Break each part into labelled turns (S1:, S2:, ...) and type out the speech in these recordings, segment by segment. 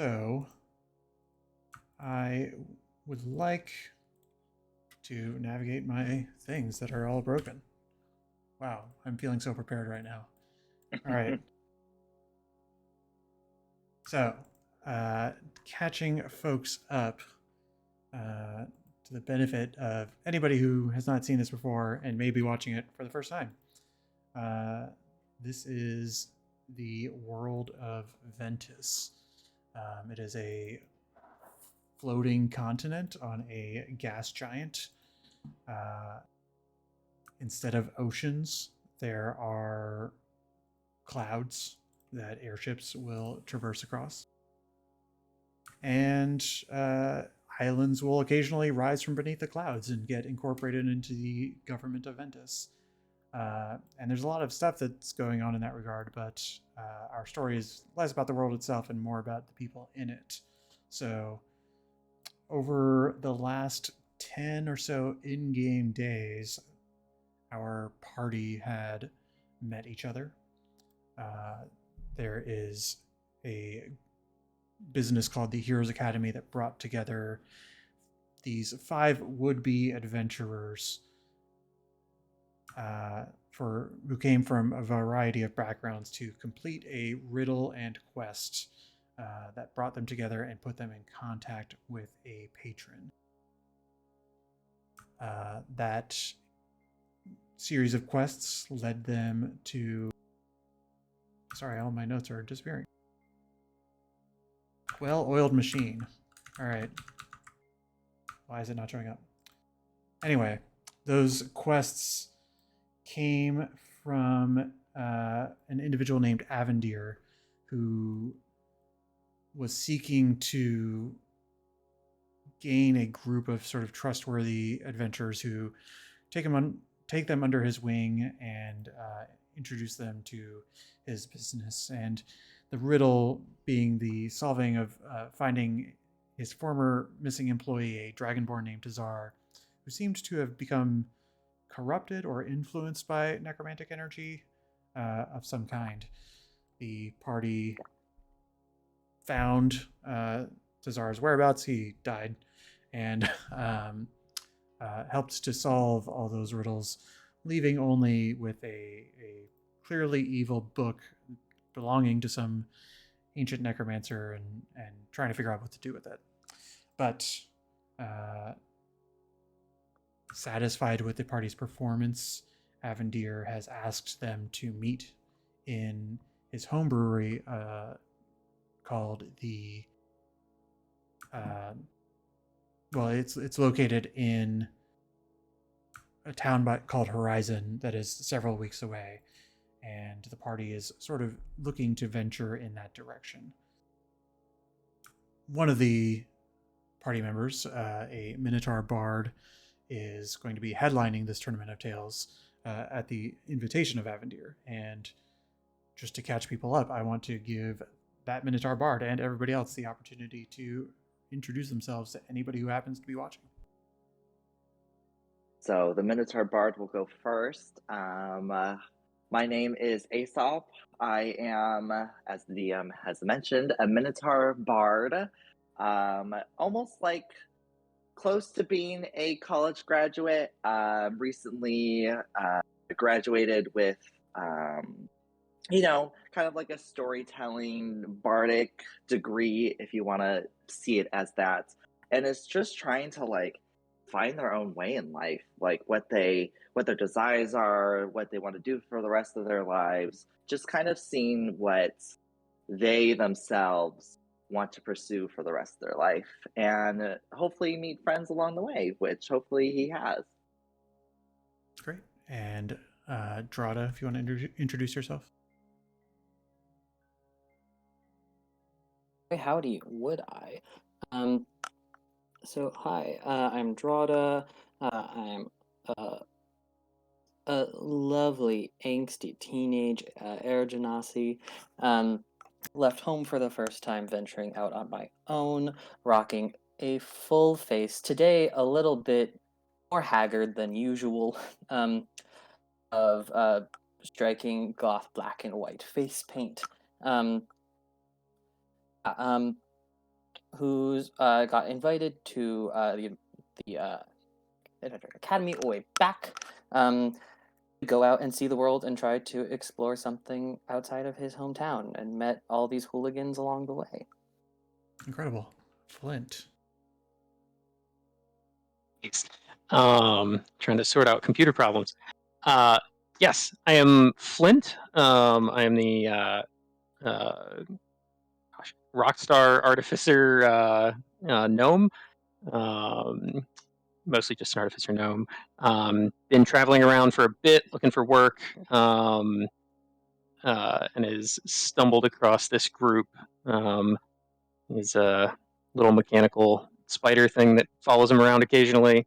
S1: So, I would like to navigate my things that are all broken. Wow, I'm feeling so prepared right now. All right. So, catching folks up to the benefit of anybody who has not seen this before and may be watching it for the first time. This is the world of Ventus. It is a floating continent on a gas giant. Instead of oceans, there are clouds that airships will traverse across. And islands will occasionally rise from beneath the clouds and get incorporated into the government of Ventus. And there's a lot of stuff that's going on in that regard, but our story is less about the world itself and more about the people in it. So, over the last 10 or so in-game days, our party had met each other. There is a business called the Heroes Academy that brought together these 5 would-be adventurers who came from a variety of backgrounds to complete a riddle and quest that brought them together and put them in contact with a patron. That series of quests led them to... Sorry, all my notes are disappearing. Well-oiled machine. All right. Why is it not showing up? Anyway, those quests came from an individual named Avindir, who was seeking to gain a group of sort of trustworthy adventurers who take them under his wing and introduce them to his business. And the riddle being the solving of finding his former missing employee, a dragonborn named Tazar, who seemed to have become corrupted or influenced by necromantic energy of some kind. The party found Tazar's whereabouts. He died, and helped to solve all those riddles, leaving only with a clearly evil book belonging to some ancient necromancer and trying to figure out what to do with it. But satisfied with the party's performance, Avindir has asked them to meet in his home brewery called the... it's located in a town called Horizon that is several weeks away, and the party is sort of looking to venture in that direction. One of the party members, a Minotaur Bard, is going to be headlining this Tournament of Tales at the invitation of Avindir. And just to catch people up, I want to give that Minotaur Bard and everybody else the opportunity to introduce themselves to anybody who happens to be watching.
S2: So the Minotaur Bard will go first. My name is Aesop. I am, as the DM has mentioned, a Minotaur Bard. Almost like close to being a college graduate. Recently graduated with, kind of like a storytelling bardic degree, if you want to see it as that. And it's just trying to find their own way in life, like what their desires are, what they want to do for the rest of their lives, just kind of seeing what they themselves want to pursue for the rest of their life, and hopefully meet friends along the way, which hopefully he has.
S1: Great. And Drada, if you want to introduce yourself.
S3: Howdy, would I? So hi, I'm Drada. I'm a lovely, angsty teenage air genasi. Left home for the first time, venturing out on my own, rocking a full face. Today, a little bit more haggard than usual, of striking goth black and white face paint. who's got invited to the academy way back. Go out and see the world and try to explore something outside of his hometown, and met all these hooligans along the way.
S1: Incredible. Flint.
S4: Trying to sort out computer problems. Yes, I am Flint. I am the rockstar artificer gnome. Mostly just an artificer gnome. Been traveling around for a bit, looking for work, and has stumbled across this group. He's a little mechanical spider thing that follows him around occasionally.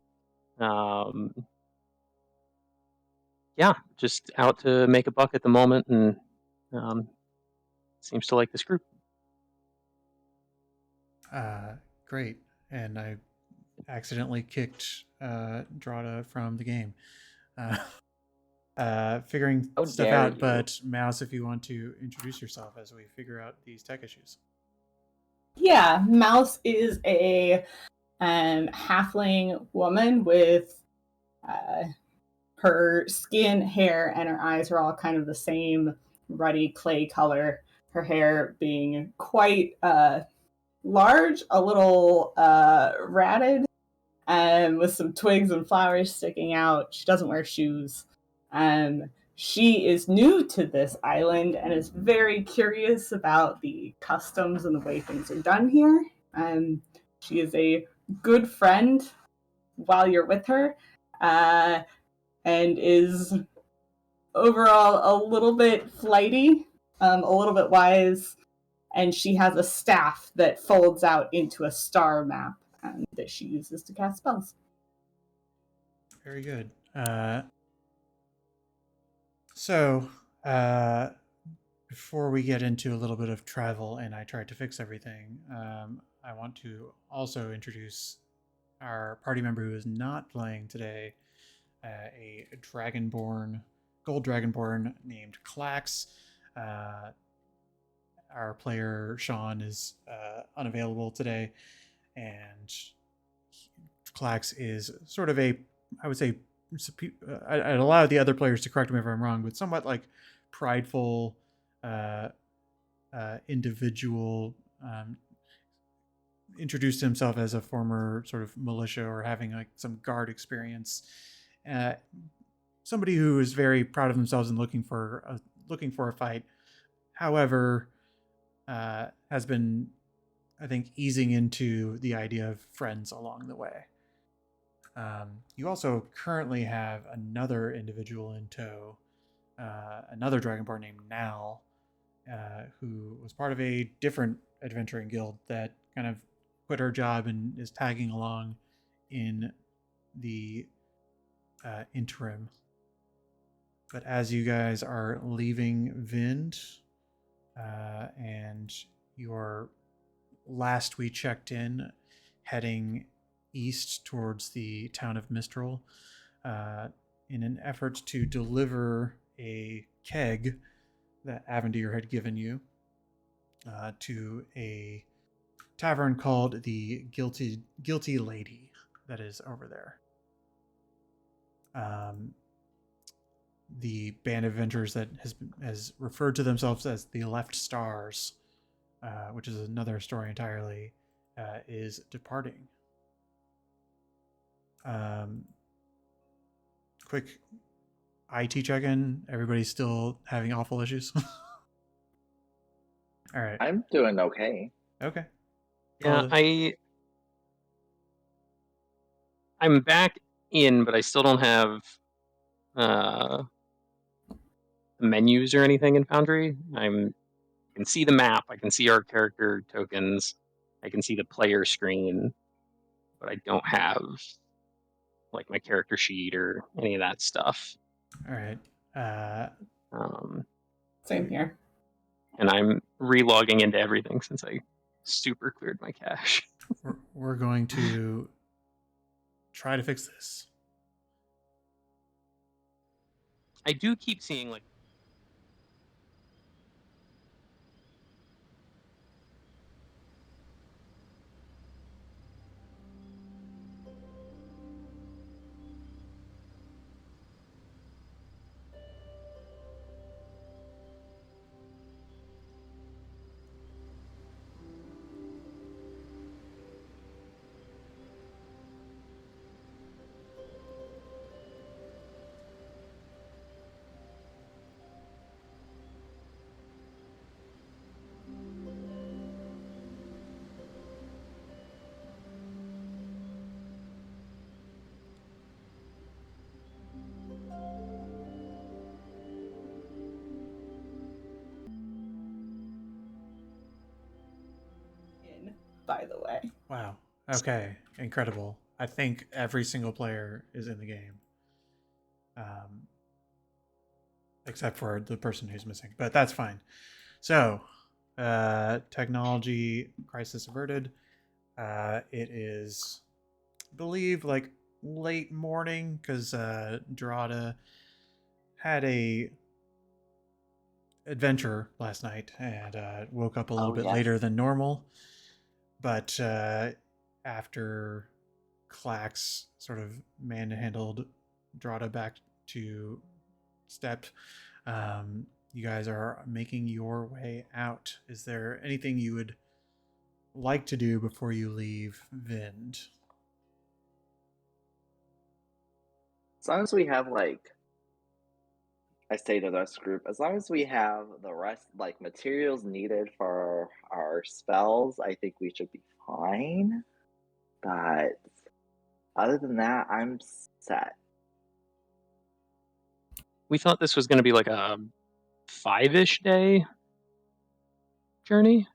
S4: Yeah, just out to make a buck at the moment, and seems to like this group.
S1: Great. And I accidentally kicked Drada from the game. Figuring
S3: How
S1: stuff
S3: dare
S1: out,
S3: you.
S1: but Mouse, if you want to introduce yourself as we figure out these tech issues.
S5: Yeah, Mouse is a halfling woman with her skin, hair, and her eyes are all kind of the same ruddy clay color. Her hair being quite large, a little ratted, with some twigs and flowers sticking out. She doesn't wear shoes. She is new to this island and is very curious about the customs and the way things are done here. She is a good friend while you're with her, and is overall a little bit flighty, a little bit wise, and she has a staff that folds out into a star map that she uses to cast spells.
S1: Very good. So, before we get into a little bit of travel and I try to fix everything, I want to also introduce our party member who is not playing today, a dragonborn, gold dragonborn named Clax. Our player, Sean, is unavailable today, and Clax is sort of a, I would say, I'd allow the other players to correct me if I'm wrong, but somewhat like prideful individual. Introduced himself as a former sort of militia or having like some guard experience. Somebody who is very proud of themselves and looking for a fight. However, has been, I think, easing into the idea of friends along the way. You also currently have another individual in tow, another Dragonborn named Nal, who was part of a different adventuring guild that kind of quit her job and is tagging along in the interim. But as you guys are leaving Vind, and you're last we checked in, heading east towards the town of Mistral, in an effort to deliver a keg that Avindir had given you to a tavern called the Guilty Lady that is over there. The band of adventurers that has referred to themselves as the Left Stars, which is another story entirely, is departing. Quick IT check-in. Everybody's still having awful issues. All right.
S2: I'm doing okay.
S1: Okay.
S4: Yeah, I'm back in, but I still don't have menus or anything in Foundry. I can see the map, I can see our character tokens, I can see the player screen, but I don't have like my character sheet or any of that stuff.
S1: All right.
S5: Same here.
S4: And I'm relogging into everything since I super cleared my cache.
S1: We're going to try to fix this.
S4: I do keep seeing like
S5: by the way.
S1: Wow. Okay. Incredible. I think every single player is in the game. Except for the person who's missing, but that's fine. So, technology crisis averted. It is, I believe, like late morning because Dorada had a adventure last night and woke up a little bit
S2: yes.
S1: later than normal. But after Clax sort of manhandled Drada back to step, you guys are making your way out. Is there anything you would like to do before you leave Vind?
S2: As long as we have I say to the rest group, as long as we have the rest materials needed for our spells, I think we should be fine. But other than that, I'm set.
S4: We thought this was going to be like a 5-ish day journey.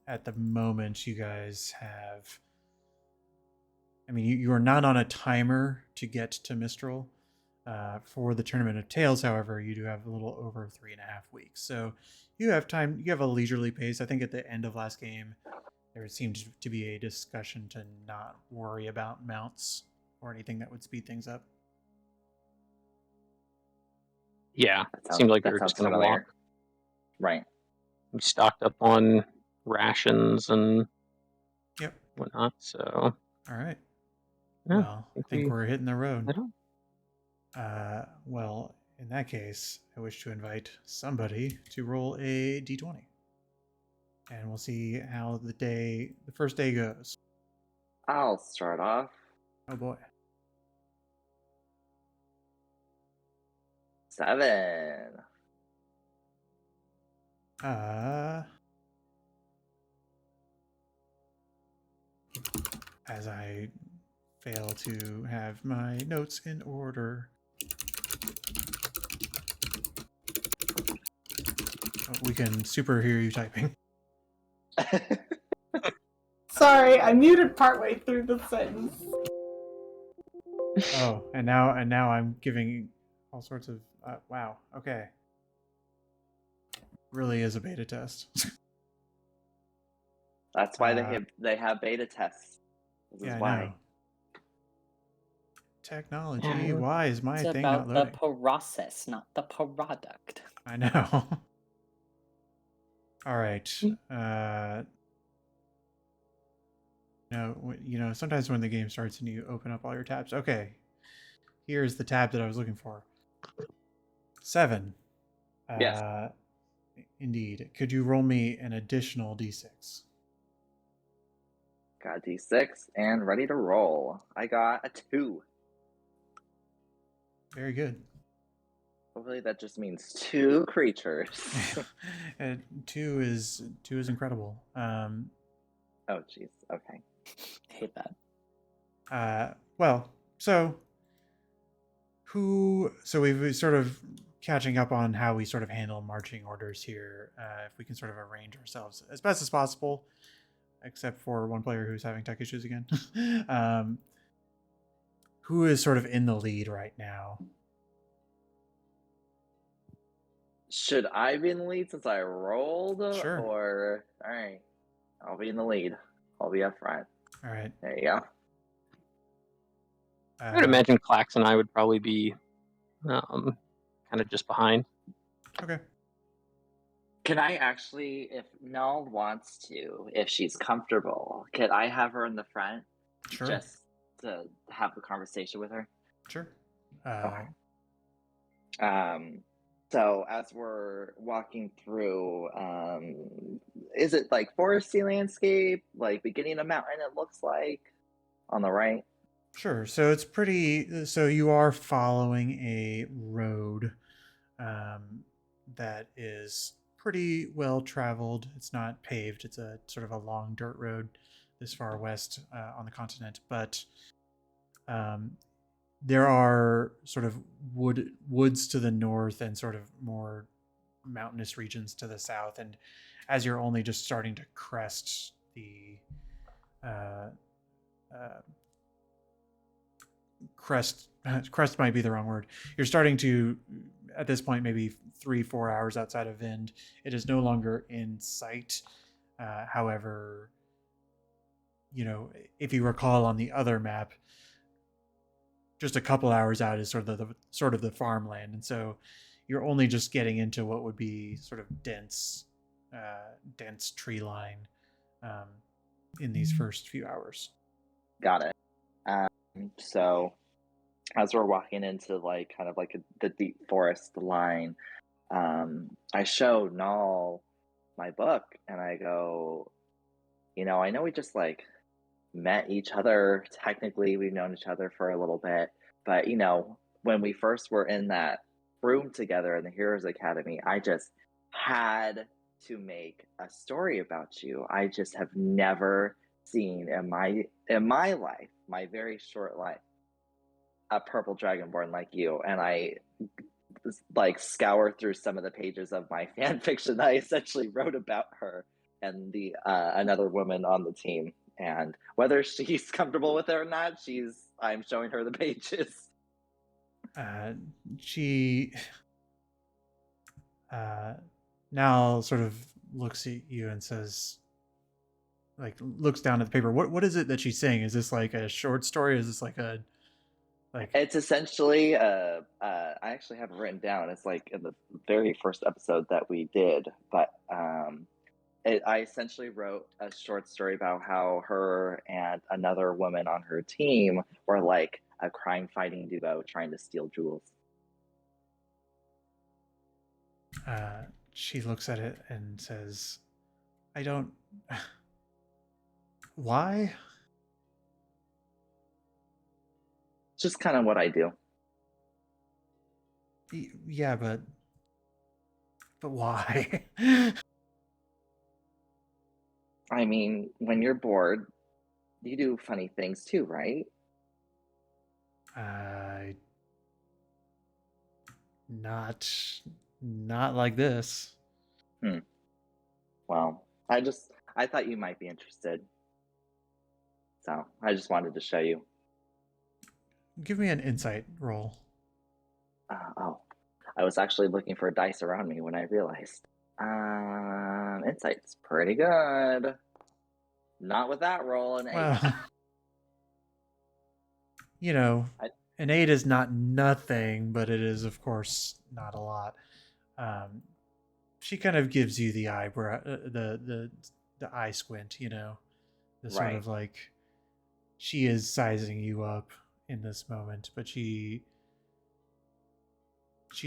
S1: At the moment, you guys have. I mean, you are not on a timer to get to Mistral. For the Tournament of Tales, however, you do have a little over 3.5 weeks. So you have time, you have a leisurely pace. I think at the end of last game, there seemed to be a discussion to not worry about mounts or anything that would speed things up.
S4: Yeah, it seemed like we were just going to walk.
S2: Right.
S4: We stocked up on rations and
S1: Yep.
S4: whatnot, so...
S1: All right.
S4: Yeah,
S1: Well, I think we're hitting the road.
S4: I
S1: Well, in that case, I wish to invite somebody to roll a d20. And we'll see how the first day goes.
S2: I'll start off.
S1: Oh boy.
S2: 7.
S1: As I fail to have my notes in order. Oh, we can super hear you typing.
S5: Sorry, I muted partway through the sentence.
S1: Oh, and now I'm giving all sorts of wow. Okay. Really is a beta test.
S2: That's why they have beta tests. This is why.
S1: I know. Technology. Why is my
S3: It's
S1: thing not
S3: about
S1: loading?
S3: the process, not the product.
S1: I know. All right. Sometimes when the game starts and you open up all your tabs. Okay. Here's the tab that I was looking for. 7.
S2: Yes.
S1: Indeed. Could you roll me an additional d6?
S2: Got a d6 and ready to roll. I got a 2.
S1: Very good.
S2: Hopefully that just means 2 creatures.
S1: 2 is incredible.
S2: Oh jeez. Okay.
S3: Hate that.
S1: Well, so we've sort of catching up on how we sort of handle marching orders here. If we can sort of arrange ourselves as best as possible, except for one player who's having tech issues again. Who is sort of in the lead right now?
S2: Should I be in the lead since I rolled?
S1: Sure.
S2: Or all right, I'll be in the lead. I'll be up front.
S1: All right.
S2: There you go.
S4: I would imagine Clax and I would probably be kind of just behind.
S1: Okay.
S2: Can I actually, if Nell wants to, if she's comfortable, could I have her in the front?
S1: Sure.
S2: Just to have a conversation with her?
S1: Sure.
S2: Okay. So as we're walking through, is it like foresty landscape, like beginning a mountain it looks like on the right?
S1: Sure. So it's pretty. So you are following a road that is pretty well traveled. It's not paved. It's a sort of a long dirt road this far west on the continent, but there are sort of woods to the north and sort of more mountainous regions to the south. And as you're only just starting to crest the crest might be the wrong word. You're starting to, at this point, maybe 3-4 hours outside of Vind. It is no longer in sight. However, you know, if you recall on the other map, just a couple hours out is sort of the farmland, and so you're only just getting into what would be sort of dense tree line in these first few hours.
S2: Got it. So as we're walking into like kind of like the deep forest line, I show Null my book and I go, you know, I know we just like met each other. Technically, we've known each other for a little bit, but you know, when we first were in that room together in the Heroes Academy, I just had to make a story about you. I just have never seen in my life, my very short life, a purple dragonborn like you. And I like scour through some of the pages of my fan fiction that I essentially wrote about her and the another woman on the team. And whether she's comfortable with it or not, I'm showing her the pages.
S1: She now sort of looks at you and says, like, looks down at the paper. What is it that she's saying? Is this like a short story? Is this like a
S2: It's essentially I actually have it written down. It's like in the very first episode that we did, but I essentially wrote a short story about how her and another woman on her team were like a crime-fighting duo trying to steal jewels.
S1: She looks at it and says, I don't... Why?
S2: It's just kind of what I do.
S1: Yeah, but why?
S2: I mean, when you're bored, you do funny things too, right?
S1: Not like this.
S2: Well, I thought you might be interested. So I just wanted to show you.
S1: Give me an insight roll.
S2: I was actually looking for dice around me when I realized. Insight's pretty good. Not with that roll, an 8.
S1: Well, you know, an 8 is not nothing, but it is, of course, not a lot. She kind of gives you the eyebrow, the eye squint, you know, the sort of like, she is sizing you up in this moment, but she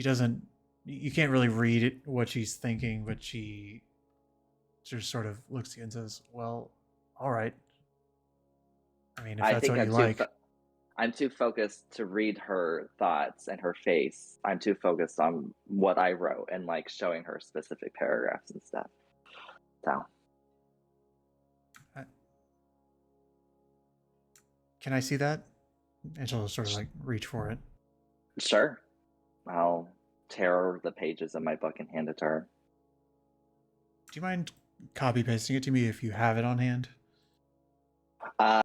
S1: doesn't, you can't really read it, what she's thinking, but she just sort of looks at you and says, well, all right. I mean, if that's what you like.
S2: I'm too focused to read her thoughts and her face. I'm too focused on what I wrote and like showing her specific paragraphs and stuff. So.
S1: Can I see that? And she'll sort of like reach for it.
S2: Sure. I'll tear the pages of my book and hand it to her.
S1: Do you mind copy pasting it to me if you have it on hand?
S2: I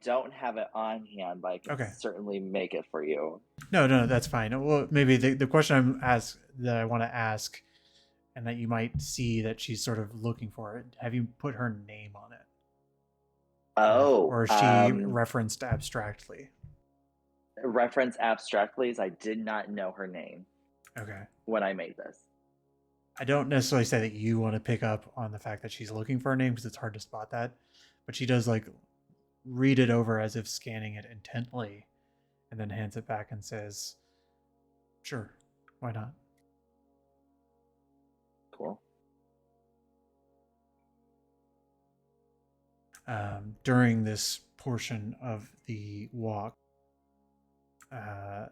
S2: don't have it on hand, but I can certainly make it for you.
S1: No, that's fine. Well, maybe the question that I want to ask, and that you might see that she's sort of looking for it. Have you put her name on it? Or is she referenced abstractly?
S2: Reference abstractly is I did not know her name.
S1: Okay.
S2: When I made this.
S1: I don't necessarily say that you want to pick up on the fact that she's looking for a name because it's hard to spot that. But she does like read it over as if scanning it intently and then hands it back and says, sure, why not?
S2: Cool.
S1: During this portion of the walk, go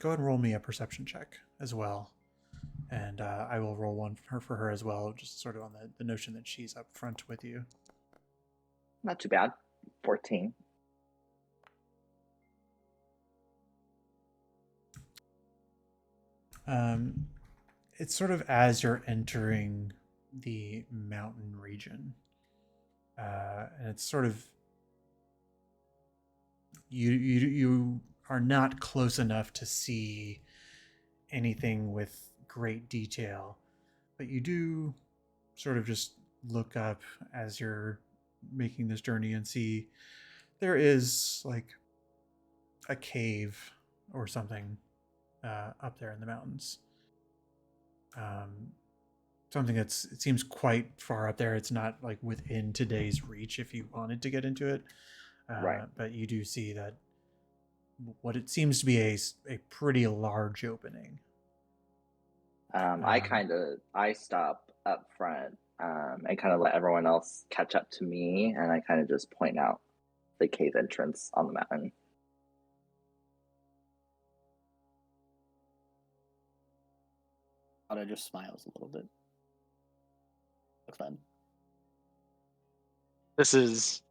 S1: ahead and roll me a perception check as well. And I will roll one for her as well, just sort of on the notion that she's up front with you.
S2: Not too bad. 14.
S1: It's sort of as you're entering the mountain region, and it's sort of you are not close enough to see anything with great detail, but you do sort of just look up as you're making this journey and see there is like a cave or something up there in the mountains. Something it seems quite far up there. It's not like within today's reach if you wanted to get into it.
S2: Right.
S1: But you do see that what it seems to be a pretty large opening.
S2: I stop up front and kind of let everyone else catch up to me, and I kind of just point out the cave entrance on the mountain.
S3: Otto just smiles a little bit. Looks fun.
S4: This is.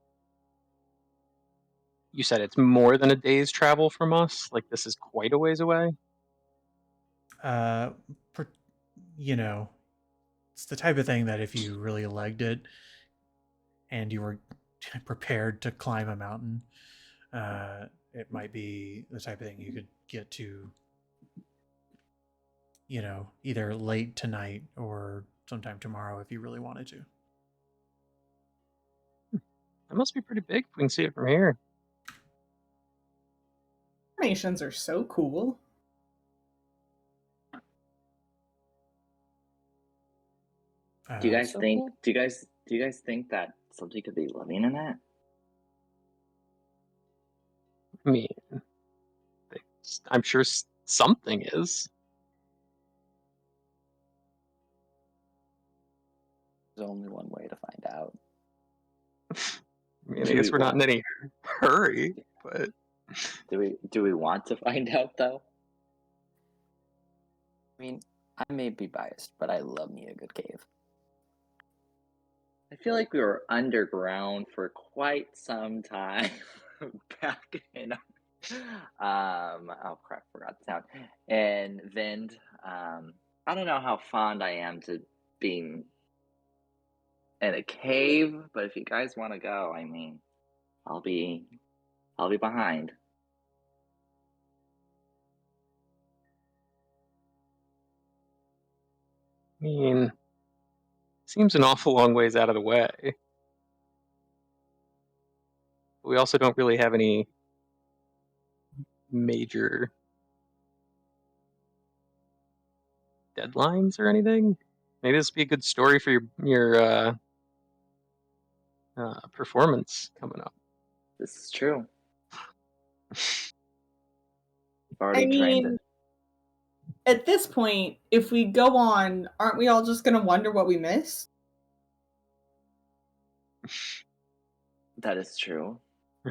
S4: You said it's more than a day's travel from us? Like, this is quite a ways away?
S1: You know, it's the type of thing that if you really legged it and you were prepared to climb a mountain, it might be the type of thing you could get to, you know, either late tonight or sometime tomorrow if you really wanted to.
S4: That must be pretty big if we can see it from here.
S5: Animations are so cool.
S2: Do you guys
S3: so
S2: think?
S3: cool.
S2: Do you guys think that somebody could be living in it?
S4: I mean, I'm sure something is.
S3: There's only one way to find out.
S4: I mean, I guess we're not in any hurry, but
S2: Do we want to find out though?
S3: I mean, I may be biased, but I love me a good cave.
S2: I feel like we were underground for quite some time back in oh crap, forgot the town. And Vind, I don't know how fond I am to being in a cave, but if you guys want to go, I mean, I'll be behind.
S4: I mean, seems an awful long ways out of the way. But we also don't really have any major deadlines or anything. Maybe this would be a good story for your performance coming up.
S2: This is true. You've already
S5: I
S2: trained
S5: mean,
S2: it.
S5: at this point, if we go on, aren't we all just going to wonder what we missed?
S2: That is true.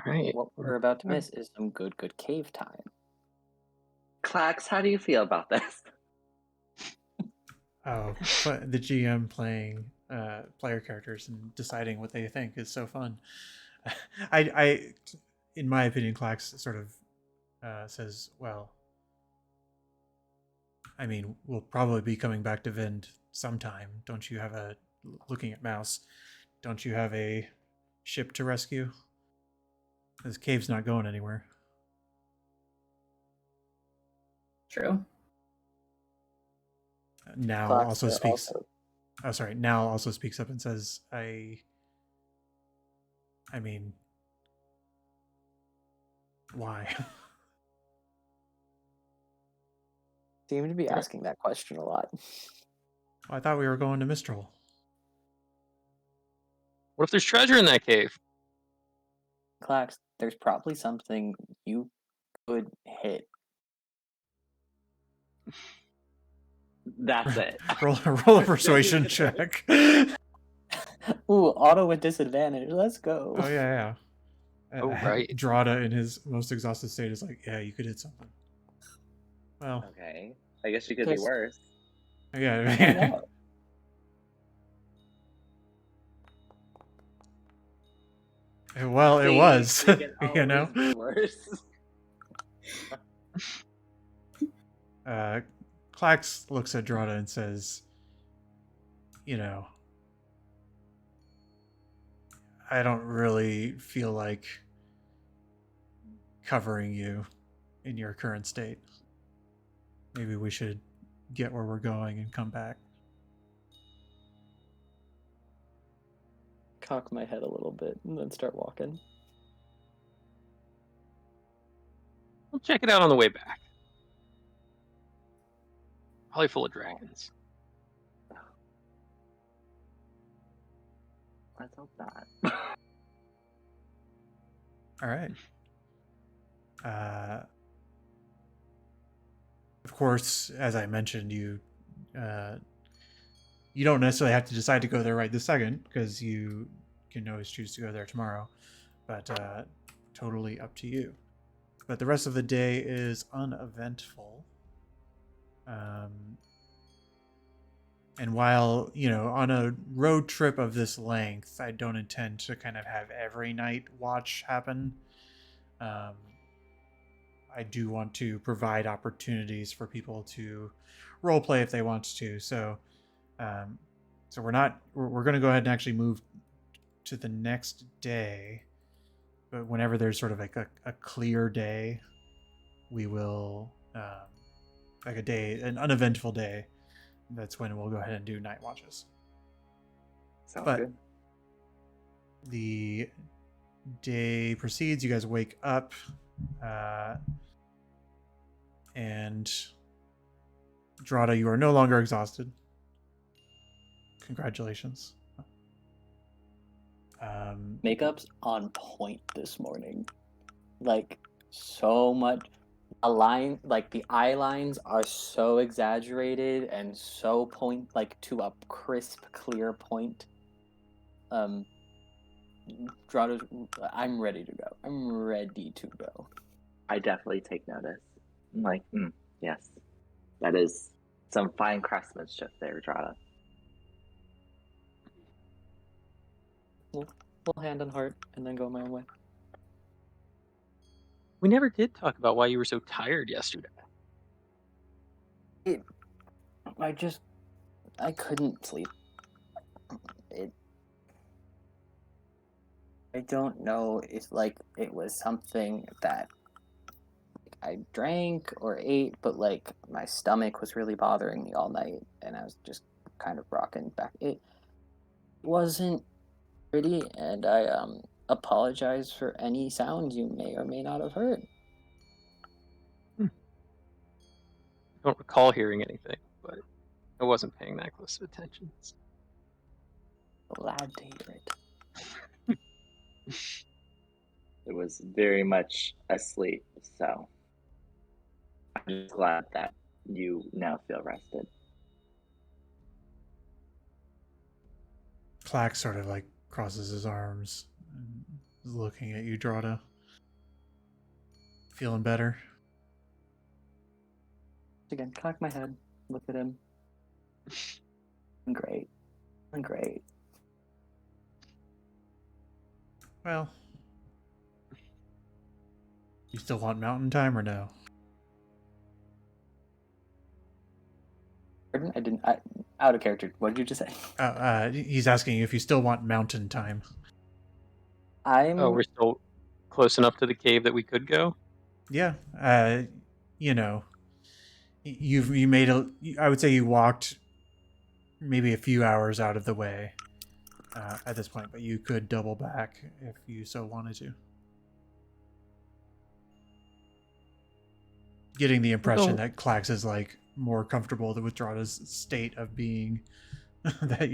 S4: Right.
S3: What we're about to miss is some good cave time.
S2: Clax, how do you feel about this?
S1: Oh, but the GM playing player characters and deciding what they think is so fun. I in my opinion, Clax sort of says, well, I mean, we'll probably be coming back to Vind sometime. Don't you have looking at Mouse, don't you have a ship to rescue? This cave's not going anywhere.
S5: True.
S1: Now
S3: Fox
S1: also
S3: there
S1: speaks.
S3: also-
S1: Oh, sorry. Now also speaks up and says, I mean, why?
S3: Seem to be asking that question a lot.
S1: I thought we were going to Mistral.
S4: What if there's treasure in that cave?
S3: Clax, there's probably something you could hit.
S2: That's it.
S1: roll a persuasion check.
S3: Ooh, auto with disadvantage. Let's go.
S1: Oh yeah.
S4: Oh, right.
S1: Drada in his most exhausted state is like, yeah, you could hit something. Well,
S2: Okay. I guess you could be
S3: Yes.
S2: worse.
S1: Yeah.
S3: Find out.
S1: Well, it
S2: See,
S1: was,
S2: we can
S1: you know.
S2: always be worse.
S1: Klax looks at Drada and says, you know, I don't really feel like covering you in your current state. Maybe we should get where we're going and come back.
S3: Cock my head a little bit and then start walking.
S4: We'll check it out on the way back. Probably full of dragons.
S2: Let's hope not.
S1: All right. Of course, as I mentioned, you don't necessarily have to decide to go there right this second, because you can always choose to go there tomorrow. But totally up to you. But the rest of the day is uneventful. And while, on a road trip of this length, I don't intend to kind of have every night watch happen. I do want to provide opportunities for people to roleplay if they want to. So we're going to go ahead and actually move to the next day. But whenever there's sort of like a clear day, we will, like an uneventful day, that's when we'll go ahead and do night watches.
S2: Sounds
S1: But
S2: good.
S1: the day proceeds, you guys wake up, and Drada, you are no longer exhausted. Congratulations.
S3: Makeup's on point this morning. Like, so much. The eye lines are so exaggerated and so to a crisp, clear point. Drada's, I'm ready to go. I'm ready to go.
S2: I definitely take notice. I'm like, yes. That is some fine craftsmanship there, Drada.
S3: We'll hand on heart and then go my own way.
S4: We never did talk about why you were so tired yesterday.
S3: I couldn't sleep. I don't know if it was something that I drank or ate, but my stomach was really bothering me all night and I was just kind of rocking back. It wasn't pretty, and I apologize for any sounds you may or may not have heard.
S4: I don't recall hearing anything, but I wasn't paying that close of attention.
S3: Glad to hear it.
S2: It was very much asleep, so I'm just glad that you now feel rested.
S1: Clack sort of crosses his arms and is looking at you, Drada. Feeling better?
S3: Again, cock my head, look at him. I'm great.
S1: Well, you still want mountain time or no?
S3: Pardon? I didn't. Out of character. What did you just say?
S1: He's asking you if you still want mountain time.
S4: Oh, we're still close enough to the cave that we could go?
S1: Yeah. You made I would say you walked maybe a few hours out of the way at this point, but you could double back if you so wanted to. Getting the impression that Klax is more comfortable with Drada's state of being, that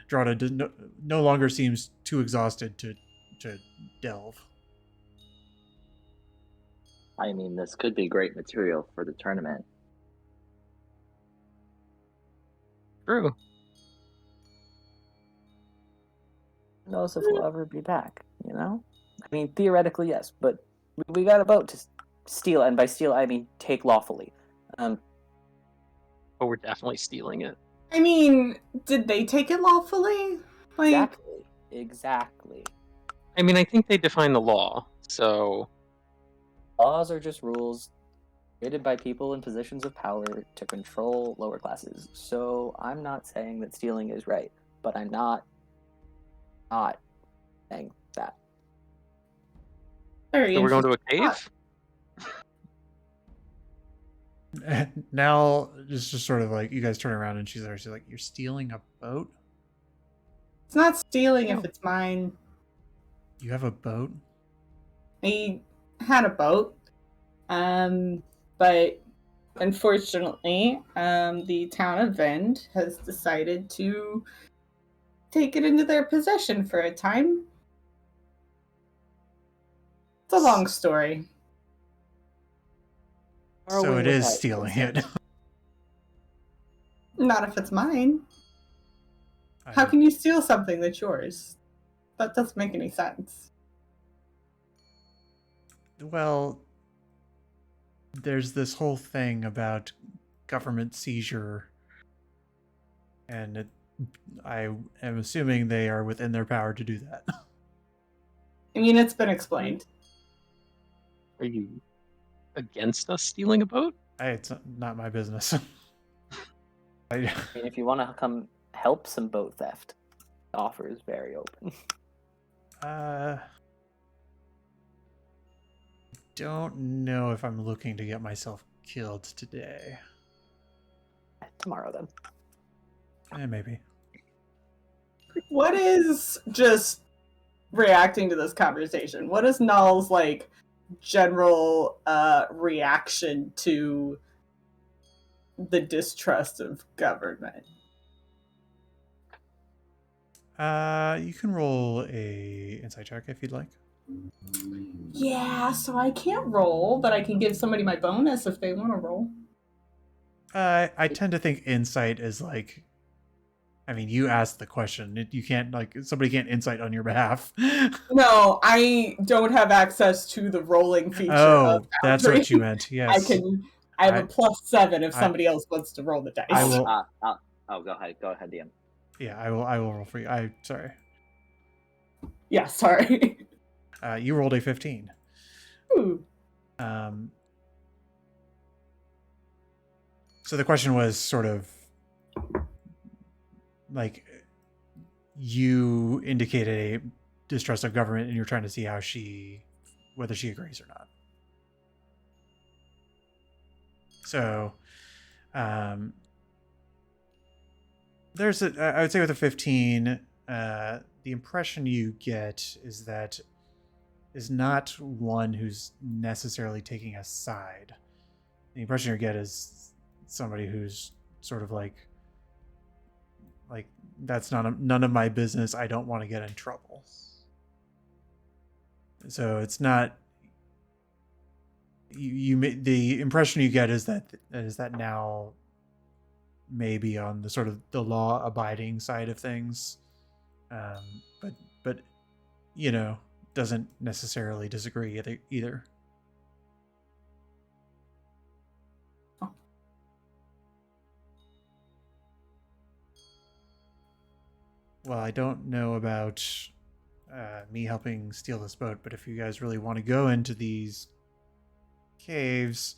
S1: Drada no longer seems too exhausted to delve.
S2: I mean, this could be great material for the tournament.
S4: True.
S3: Who knows if we'll ever be back, I mean, theoretically, yes, but we got a boat to steal, and by steal, I mean take lawfully.
S4: but we're definitely stealing it.
S5: I mean, did they take it lawfully? Like,
S3: Exactly.
S4: I mean, I think they define the law, so
S3: Laws are just rules created by people in positions of power to control lower classes. So I'm not saying that stealing is right, but I'm not saying that.
S5: very
S4: so we're going to a
S5: interesting.
S4: cave.
S1: Now it's just sort of like you guys turn around and she's like, "You're stealing a boat?
S5: It's not stealing
S3: No.
S5: if it's mine.
S1: You have a boat?"
S5: I had a boat, but unfortunately, the town of Vind has decided to take it into their possession for a time. It's a long story.
S3: Are
S1: So
S3: we
S1: it is
S3: without
S1: stealing
S3: consent?
S1: it.
S5: Not if it's mine. How can you steal something that's yours? That doesn't make any sense.
S1: Well, there's this whole thing about government seizure, and I am assuming they are within their power to do that.
S5: I mean, it's been explained.
S4: Are you against us stealing a boat?
S1: It's not my business.
S3: I mean, if you want to come help some boat theft, the offer is very open.
S1: Don't know if I'm looking to get myself killed today.
S3: Tomorrow, then.
S1: Maybe.
S5: What is just reacting to this conversation? What is Null's like general reaction to the distrust of government?
S1: You can roll a insight check if you'd like.
S5: Yeah, so I can't roll, but I can give somebody my bonus if they want to roll.
S1: I tend to think insight is like, I mean, you asked the question. You can't, like, somebody can't insight on your behalf.
S5: No, I don't have access to the rolling feature.
S1: Oh,
S5: of
S1: that's
S5: Foundry.
S1: what you meant. Yes.
S5: I have a +7 if somebody else wants to roll the dice.
S1: I will.
S2: Oh, go ahead, DM.
S1: Yeah, I will roll for you. Sorry.
S5: Yeah, sorry.
S1: You rolled a 15.
S5: Ooh.
S1: So the question was sort of like, you indicated a distrust of government and you're trying to see whether she agrees or not. So, I would say with a 15, the impression you get is not one who's necessarily taking a side. The impression you get is somebody who's sort of like that's none of my business. I don't want to get in trouble. So it's not the impression you get is that now maybe on the sort of the law abiding side of things, but doesn't necessarily disagree either. Well, I don't know about me helping steal this boat, but if you guys really want to go into these caves,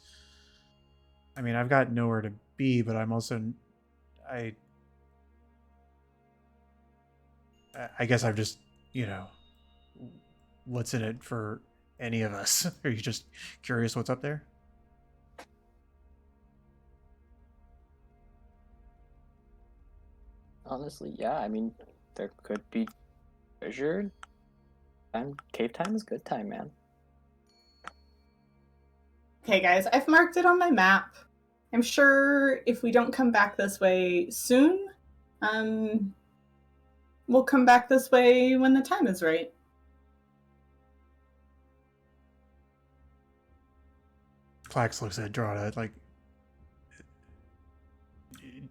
S1: I mean, I've got nowhere to be, but I'm also I guess I'm just, what's in it for any of us? Are you just curious what's up there?
S3: Honestly, yeah. I mean, there could be treasure. Cave time is good time, man.
S5: Okay, guys, I've marked it on my map. I'm sure if we don't come back this way soon, we'll come back this way when the time is right.
S1: Plax looks at Drada like,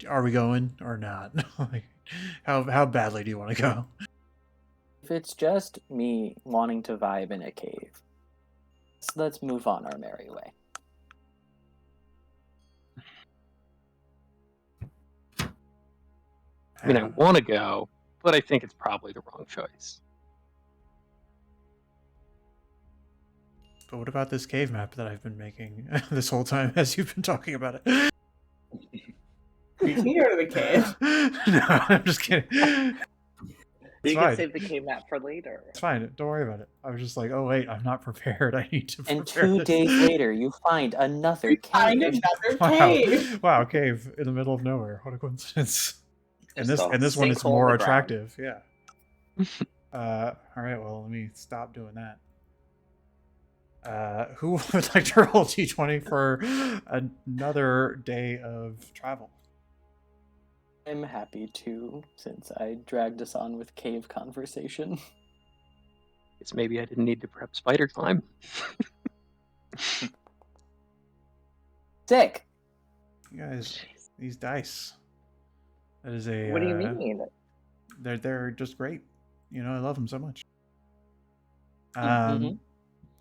S1: are we going or not? Like, how badly do you want to go?
S3: If it's just me wanting to vibe in a cave, so let's move on our merry way.
S4: I mean, I want to go, but I think it's probably the wrong choice.
S1: But what about this cave map that I've been making this whole time as you've been talking about it?
S5: You can go to the cave.
S1: No, I'm just kidding. It's
S2: You
S1: fine.
S2: can save the cave map for later.
S1: It's fine. Don't worry about it. I was just like, oh wait, I'm not prepared. I need to prepare
S3: And 2
S1: this.
S3: days later, you find another
S5: Find
S3: cave.
S5: another
S1: Wow.
S5: cave.
S1: Wow, cave in the middle of nowhere. What a coincidence. And
S2: Just
S1: this
S2: a
S1: one is
S2: sinkhole in
S1: more
S2: the ground.
S1: attractive. Yeah. All right. Well, let me stop doing that. Who would like to roll d20 for another day of travel?
S3: I'm happy to, since I dragged us on with cave conversation.
S4: Guess maybe I didn't need to prep spider climb.
S3: Sick.
S1: You guys, these dice. That is a.
S2: What do you mean?
S1: They're just great. You know, I love them so much.
S3: Mhm.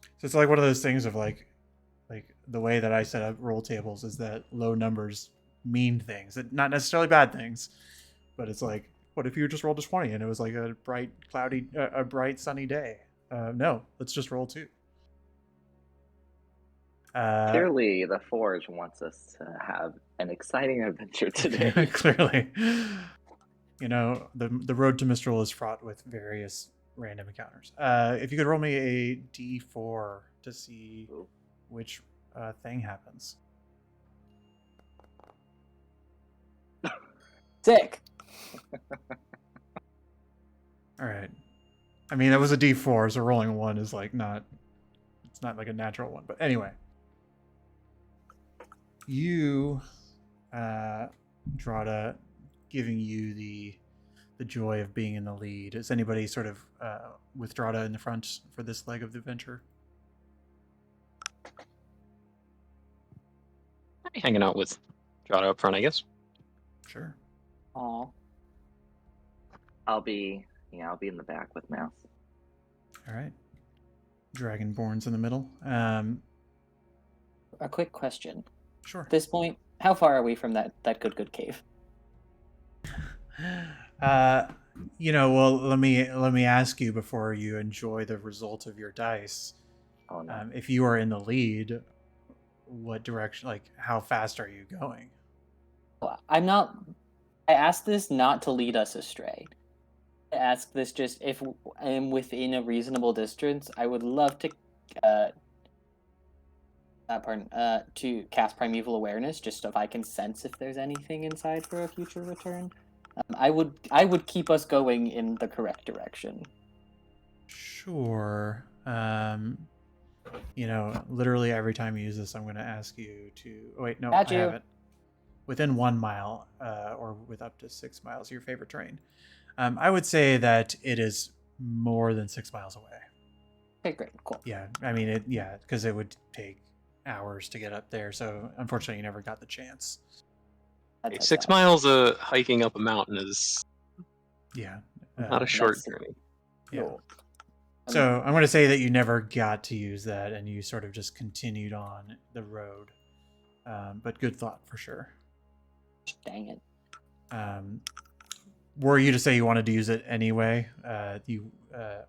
S1: So it's like one of those things of like the way that I set up roll tables is that low numbers mean things, not necessarily bad things, but it's like, what if you just rolled a 20 and it was like a bright, cloudy, a bright, sunny day? No, let's just roll 2.
S2: Clearly, the Forge wants us to have an exciting adventure today.
S1: Clearly, you know, the road to Mistral is fraught with various random encounters. If you could roll me a d4 to see which thing happens.
S3: Sick.
S1: All right. I mean, that was a d4, so rolling a 1 is like not. It's not like a natural one, but anyway. You, Drada, giving you the joy of being in the lead. Is anybody sort of with Drada in the front for this leg of the adventure?
S4: I'd be hanging out with Jada up front, I guess.
S1: Sure.
S3: Aw.
S2: I'll be in the back with Mouse.
S1: All right. Dragonborn's in the middle.
S3: A quick question.
S1: Sure.
S3: At this point, how far are we from that good cave?
S1: You know, well, let me ask you before you enjoy the result of your dice.
S2: Oh no.
S1: If you are in the lead, what direction? Like, how fast are you going?
S3: Well, I'm not. I asked this not to lead us astray. I asked this just if I'm within a reasonable distance. I would love to, to cast Primeval Awareness, just so if I can sense if there's anything inside for a future return. I would keep us going in the correct direction.
S1: Sure. You know, literally every time you use this, I'm going to ask you to. Oh, wait, no,
S3: Got
S1: I
S3: you.
S1: have it. Within 1 mile, or with up to 6 miles, your favorite terrain. I would say that it is more than 6 miles away.
S3: Okay, great, cool.
S1: Yeah, I mean, because it would take hours to get up there. So unfortunately, you never got the chance.
S3: That's
S4: 6 miles hiking up a mountain is
S1: Yeah,
S4: not a short
S3: that's-
S4: journey.
S1: yeah.
S3: No.
S1: So I'm going to say that you never got to use that, and you sort of just continued on the road. But good thought for sure.
S3: Dang it.
S1: Were you to say you wanted to use it anyway,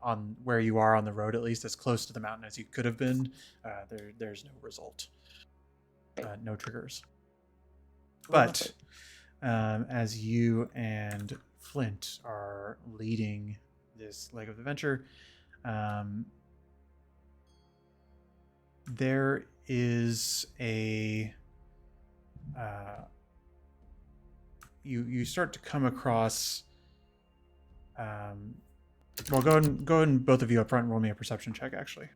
S1: on where you are on the road, at least as close to the mountain as you could have been, there's no result, no triggers. But as you and Flint are leading this leg of the adventure, there is a you start to come across. Well, go and both of you up front and roll me a perception check, actually.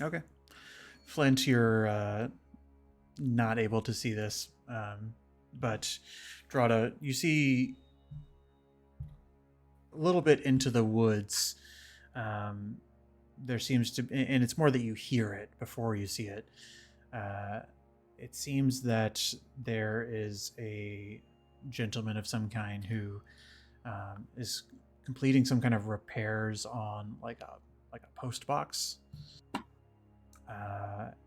S1: Okay. Flint, you're not able to see this, but Drada, you see a little bit into the woods. There seems to, and it's more that you hear it before you see it. It seems that there is a gentleman of some kind who is completing some kind of repairs on like a post box.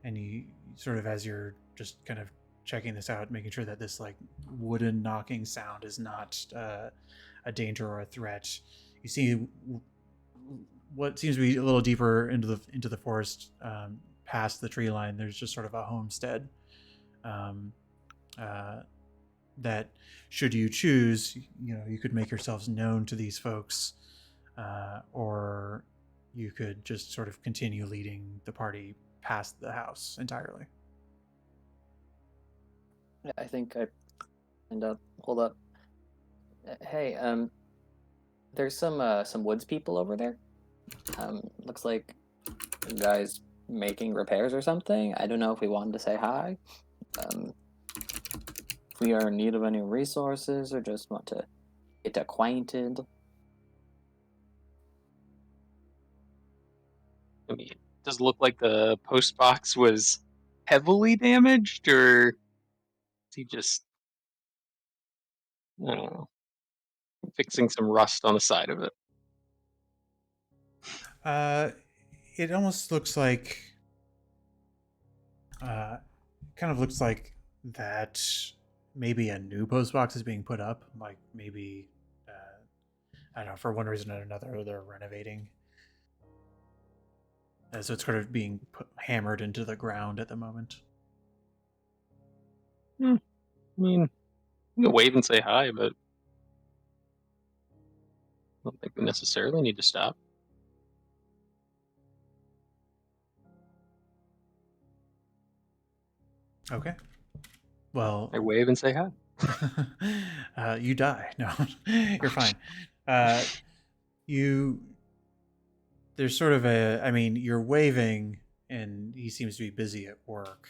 S1: And you sort of, as you're just kind of checking this out, making sure that this like wooden knocking sound is not a danger or a threat, you see what seems to be a little deeper into the forest, past the tree line. There's just sort of a homestead. That should you choose, you could make yourselves known to these folks, or you could just sort of continue leading the party past the house entirely.
S3: I think I end up. Hold up. Hey, there's some woods people over there. Looks like the guy's making repairs or something. I don't know if we wanted to say hi. If we are in need of any resources or just want to get acquainted.
S4: I mean, does it look like the post box was heavily damaged, or is he just, I don't know, fixing some rust on the side of it?
S1: It almost looks like, kind of looks like that maybe a new post box is being put up. Like maybe, I don't know, for one reason or another, they're renovating. So it's sort of being hammered into the ground at the moment.
S4: I mean, you can wave and say hi, but I don't think we necessarily need to stop.
S1: Okay. Well,
S4: I wave and say hi.
S1: you die. No, you're fine. There's sort of I mean, you're waving, and he seems to be busy at work,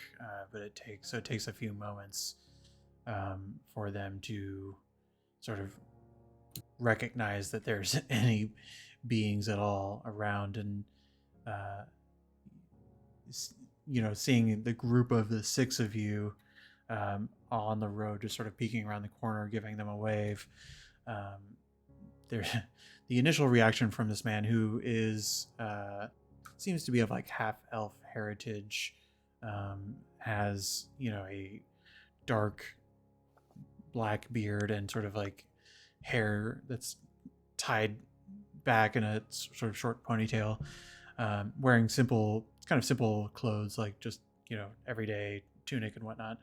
S1: but it takes a few moments for them to sort of recognize that there's any beings at all around, and seeing the group of the six of you on the road, just sort of peeking around the corner, giving them a wave. The initial reaction from this man, who is seems to be of like half elf heritage, has a dark black beard and sort of like hair that's tied back in a sort of short ponytail, wearing simple clothes, like just everyday tunic and whatnot.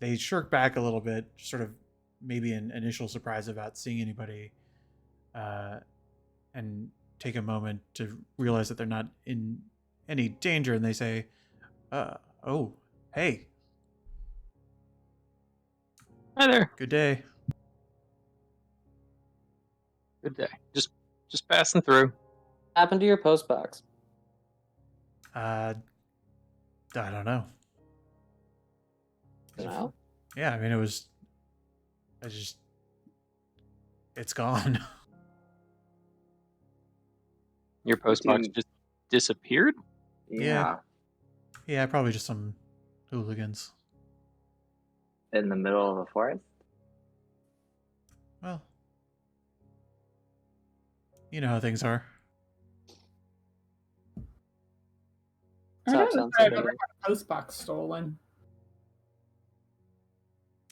S1: They shirk back a little bit, sort of maybe an initial surprise about seeing anybody, and take a moment to realize that they're not in any danger, and they say, "Oh, hey,
S4: Hi there.
S1: good day."
S4: Good day. Just passing through.
S3: What happened to your post box?
S1: I don't know.
S3: No?
S1: Yeah, I mean, it's gone.
S4: Your post box
S2: Dude.
S4: just disappeared?
S2: Yeah.
S1: Yeah, probably just some hooligans.
S2: In the middle of a forest?
S1: Well, you know how things are.
S5: I
S3: Sounds
S5: don't know if I've ever
S3: familiar.
S5: had a post box stolen.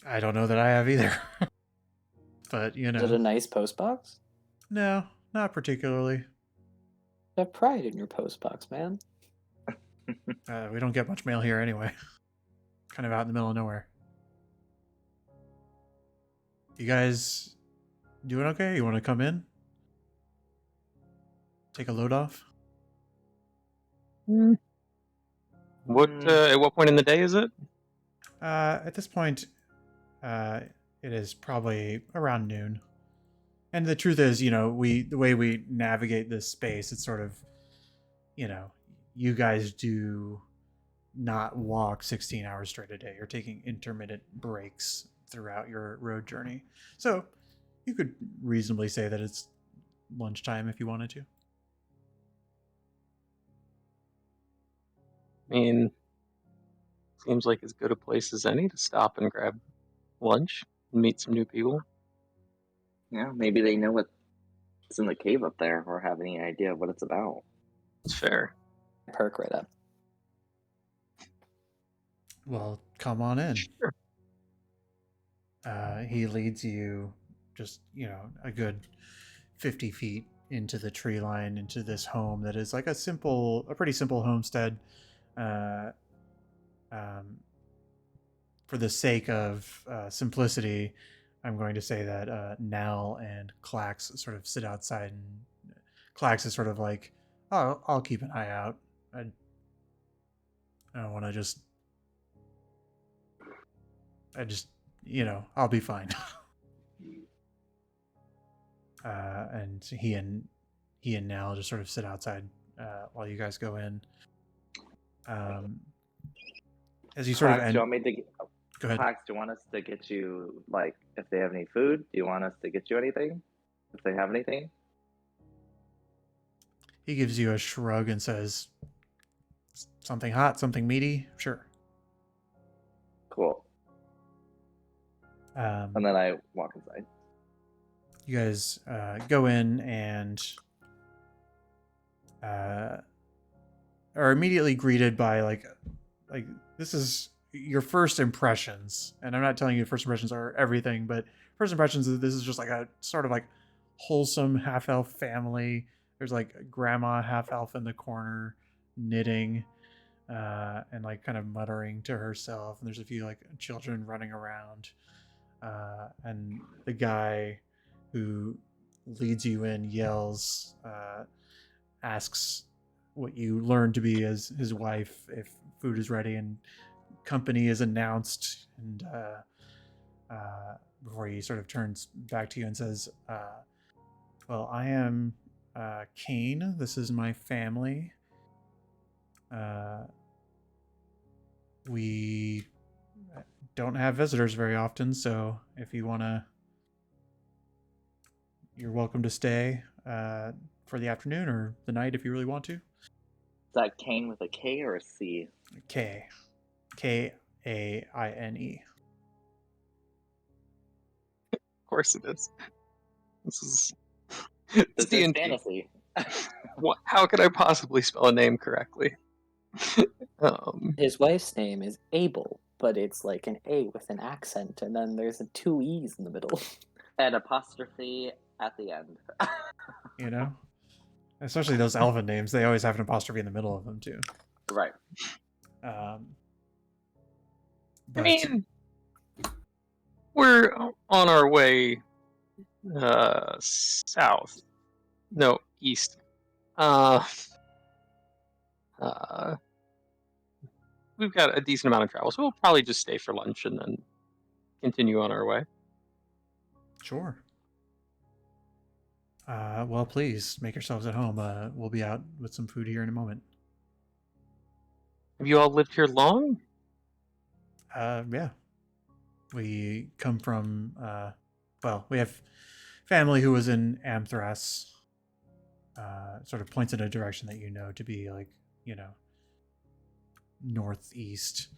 S1: I don't know that I have either. But,
S3: Is it a nice post box?
S1: no, not particularly.
S3: Have pride in your post box, man.
S1: We don't get much mail here anyway. Kind of out in the middle of nowhere. You guys doing okay? You want to come in? Take a load off?
S4: What? At what point in the day is it?
S1: At this point, it is probably around noon. And the truth is, the way we navigate this space, it's sort of, you guys do not walk 16 hours straight a day. You're taking intermittent breaks throughout your road journey. So you could reasonably say that it's lunchtime if you wanted to.
S4: I mean, seems like as good a place as any to stop and grab lunch and meet some new people.
S2: Yeah, maybe they know what's in the cave up there or have any idea what it's about.
S4: It's fair.
S3: Perk right up.
S1: Well, come on in.
S4: Sure.
S1: He leads you just, a good 50 feet into the tree line, into this home that is like a pretty simple homestead. Uh, for the sake of simplicity, I'm going to say that Nal and Clax sort of sit outside, and Clax is sort of like, "Oh, I'll keep an eye out. I don't want to I'll be fine." And he and Nal just sort of sit outside while you guys go in. As you sort of
S2: Clax,
S1: end,
S2: do you want me to
S1: go ahead.
S2: Clax, do you want us to get you, like, if they have any food? Do you want us to get you anything? If they have anything?
S1: He gives you a shrug and says, "Something hot, something meaty, sure."
S2: Cool. And then I walk inside.
S1: You guys go in and are immediately greeted by like this is your first impressions, and I'm not telling you first impressions are everything, but first impressions is this is just like a sort of like wholesome half elf family. There's like a grandma half elf in the corner knitting and like kind of muttering to herself, and there's a few like children running around, and the guy who leads you in yells, asks what you learn to be as his wife if food is ready and company is announced, and before he sort of turns back to you and says, "Well, I am Kane. This is my family. We don't have visitors very often, so if you want to, you're welcome to stay for the afternoon or the night if you really want to."
S2: Is that Kane with a K or a C?
S1: Kaine.
S4: Of course it is. This is
S2: This
S4: it's
S2: is
S4: D&D.
S2: fantasy.
S4: How could I possibly spell a name correctly?
S3: His wife's name is Abel, but it's like an A with an accent, and then there's 2 E's in the middle.
S2: An apostrophe at the end.
S1: Especially those elven names, they always have an apostrophe in the middle of them too.
S2: Right.
S4: I
S1: But
S4: mean, we're on our way south. No, east. We've got a decent amount of travel, so we'll probably just stay for lunch and then continue on our way.
S1: sure. Well, please make yourselves at home. We'll be out with some food here in a moment.
S4: Have you all lived here long?
S1: Yeah. We come from, we have family who was in Amthras. Sort of points in a direction that you know to be like, northeast.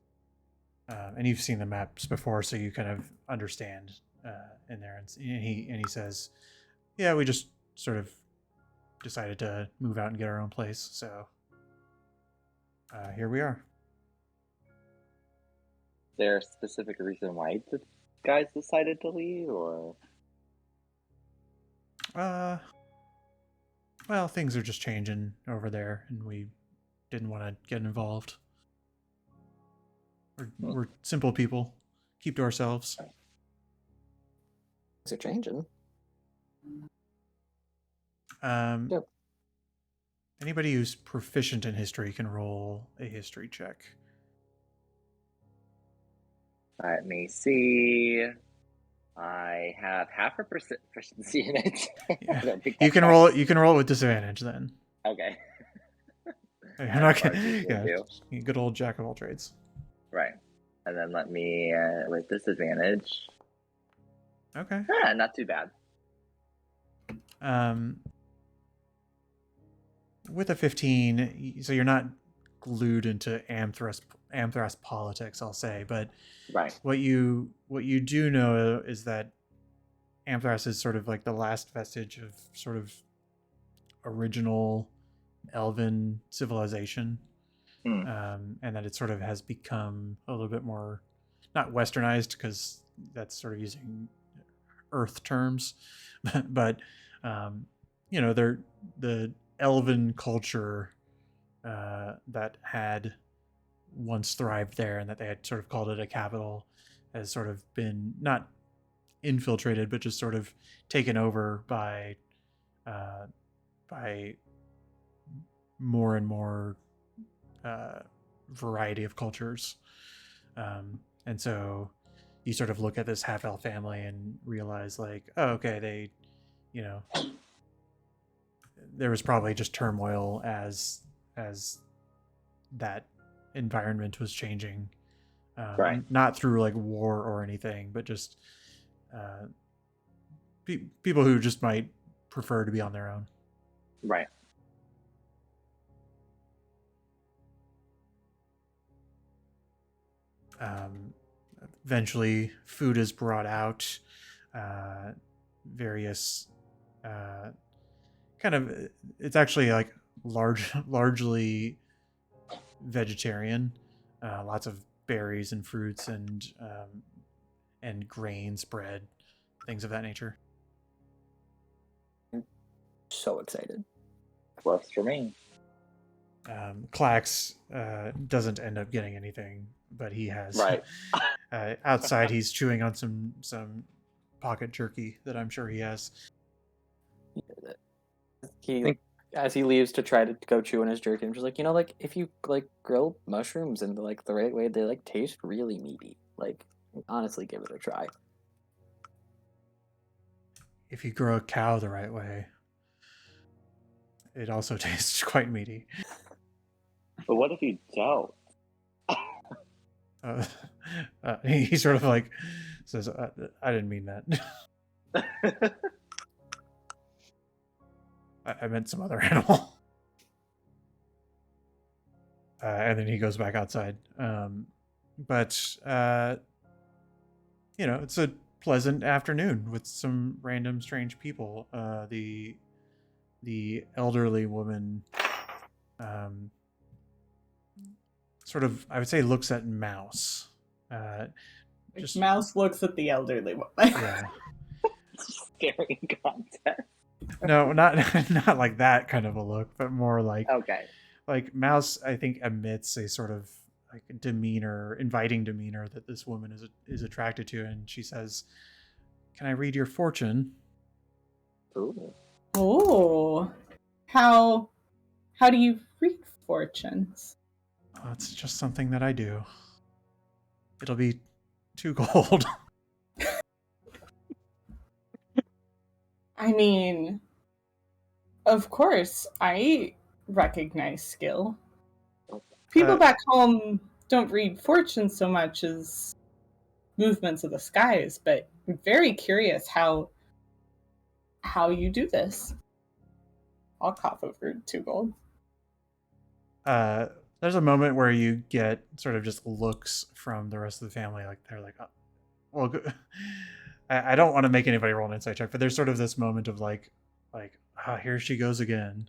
S1: And you've seen the maps before, so you kind of understand in there. And he says, "Yeah, we just sort of decided to move out and get our own place, so here we are."
S2: Is there a specific reason why the guys decided to leave, or?
S1: Well, things are just changing over there, and we didn't want to get involved. We're simple people. Keep to ourselves.
S3: Things are changing.
S1: Yep. Anybody who's proficient in history can roll a history check.
S2: Let me see. I have half a proficiency in it.
S1: Yeah. You can roll it with disadvantage then.
S2: Okay.
S1: You're not gonna, good old jack of all trades.
S2: Right. And then let me with disadvantage.
S1: Okay.
S2: Not too bad.
S1: With a 15, so you're not glued into Amthras politics, I'll say, but
S2: right.
S1: What you do know is that Amthras is sort of like the last vestige of sort of original elven civilization. and that it sort of has become a little bit more, not westernized, because that's sort of using Earth terms, but they're the elven culture that had once thrived there, and that they had sort of called it a capital, has sort of been not infiltrated, but just sort of taken over by more and more variety of cultures. And so you sort of look at this half-elf family and realize, like, oh, okay, they, there was probably just turmoil as that environment was changing.
S2: Right.
S1: Not through like war or anything, but just people who just might prefer to be on their own.
S2: Right.
S1: Eventually, food is brought out. Various kind of, it's actually like largely vegetarian. Lots of berries and fruits and grains, bread, things of that nature.
S3: So excited.
S2: Plus for me.
S1: Klax doesn't end up getting anything, but he has.
S2: Right.
S1: Outside, he's chewing on some pocket jerky that I'm sure he has.
S3: As he leaves to try to go chew on his jerky, I'm just like, like if you like grill mushrooms in like the right way, they like taste really meaty. Like, honestly, give it a try.
S1: If you grow a cow the right way, it also tastes quite meaty.
S2: But what if you don't?
S1: He sort of like says, I didn't mean that. I meant some other animal. And then he goes back outside. But it's a pleasant afternoon with some random strange people. The elderly woman sort of, I would say, looks at Mouse.
S5: Mouse looks at the elderly woman.
S1: Yeah.
S2: Staring contest.
S1: No, not like that kind of a look, but more like,
S2: okay,
S1: like Mouse, I think, emits a sort of like demeanor, inviting demeanor that this woman is attracted to, and she says, "Can I read your fortune?"
S2: Ooh.
S5: Oh, how do you read fortunes?
S1: Oh, it's just something that I do. It'll be 2 gold.
S5: I mean, of course, I recognize skill. People back home don't read fortunes so much as movements of the skies, but I'm very curious how you do this. I'll cough over 2 gold.
S1: There's a moment where you get sort of just looks from the rest of the family, like they're like, oh, well, I don't want to make anybody roll an insight check, but there's sort of this moment of like, here she goes again.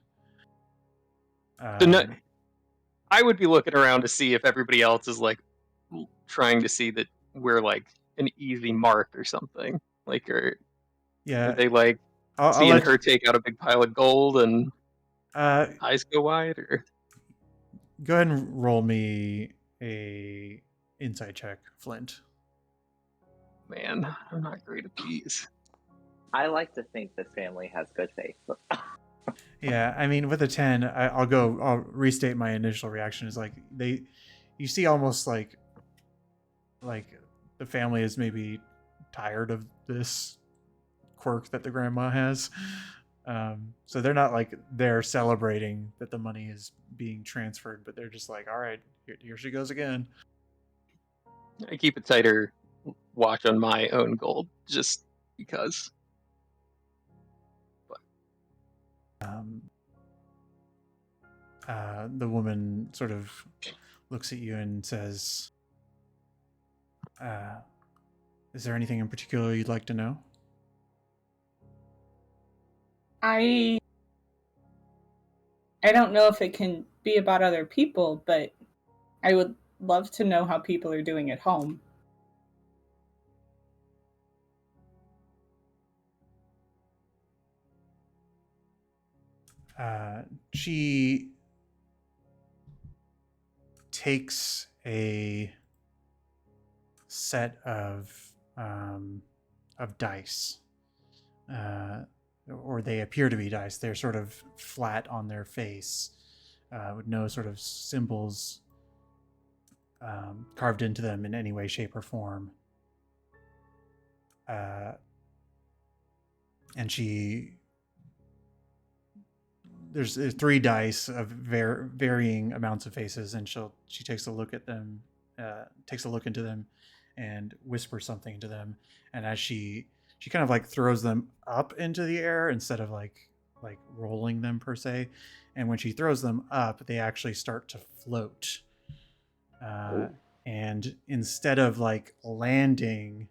S4: I would be looking around to see if everybody else is like trying to see that we're like an easy mark or something. Like, are they like seeing her take out a big pile of gold and eyes go wide? Or
S1: go ahead and roll me a insight check, Flint.
S4: Man, I'm not great at these.
S2: I like to think this family has good faith.
S1: Yeah, I mean, with a 10, I'll restate my initial reaction is like you see almost like the family is maybe tired of this quirk that the grandma has. So they're not like they're celebrating that the money is being transferred, but they're just like, all right, here she goes again.
S4: I keep a tighter watch on my own gold just because.
S1: The woman sort of looks at you and says, is there anything in particular you'd like to know?
S5: I don't know if it can be about other people, but I would love to know how people are doing at home.
S1: She takes a set of dice, or they appear to be dice. They're sort of flat on their face, with no sort of symbols carved into them in any way, shape, or form. And there's 3 dice of varying amounts of faces, and she takes a look at them, takes a look into them, and whispers something to them. And as she kind of like throws them up into the air instead of like rolling them per se. And when she throws them up, they actually start to float. And instead of like landing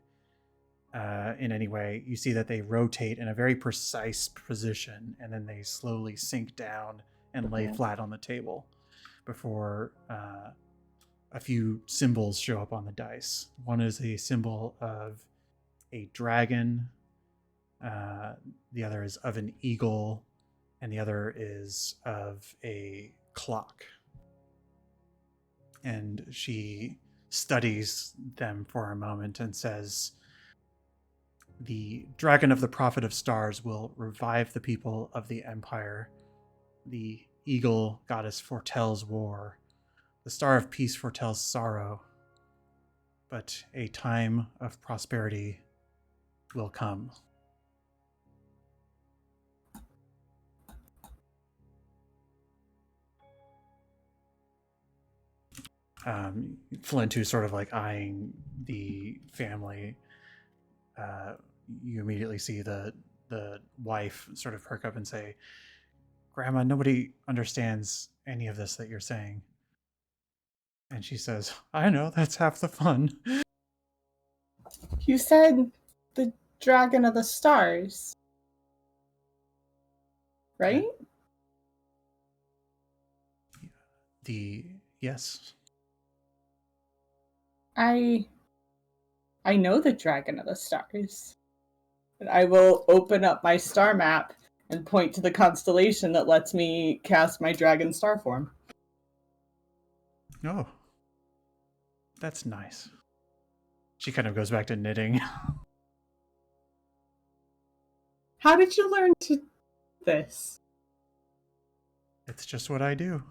S1: in any way, you see that they rotate in a very precise position, and then they slowly sink down and lay flat on the table before a few symbols show up on the dice. One is a symbol of a dragon, the other is of an eagle, and the other is of a clock. And she studies them for a moment and says, "The dragon of the prophet of stars will revive the people of the empire. The eagle goddess foretells war. The star of peace foretells sorrow. But a time of prosperity will come." Flint, who's sort of like eyeing the family, you immediately see the wife sort of perk up and say, "Grandma, nobody understands any of this that you're saying." And she says, "I know, that's half the fun."
S5: You said the dragon of the stars, right?
S1: Yes.
S5: I know the dragon of the stars. And I will open up my star map and point to the constellation that lets me cast my dragon star form.
S1: Oh, that's nice. She kind of goes back to knitting.
S5: How did you learn to this?
S1: It's just what I do.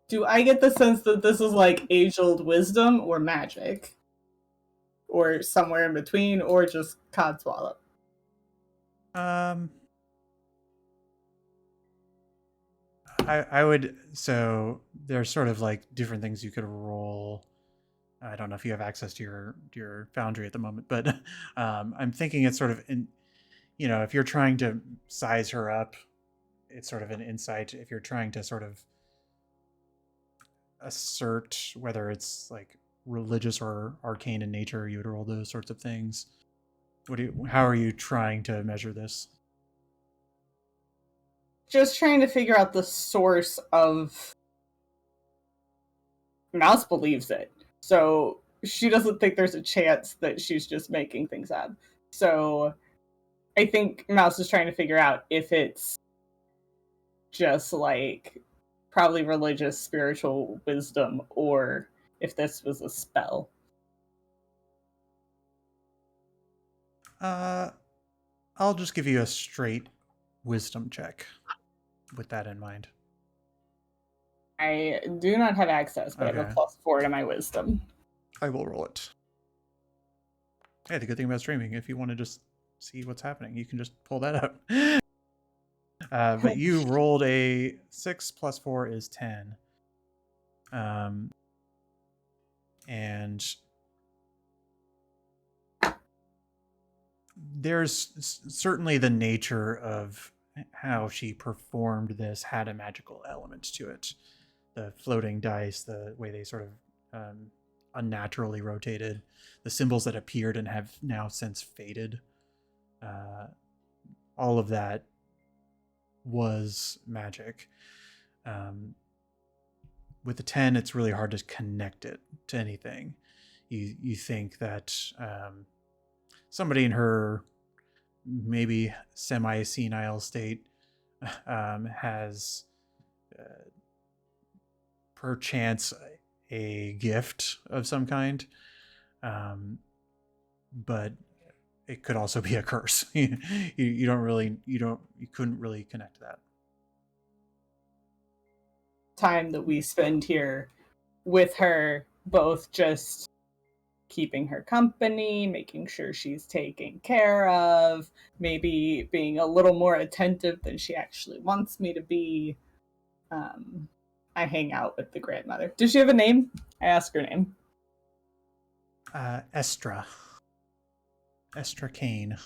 S5: Do I get the sense that this is like age-old wisdom or magic? Or somewhere in between, or just codswallop?
S1: I would, so there's sort of like different things you could roll. I don't know if you have access to your Foundry at the moment, but I'm thinking it's sort of if you're trying to size her up, it's sort of an insight. If you're trying to sort of assert whether it's like religious or arcane in nature, you would roll those sorts of things. How are you trying to measure this?
S5: Just trying to figure out the source of... Mouse believes it, so she doesn't think there's a chance that she's just making things up. So I think Mouse is trying to figure out if it's just like probably religious, spiritual wisdom, or if this was a spell.
S1: I'll just give you a straight wisdom check with that in mind.
S5: I do not have access, but I have a +4 to my wisdom.
S1: I will roll it. Hey, the good thing about streaming, if you want to just see what's happening, you can just pull that up. But you rolled a 6 + 4 is 10. And there's certainly the nature of how she performed this had a magical element to it. The floating dice, the way they sort of unnaturally rotated, the symbols that appeared and have now since faded, all of that was magic. with the 10, it's really hard to connect it to anything. You think that somebody in her maybe semi-senile state has perchance a gift of some kind, but it could also be a curse. You couldn't really connect that.
S5: Time that we spend here with her, both just keeping her company, making sure she's taken care of, maybe being a little more attentive than she actually wants me to be. I hang out with the grandmother. Does she have a name? I ask her name.
S1: Estra Kane.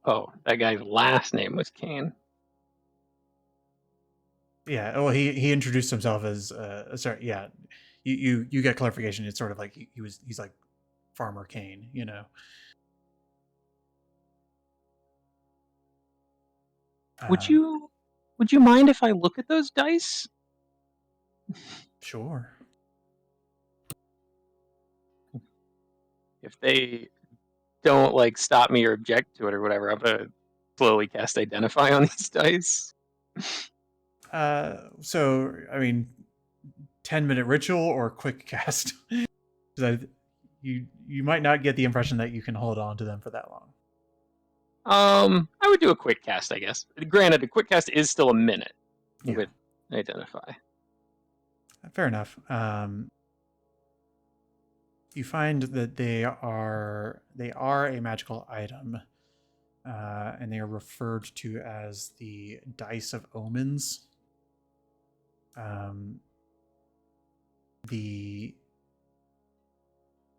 S4: Oh, that guy's last name was Kane.
S1: Yeah. Well, he introduced himself as sorry. Yeah. You get clarification. It's sort of like he's like Farmer Kane. You know.
S4: Would you mind if I look at those dice?
S1: Sure.
S4: If they don't like stop me or object to it or whatever, I'm gonna slowly cast Identify on these dice.
S1: So I mean, 10-minute ritual or quick cast. You might not get the impression that you can hold on to them for that long.
S4: I would do a quick cast, I guess. Granted, a quick cast is still a minute with Identify.
S1: Fair enough. You find that they are a magical item, and they are referred to as the Dice of Omens.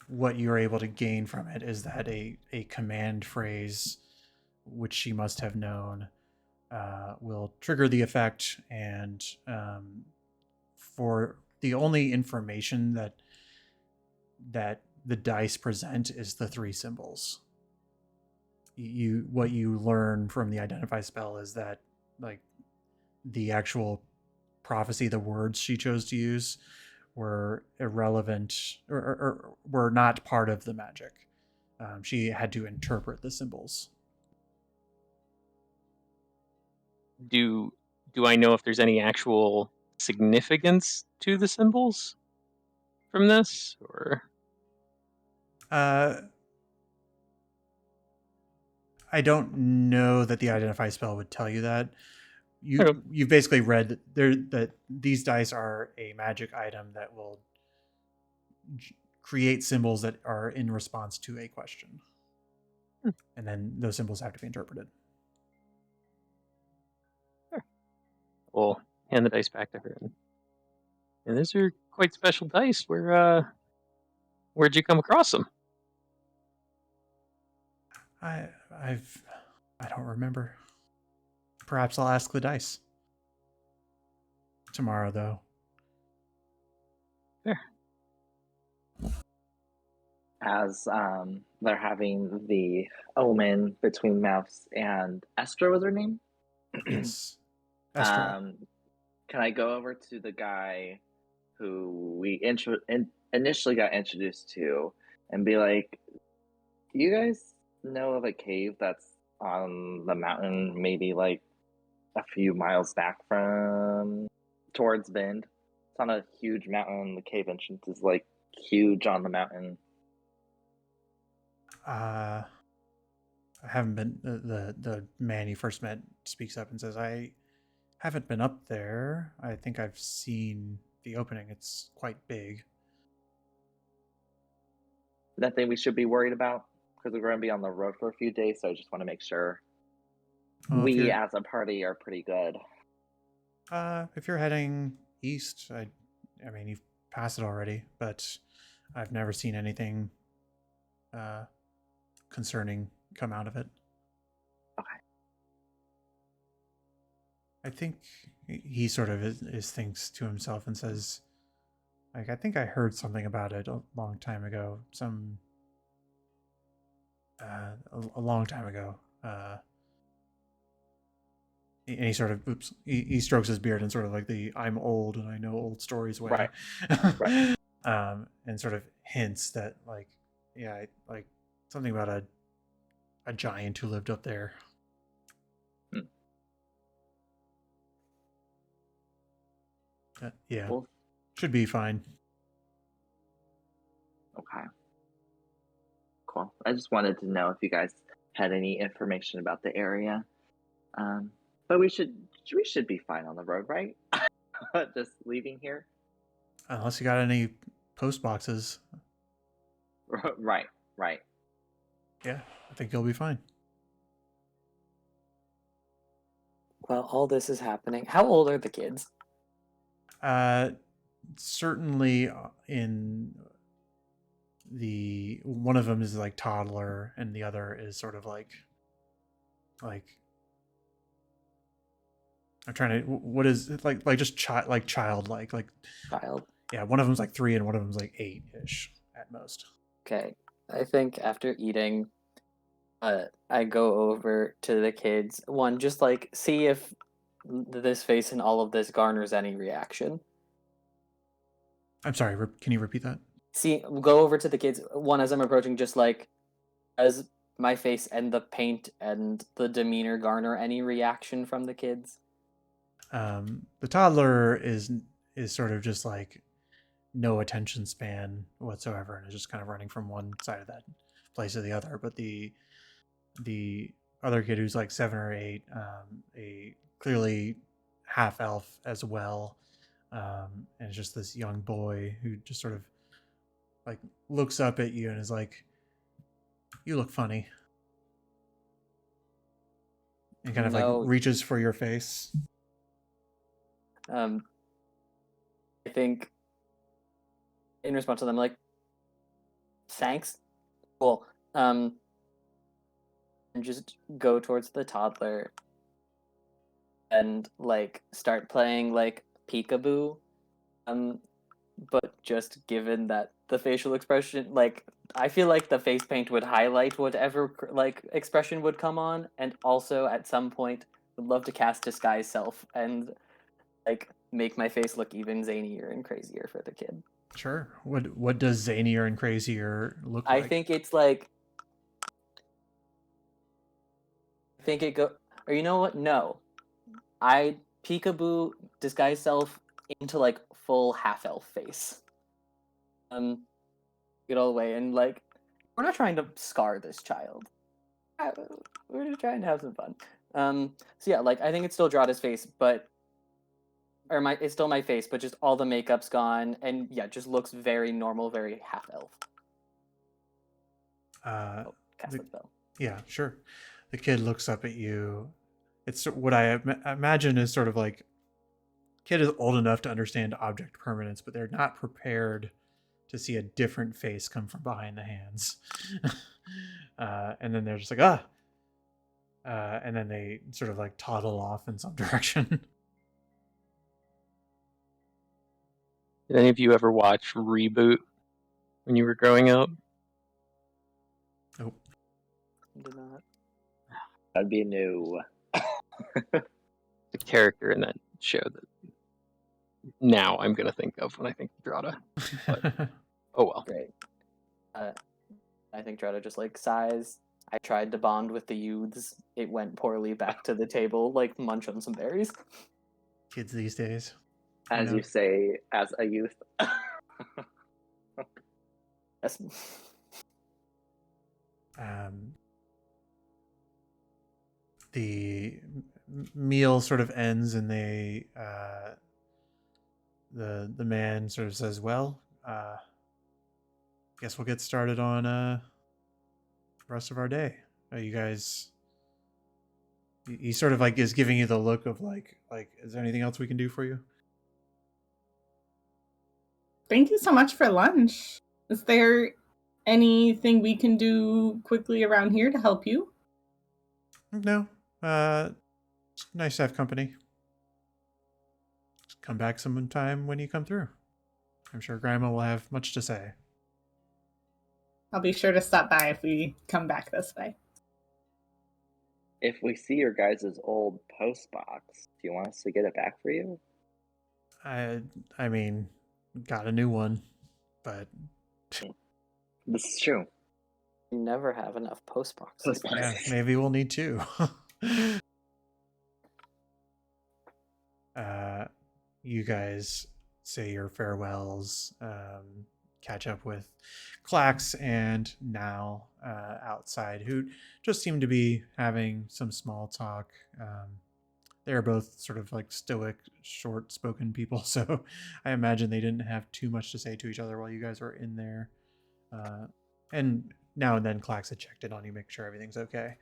S1: What you're able to gain from it is that a command phrase, which she must have known, will trigger the effect, and for the only information that the dice present is the 3 symbols. What you learn from the Identify spell is that, like, the actual prophecy, the words she chose to use, were irrelevant or were not part of the magic. She had to interpret the symbols.
S4: Do I know if there's any actual significance to the symbols from this, or?
S1: I don't know that the Identify spell would tell you that.
S4: Okay.
S1: You've basically read that these dice are a magic item that will create symbols that are in response to a question. And then those symbols have to be interpreted.
S4: Sure. We'll hand the dice back to her. And those are quite special dice. Where'd you come across them?
S1: I don't remember. Perhaps I'll ask the dice tomorrow, though.
S4: Fair.
S2: As they're having the omen between Mouse and Estra, was her name?
S1: Yes. Estra.
S2: Can I go over to the guy who we initially got introduced to and be like, do you guys know of a cave that's on the mountain, maybe like a few miles back from towards Vind? It's on a huge mountain. The cave entrance is like huge on the mountain.
S1: I haven't been. The man you first met speaks up and says, "I haven't been up there. I think I've seen the opening. It's quite big."
S2: Nothing we should be worried about, because we're going to be on the road for a few days, so I just want to make sure
S1: Well,
S2: we as a party are pretty good.
S1: If you're heading east, I mean, you've passed it already, but I've never seen anything concerning come out of it.
S2: Okay.
S1: I think he sort of is thinks to himself and says, like, I think I heard something about it a long time ago. A long time ago. And he sort of, he strokes his beard in sort of like the I'm old and I know old stories way.
S2: Right.
S1: And sort of hints that like, yeah, like something about a giant who lived up there. Yeah,
S2: Cool.
S1: should be fine.
S2: Okay. Cool. I just wanted to know if you guys had any information about the area. But we should be fine on the road, right? Just leaving here.
S1: Unless you got any post boxes.
S2: Right.
S1: Yeah, I think you'll be fine.
S3: Well, all this is happening. How old are the kids?
S1: Certainly in the one of them is like toddler and the other is sort of like I'm trying to, what is it like just childlike like
S3: Child.
S1: yeah, one of them's like 3 and one of them's like 8-ish at most.
S3: Okay. I think after eating, I go over to the kids. One, just like see if this face and all of this garners any reaction.
S1: I'm sorry, can you repeat that?
S3: Go over to the kids. One, as I'm approaching, just like, as my face and the paint and the demeanor garner any reaction from the kids?
S1: The toddler is sort of just like no attention span whatsoever and is just kind of running from one side of that place to the other. But the other kid who's like 7 or 8, a clearly half elf as well, and it's just this young boy who just sort of like looks up at you and is like, "You look funny," and kind of like reaches for your face.
S3: I think in response to them, like, thanks. Cool. And just go towards the toddler and like start playing like peekaboo. But just given that the facial expression, like, I feel like the face paint would highlight whatever like expression would come on, and also at some point would love to cast disguise self and like make my face look even zanier and crazier for the kid.
S1: Sure. What does zanier and crazier look like?
S3: I think it's like, I think it go, or you know what? No, I peekaboo disguise self into like full half elf face. Get all the way, and like, we're not trying to scar this child. We're just trying to have some fun. So yeah, like, I think it's still Drada's face, but it's still my face, but just all the makeup's gone, and yeah, just looks very normal, very half elf. Cast the spell.
S1: Yeah, sure. The kid looks up at you. It's what I imagine is sort of like, kid is old enough to understand object permanence, but they're not prepared to see a different face come from behind the hands. And then they're just like, and then they sort of like toddle off in some direction.
S4: Did any of you ever watch Reboot when you were growing up?
S1: Nope.
S3: Did not.
S2: That'd be new.
S4: The character in that show that now I'm going to think of when I think of Drada. But, oh well.
S3: Great. I think Drada just like sighs. I tried to bond with the youths. It went poorly. Back to the table, like munch on some berries.
S1: Kids these days.
S2: As you say, as a youth.
S3: Yes.
S1: The meal sort of ends, and they the man sort of says, "Well, guess we'll get started on the rest of our day. You guys." He sort of like is giving you the look of like, is there anything else we can do for you?
S5: Thank you so much for lunch. Is there anything we can do quickly around here to help you?
S1: No. It's nice to have company. Just come back sometime when you come through. I'm sure Grandma will have much to say.
S5: I'll be sure to stop by if we come back this way.
S2: if we see your guys' old post box, do you want us to get it back for you?
S1: I mean, got a new one, but
S2: This is true.
S3: You never have enough post boxes.
S2: Post
S1: yeah,
S2: boxes.
S1: maybe we'll need two. You guys say your farewells, catch up with Clax and Nal outside, who just seem to be having some small talk. They're both sort of like stoic, short-spoken people, so I imagine they didn't have too much to say to each other while you guys were in there. And now and then Clax had checked in on you, make sure everything's okay.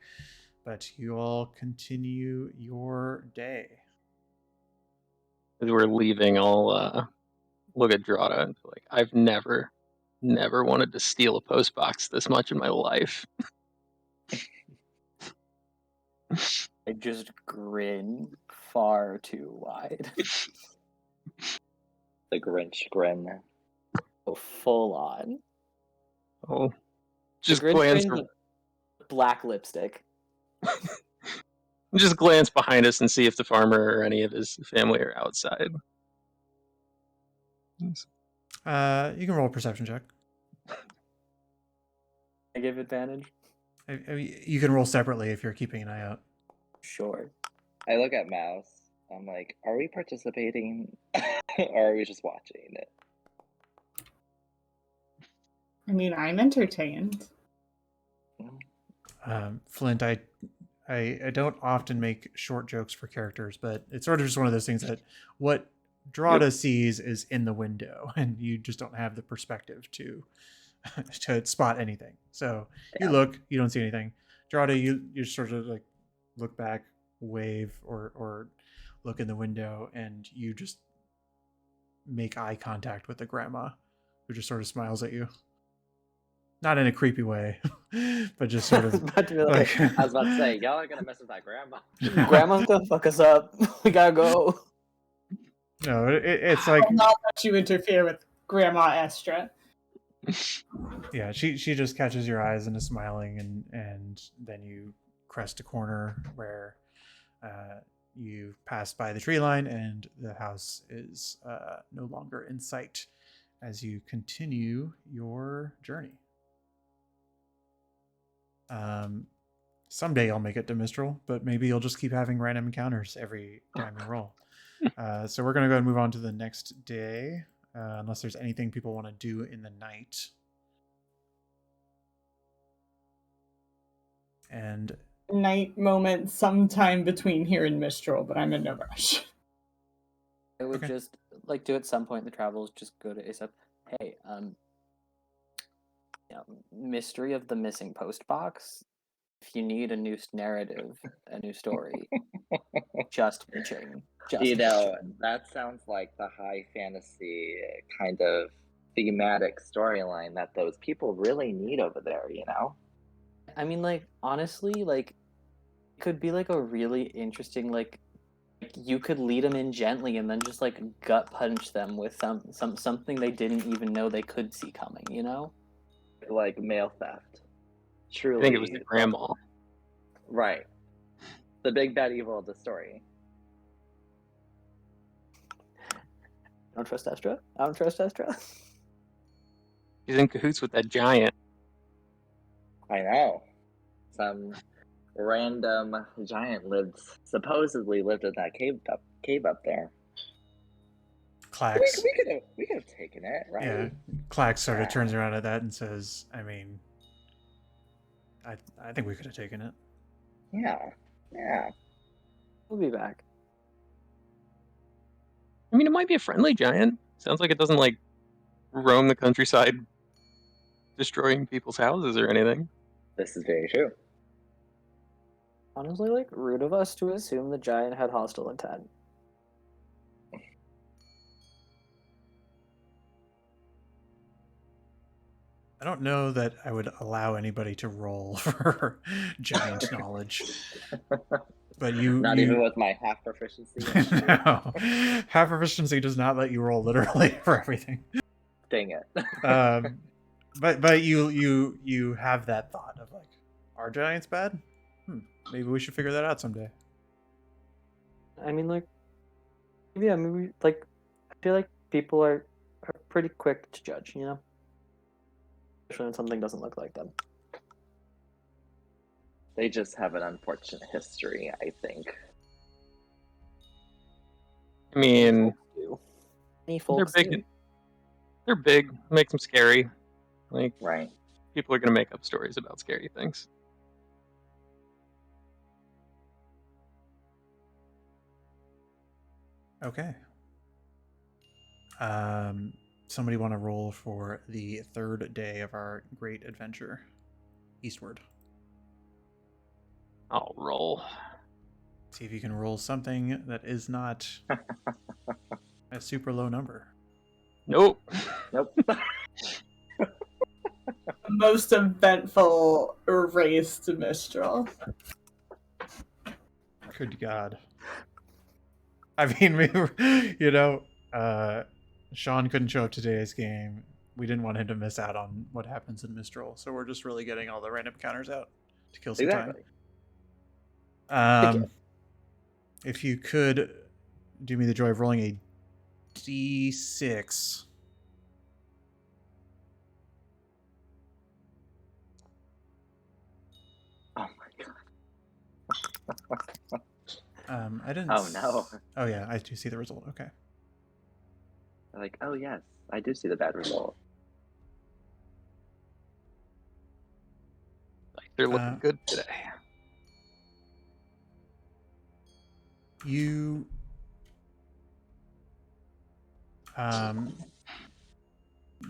S1: But you all continue your day.
S4: As we're leaving, I'll look at Drata and be like, I've never wanted to steal a post box this much in my life.
S3: I just grin far too wide.
S2: The Grinch grin.
S3: Oh, full on.
S4: Oh,
S3: The
S4: just
S3: grin
S4: glance,
S3: train's black lipstick.
S4: just glance behind us and see if the farmer or any of his family are outside.
S1: You can roll a perception check.
S3: I give advantage.
S1: You can roll separately if you're keeping an eye out.
S3: Sure.
S2: I look at Mouse. I'm like, are we participating or are we just watching it?
S5: I mean, I'm entertained.
S1: Flint, I don't often make short jokes for characters, but it's sort of just one of those things that what Drata sees is in the window, and you just don't have the perspective to spot anything. So you look, you don't see anything. Drata, you sort of like look back, wave, or look in the window, and you just make eye contact with the grandma, who just sort of smiles at you. Not in a creepy way, but just sort of.
S3: Like,
S2: I was about to say, y'all are gonna mess with that grandma.
S3: Grandma's gonna fuck us up. We gotta go.
S1: No, it's like.
S5: I'll not let you interfere with Grandma Estra.
S1: Yeah, she just catches your eyes and is smiling, and then you crest a corner where you pass by the tree line, and the house is no longer in sight as you continue your journey. Someday I'll make it to Mistral, but maybe you'll just keep having random encounters every time you roll. So we're going to go and move on to the next day, unless there's anything people want to do in the night. And
S5: Night moment sometime between here and Mistral, but I'm in no rush.
S3: I would just like do at some point in the travels just go to ASAP. Hey, mystery of the missing post box. If you need a new narrative, a new story, just pitching.
S2: That sounds like the high fantasy kind of thematic storyline that those people really need over there, you know?
S3: I mean, like, honestly, like, it could be like a really interesting, like you could lead them in gently and then just like gut punch them with something they didn't even know they could see coming, you know?
S2: Like mail theft. Truly.
S4: I think it was the grandma.
S2: Right. The big bad evil of the story.
S3: I don't trust Estra. I don't trust Estra.
S4: He's in cahoots with that giant.
S2: I know. Some random giant supposedly lived in that cave up there.
S1: Clax.
S2: We could have taken it, right?
S1: Yeah, Clax sort of turns around at that and says, I mean, I think we could have taken it.
S2: Yeah.
S3: We'll be back.
S4: I mean, it might be a friendly giant. Sounds like it doesn't like roam the countryside destroying people's houses or anything.
S2: This is very true.
S3: Honestly, like, rude of us to assume the giant had hostile intent.
S1: I don't know that I would allow anybody to roll for giant knowledge. But
S2: Not even with my half proficiency.
S1: No. Half proficiency does not let you roll literally for everything.
S2: Dang it.
S1: But you have that thought of like, are giants bad? Maybe we should figure that out someday.
S3: I mean, like, yeah, maybe, like, I feel like people are pretty quick to judge, you know? Especially when something doesn't look like them.
S2: They just have an unfortunate history, I think.
S4: I mean,
S3: Any
S4: they're
S3: folks
S4: big.
S3: do.
S4: They're big. Makes them scary. Like,
S2: Right.
S4: people are gonna make up stories about scary things.
S1: Okay. Somebody want to roll for the third day of our great adventure eastward.
S4: I'll roll.
S1: See if you can roll something that is not a super low number.
S4: Nope.
S2: Nope.
S5: Most eventful race to Mistral.
S1: Good God. I mean, we were, Sean couldn't show up to today's game. We didn't want him to miss out on what happens in Mistral, so we're just really getting all the random counters out to kill some
S2: Exactly.
S1: time. If you could do me the joy of rolling a D6.
S2: Oh my god.
S1: I didn't.
S2: Oh no.
S1: Oh yeah, I do see the result. Okay.
S2: Like, oh yes, I do see the bad result.
S4: Like, they're looking good today.
S1: You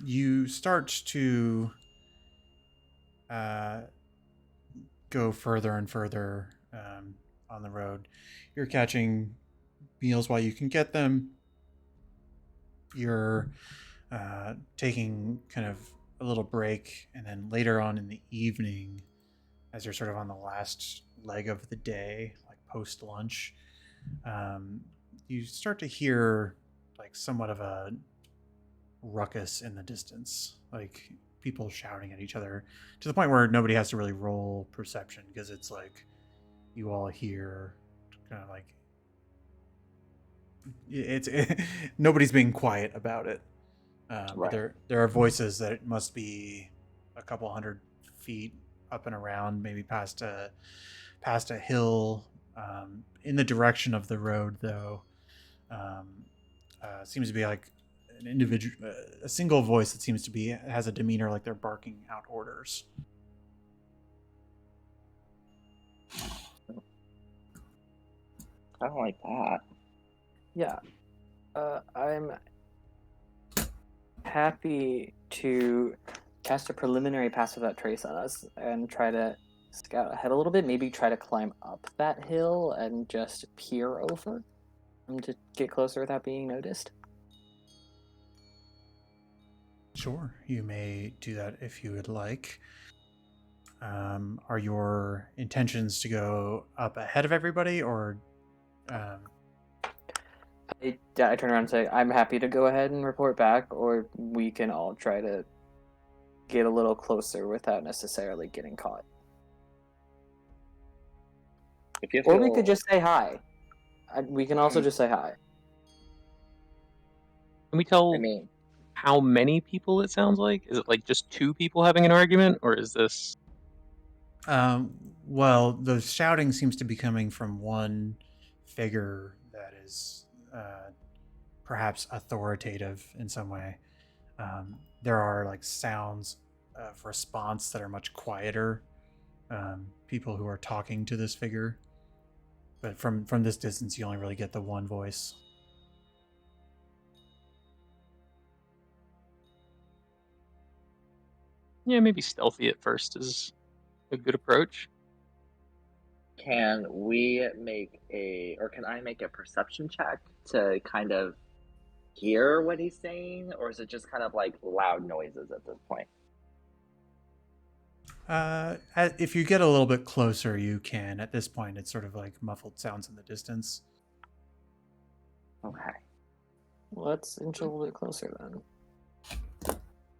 S1: you start to go further and further on the road. You're catching meals while you can get them. You're taking kind of a little break, and then later on in the evening, as you're sort of on the last leg of the day, like post lunch, you start to hear like somewhat of a ruckus in the distance, like people shouting at each other, to the point where nobody has to really roll perception, because it's like you all hear kind of like nobody's being quiet about it.
S2: Right.
S1: There are voices that it must be a couple hundred feet up and around, maybe past a hill, in the direction of the road, though. Seems to be like an individual, a single voice that seems to be has a demeanor like they're barking out orders.
S2: I don't like that.
S3: Yeah. I'm happy to cast a preliminary pass without trace on us and try to scout ahead a little bit. Maybe try to climb up that hill and just peer over to get closer without being noticed.
S1: Sure, you may do that if you would like. Are your intentions to go up ahead of everybody, or
S3: I turn around and say, I'm happy to go ahead and report back, or we can all try to get a little closer without necessarily getting caught.
S2: If you
S3: Or
S2: feel...
S3: we could just say hi. We can also just say hi.
S4: Can we tell
S2: I mean,
S4: how many people it sounds like? Is it like just two people having an argument, or is this...
S1: well, the shouting seems to be coming from one figure that is perhaps authoritative in some way. There are like sounds of response that are much quieter. People who are talking to this figure, but from this distance, you only really get the one voice.
S4: Yeah, maybe stealthy at first is a good approach.
S2: can we make can I make a perception check to kind of hear what he's saying, or is it just kind of like loud noises at this point?
S1: If you get a little bit closer, you can. At this point, it's sort of like muffled sounds in the distance.
S2: Okay.
S3: Let's inch a little bit closer then.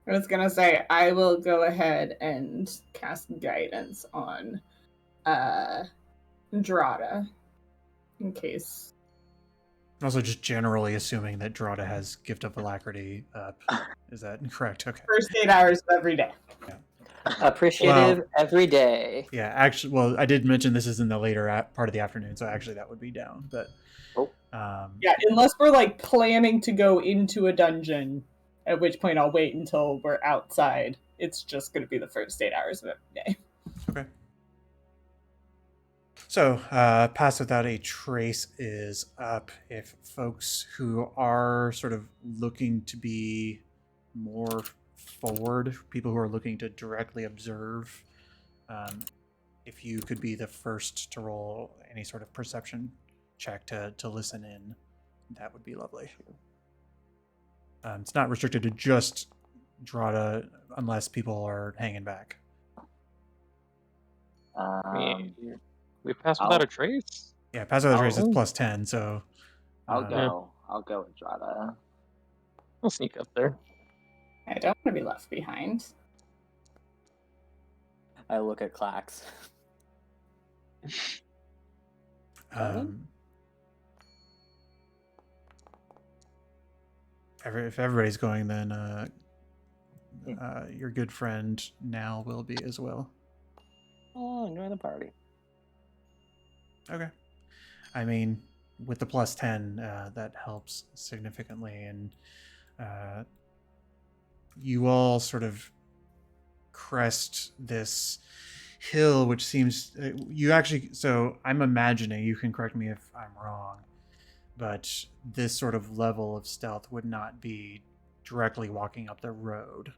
S5: I was gonna say I will go ahead and cast guidance on Drada, in case.
S1: Also, just generally assuming that Drada has Gift of Alacrity up. Is that correct? Okay.
S5: First 8 hours of every day.
S3: Appreciative every day.
S1: Yeah, actually, well, I did mention this is in the later part of the afternoon, so actually that would be down. But
S5: yeah, unless we're like planning to go into a dungeon, at which point I'll wait until we're outside. It's just going to be the first 8 hours of every day.
S1: Okay. So, Pass Without a Trace is up. If folks who are sort of looking to be more forward, people who are looking to directly observe, if you could be the first to roll any sort of perception check to listen in, that would be lovely. It's not restricted to just Drada unless people are hanging back.
S4: We pass without a trace?
S1: Yeah, Pass Without a Trace is
S4: Oh.
S1: plus 10, so...
S2: I'll go with Drada.
S4: I'll sneak up there.
S5: I don't want to be left behind.
S3: I look at Clax.
S1: If everybody's going, then your good friend Nal will be as well.
S3: Oh, join the party.
S1: Okay. I mean, with the plus 10, that helps significantly, and you all sort of crest this hill, which seems you actually. So I'm imagining, you can correct me if I'm wrong, but this sort of level of stealth would not be directly walking up the road.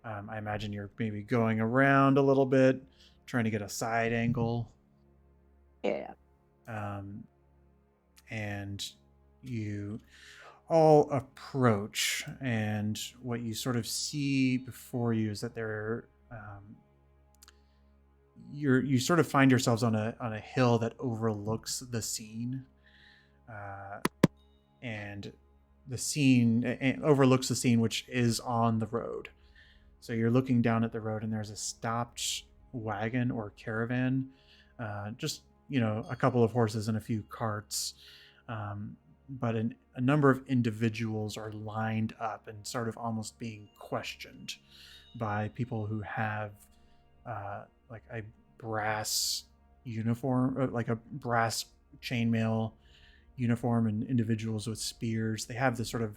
S1: I imagine you're maybe going around a little bit, trying to get a side angle.
S3: Yeah.
S1: And you all approach, and what you sort of see before you is that you sort of find yourselves on a hill that overlooks the scene, and the scene overlooks the scene, which is on the road. So you're looking down at the road, and there's a stopped wagon or caravan, just a couple of horses and a few carts, but a number of individuals are lined up and sort of almost being questioned by people who have like a brass uniform, like a brass chainmail uniform, and individuals with spears. They have this sort of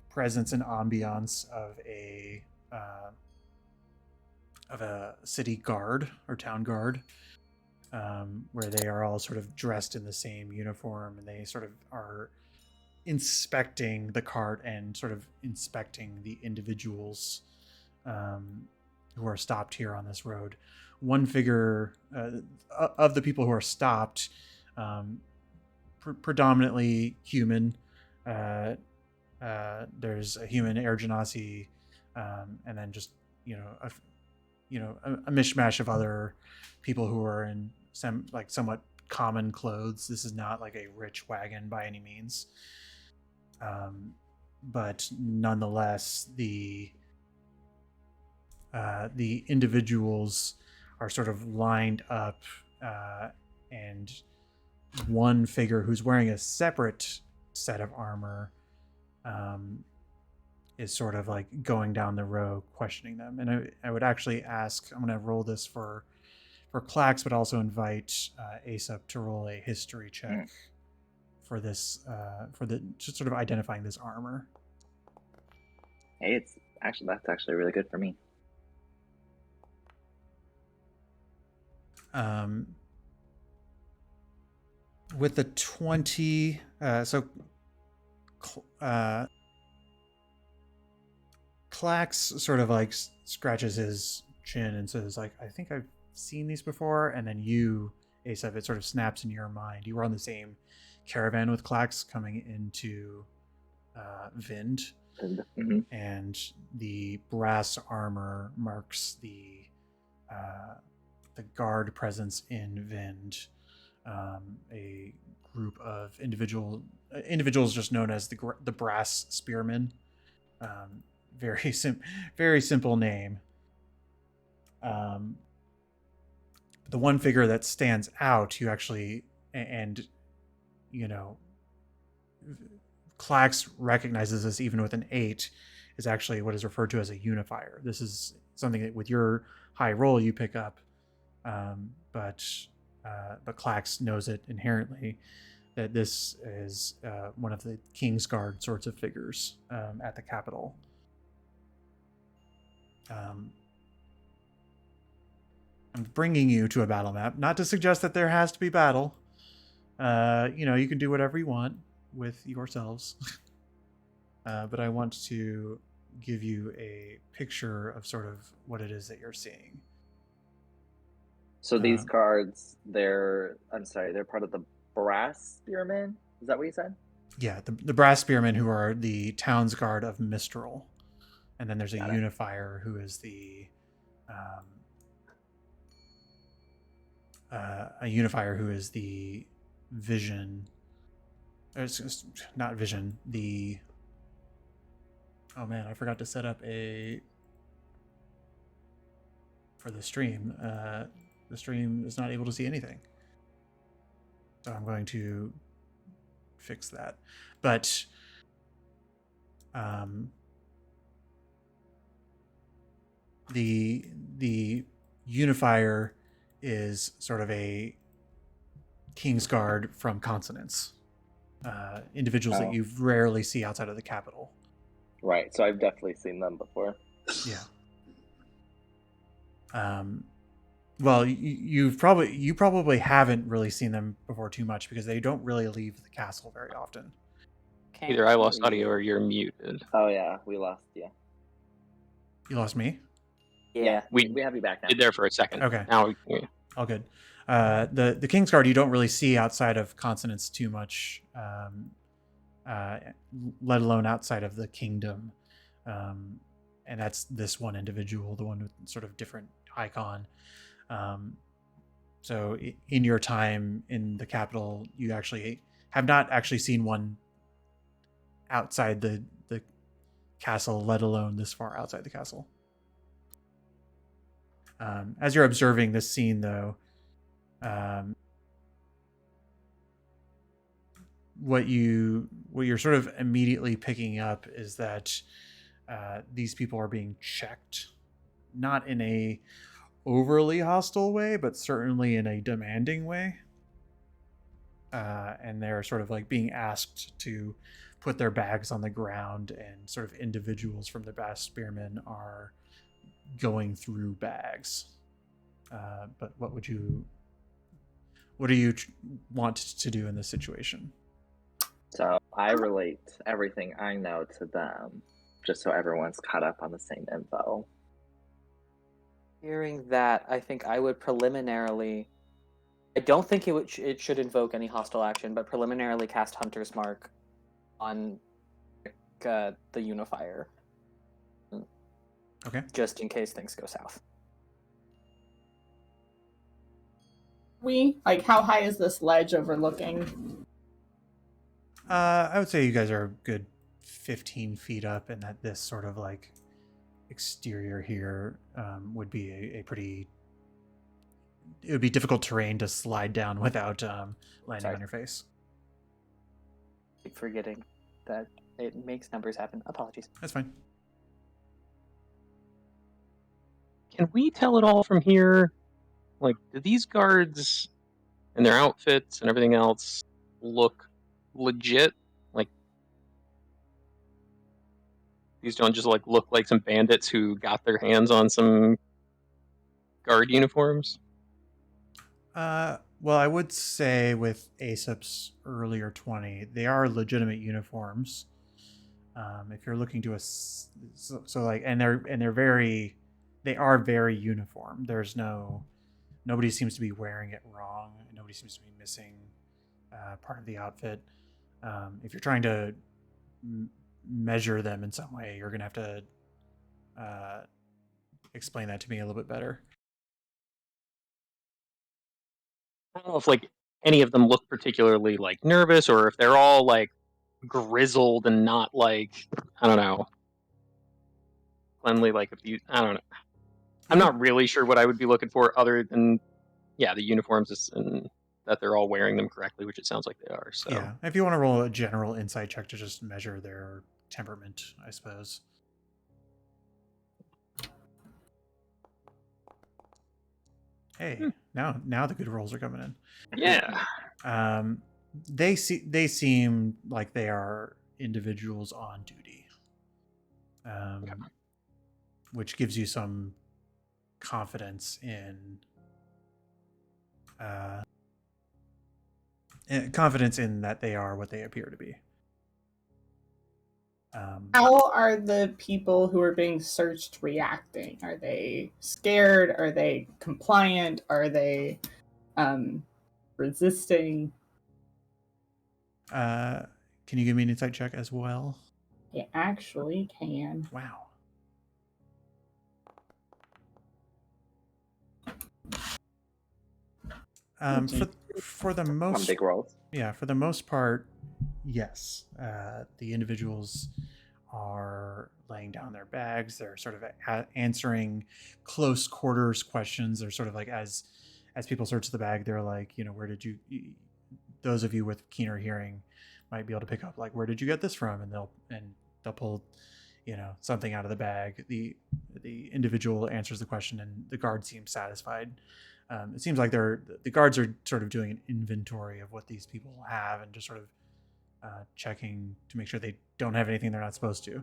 S1: presence and ambiance of a city guard or town guard, where they are all sort of dressed in the same uniform, and they sort of are inspecting the cart and sort of inspecting the individuals who are stopped here on this road. One figure of the people who are stopped, predominantly human. There's a human air genasi, and then just a mishmash of other people who are in somewhat common clothes. This is not like a rich wagon by any means, but nonetheless, the individuals are sort of lined up, and one figure who's wearing a separate set of armor is sort of like going down the row questioning them. And I would actually ask, I'm going to roll this for Clax, but also invite Aesop to roll a history check for this, for the just sort of identifying this armor.
S2: Hey, that's actually really good for me.
S1: With the 20, Clax sort of like scratches his chin and says, like, I think I've seen these before. And then you, Aesop, it sort of snaps in your mind. You were on the same caravan with Clax coming into Vind.
S2: Mm-hmm.
S1: And the brass armor marks the guard presence in Vind. A group of individuals just known as the Brass Spearmen. Very simple name. But the one figure that stands out, you actually, and you know, Klax recognizes this even with an 8, is actually what is referred to as a unifier. This is something that with your high roll you pick up, but Klax knows it inherently that this is one of the Kingsguard sorts of figures at the capital. I'm bringing you to a battle map, not to suggest that there has to be battle. You can do whatever you want with yourselves. But I want to give you a picture of sort of what it is that you're seeing.
S2: So these cards, they're part of the Brass Spearmen? Is that what you said?
S1: Yeah, the Brass Spearmen, who are the Town's Guard of Mistral. And then there's a unifier who is the Vision. It's not Vision. Oh man, I forgot to set up for the stream. The stream is not able to see anything. So I'm going to fix that. But the unifier is sort of a Kingsguard from consonants. Individuals that you rarely see outside of the capital.
S2: Right, so I've definitely seen them before.
S1: Yeah. Well, you probably haven't really seen them before too much because they don't really leave the castle very often.
S4: Either I lost audio or you're muted.
S2: Oh yeah, we lost you.
S1: You lost me?
S3: Yeah.
S2: We have you back now.
S4: Did there for a second.
S1: Okay.
S4: Now
S1: All good. The Kingsguard you don't really see outside of consonants too much, let alone outside of the kingdom. And that's this one individual, the one with sort of different icon. So in your time in the capital, you actually have not actually seen one outside the castle, let alone this far outside the castle. As you're observing this scene, though, what you're sort of immediately picking up is that these people are being checked, not in a overly hostile way, but certainly in a demanding way. And they're sort of like being asked to put their bags on the ground, and sort of individuals from the Brass Spearmen are going through bags. But what do you want to do in this situation?
S2: So I relate everything I know to them, just so everyone's caught up on the same info.
S3: Hearing that, I think I would preliminarily... I don't think it should invoke any hostile action, but preliminarily cast Hunter's Mark on the unifier.
S1: Okay.
S3: Just in case things go south.
S5: How high is this ledge overlooking?
S1: I would say you guys are a good 15 feet up, and that this sort of like exterior here would be a pretty... It would be difficult terrain to slide down without landing on your face.
S3: Keep forgetting that it makes numbers happen. Apologies.
S1: That's fine.
S4: Can we tell it all from here? Like, do these guards and their outfits and everything else look legit? Like, these don't just look like some bandits who got their hands on some guard uniforms?
S1: Well, I would say with Aesop's earlier 20, they are legitimate uniforms. If you're looking to they are very uniform. Nobody seems to be wearing it wrong. Nobody seems to be missing part of the outfit. If you're trying to measure them in some way, you're gonna have to explain that to me a little bit better.
S4: I don't know if any of them look particularly nervous, or if they're all grizzled and not I don't know, cleanly. I don't know. I'm not really sure what I would be looking for other than the uniforms and that they're all wearing them correctly, which it sounds like they are. So
S1: Yeah, if you want to roll a general insight check to just measure their temperament, I suppose. Hey, now the good rolls are coming in.
S4: yeah.
S1: They seem like they are individuals on duty, which gives you some confidence in that they are what they appear to be.
S5: How are the people who are being searched reacting? Are they scared? Are they compliant? Are they resisting?
S1: Can you give me an insight check as well?
S5: I actually can.
S1: Wow. For the most
S2: Big rolls.
S1: Yeah, for the most part, yes. The individuals are laying down their bags. They're sort of answering close quarters questions. They're sort of like as people search the bag, they're like, where did you? Those of you with keener hearing might be able to pick up like, where did you get this from? And they'll pull, something out of the bag. The individual answers the question, and the guard seems satisfied. It seems like the guards are sort of doing an inventory of what these people have and just sort of checking to make sure they don't have anything they're not supposed to.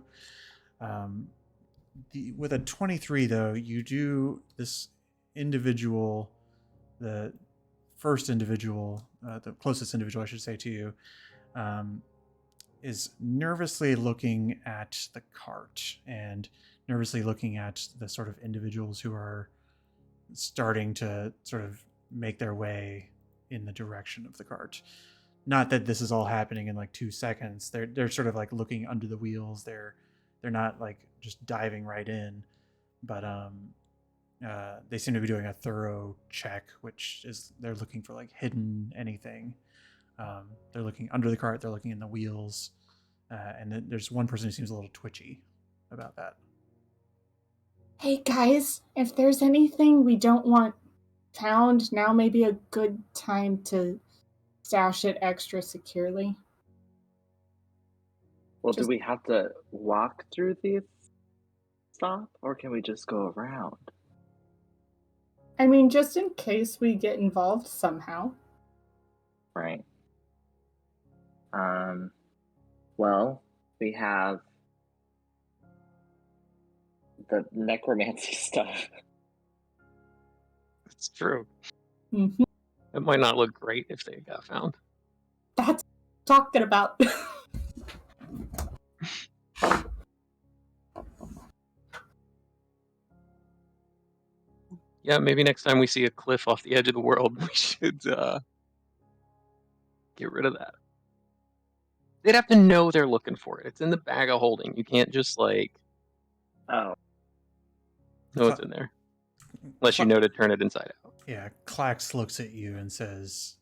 S1: With a 23, though, this individual, the first individual, the closest individual, I should say, to you, is nervously looking at the cart and nervously looking at the sort of individuals who are starting to sort of make their way in the direction of the cart. Not that this is all happening in like 2 seconds. They're sort of like looking under the wheels. They're not like just diving right in, but they seem to be doing a thorough check, which is they're looking for like hidden anything. They're looking under the cart. They're looking in the wheels, and then there's one person who seems a little twitchy about that.
S5: Hey guys, if there's anything we don't want found, now may be a good time to stash it extra securely.
S2: Well, do we have to walk through these stop, or can we just go around?
S5: I mean, just in case we get involved somehow.
S2: Right. Well, we have the necromancy stuff.
S4: It's true.
S5: Mm-hmm.
S4: It might not look great if they got found.
S5: That's talking about.
S4: Yeah, maybe next time we see a cliff off the edge of the world, we should get rid of that. They'd have to know they're looking for it. It's in the bag of holding. You can't just like
S2: Oh,
S4: know it's in there. Unless you know to turn it inside out.
S1: Yeah, Klax looks at you and says,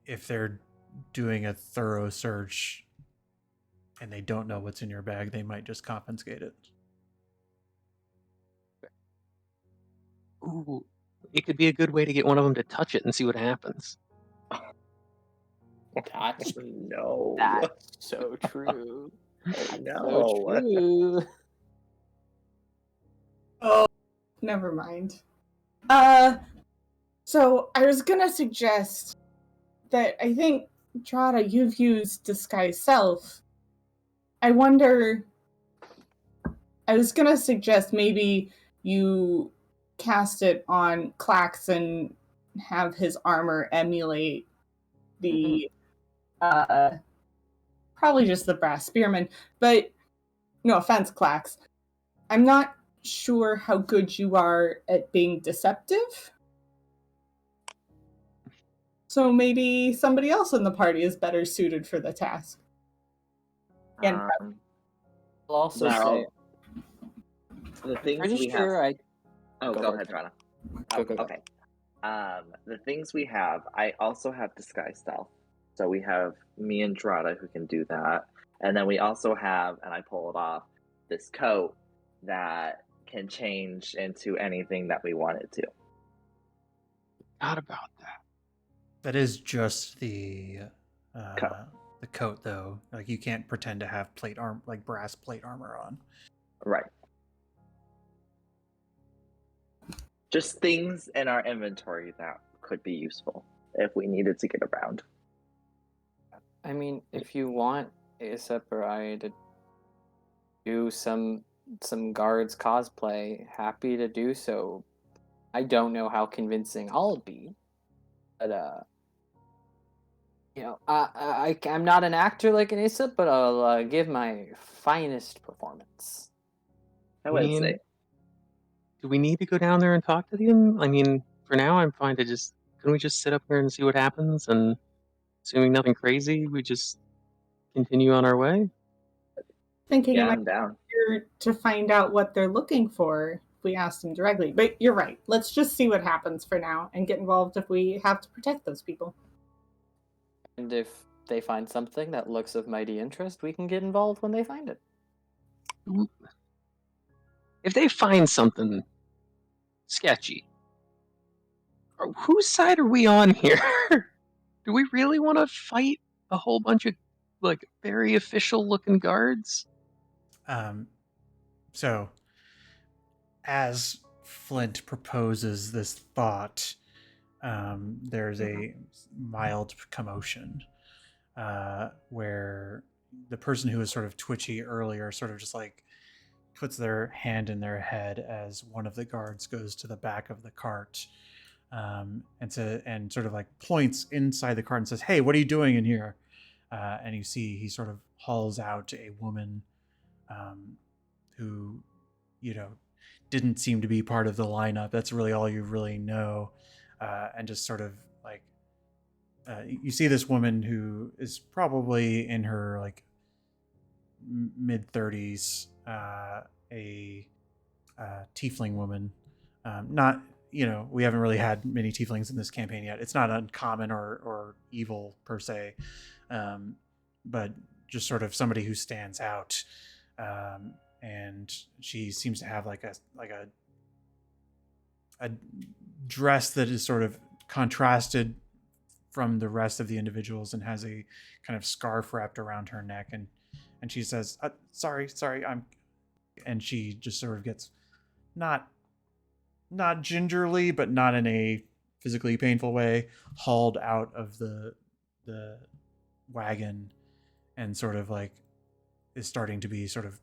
S1: if they're doing a thorough search and they don't know what's in your bag, they might just confiscate it.
S4: Ooh, it could be a good way to get one of them to touch it and see what happens.
S3: That's
S2: no.
S3: That's so true.
S2: No.
S3: So true.
S5: Oh, never mind. So I was gonna suggest that I think, Drada, you've used Disguise Self. I wonder. I was gonna suggest maybe you cast it on Klax and have his armor emulate the probably just the brass spearman, but no offense, Klax. I'm not sure how good you are at being deceptive. So maybe somebody else in the party is better suited for the task. And
S3: I'll also
S2: No.
S3: say,
S2: the things
S3: pretty
S2: we
S3: sure
S2: have.
S3: I
S2: Oh,
S3: Go
S2: go
S3: ahead.
S2: ahead,
S3: Go,
S2: Rana.
S3: go, go.
S2: Okay. The things we have, I also have disguise stealth. So we have me and Drada who can do that. And then we also have, and I pull it off, this coat that can change into anything that we want it to.
S4: Forgot about that.
S1: That is just the
S2: Coat.
S1: the coat, though. Like you can't pretend to have brass plate armor on.
S2: Right. Just things in our inventory that could be useful if we needed to get around.
S3: I mean, if you want Asa or I to do some guards cosplay, happy to do so. I don't know how convincing I'll be, but I'm not an actor like an Asa, but I'll give my finest performance.
S2: I would say.
S4: Do we need to go down there and talk to them? I mean, for now, I'm fine to just. Can we just sit up here and see what happens? And assuming nothing crazy, we just continue on our way?
S5: Thinking it
S2: Yeah,
S5: might
S2: I'm down.
S5: be easier to find out what they're looking for if we ask them directly. But you're right. Let's just see what happens for now and get involved if we have to protect those people.
S3: And if they find something that looks of mighty interest, we can get involved when they find it.
S4: If they find something sketchy, whose side are we on here? Do we really want to fight a whole bunch of very official looking guards?
S1: So as Flint proposes this thought, there's a mild commotion where the person who was sort of twitchy earlier sort of just like puts their hand in their head as one of the guards goes to the back of the cart and sort of like points inside the cart and says, "Hey, what are you doing in here?" And you see he sort of hauls out a woman who, didn't seem to be part of the lineup. That's really all you really know. And just sort of like, you see this woman who is probably in her like mid 30s, a tiefling woman. Not, we haven't really had many tieflings in this campaign yet. It's not uncommon or evil per se, but just sort of somebody who stands out. And she seems to have like a dress that is sort of contrasted from the rest of the individuals and has a kind of scarf wrapped around her neck. And she says, sorry, and she just sort of gets not gingerly, but not in a physically painful way, hauled out of the wagon and sort of like is starting to be sort of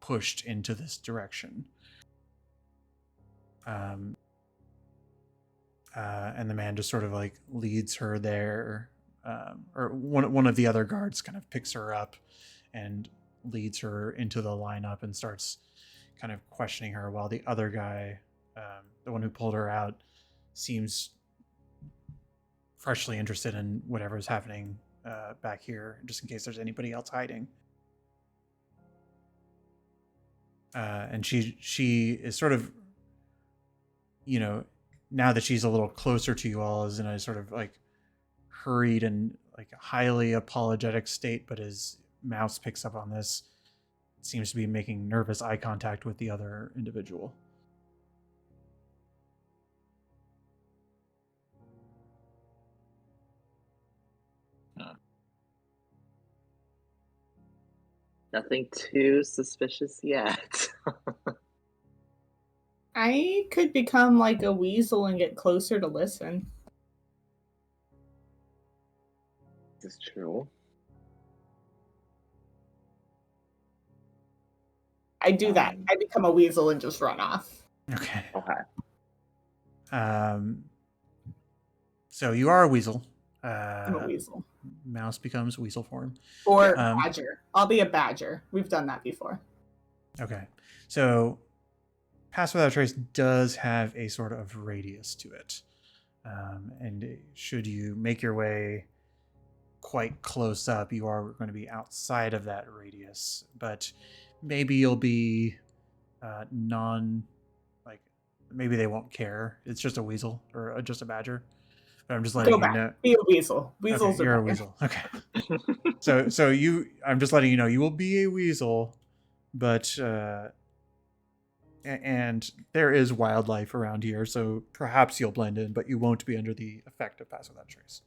S1: pushed into this direction. And the man just sort of like leads her there, or one of the other guards kind of picks her up and leads her into the lineup and starts kind of questioning her, while the other guy, the one who pulled her out, seems freshly interested in whatever's happening back here, just in case there's anybody else hiding. And she is sort of, now that she's a little closer to you all, is in a sort of like hurried and like highly apologetic state, but as Mouse picks up on this, seems to be making nervous eye contact with the other individual.
S2: Nothing too suspicious yet.
S5: I could become like a weasel and get closer to listen.
S2: This is true.
S5: I do that. I become a weasel and just run off.
S1: Okay.
S2: Okay.
S1: So you are a weasel.
S5: I'm a weasel.
S1: Mouse becomes weasel form.
S5: Or badger. I'll be a badger. We've done that before.
S1: Okay. So Pass Without Trace does have a sort of radius to it. And should you make your way quite close up, you are going to be outside of that radius. But maybe you'll be maybe they won't care. It's just a weasel or just a badger. But I'm just letting you know.
S5: Be a weasel. Weasels
S1: okay, you're a weasel. Okay. I'm just letting you know you will be a weasel, but And there is wildlife around here, so perhaps you'll blend in, but you won't be under the effect of Pass Without Trace.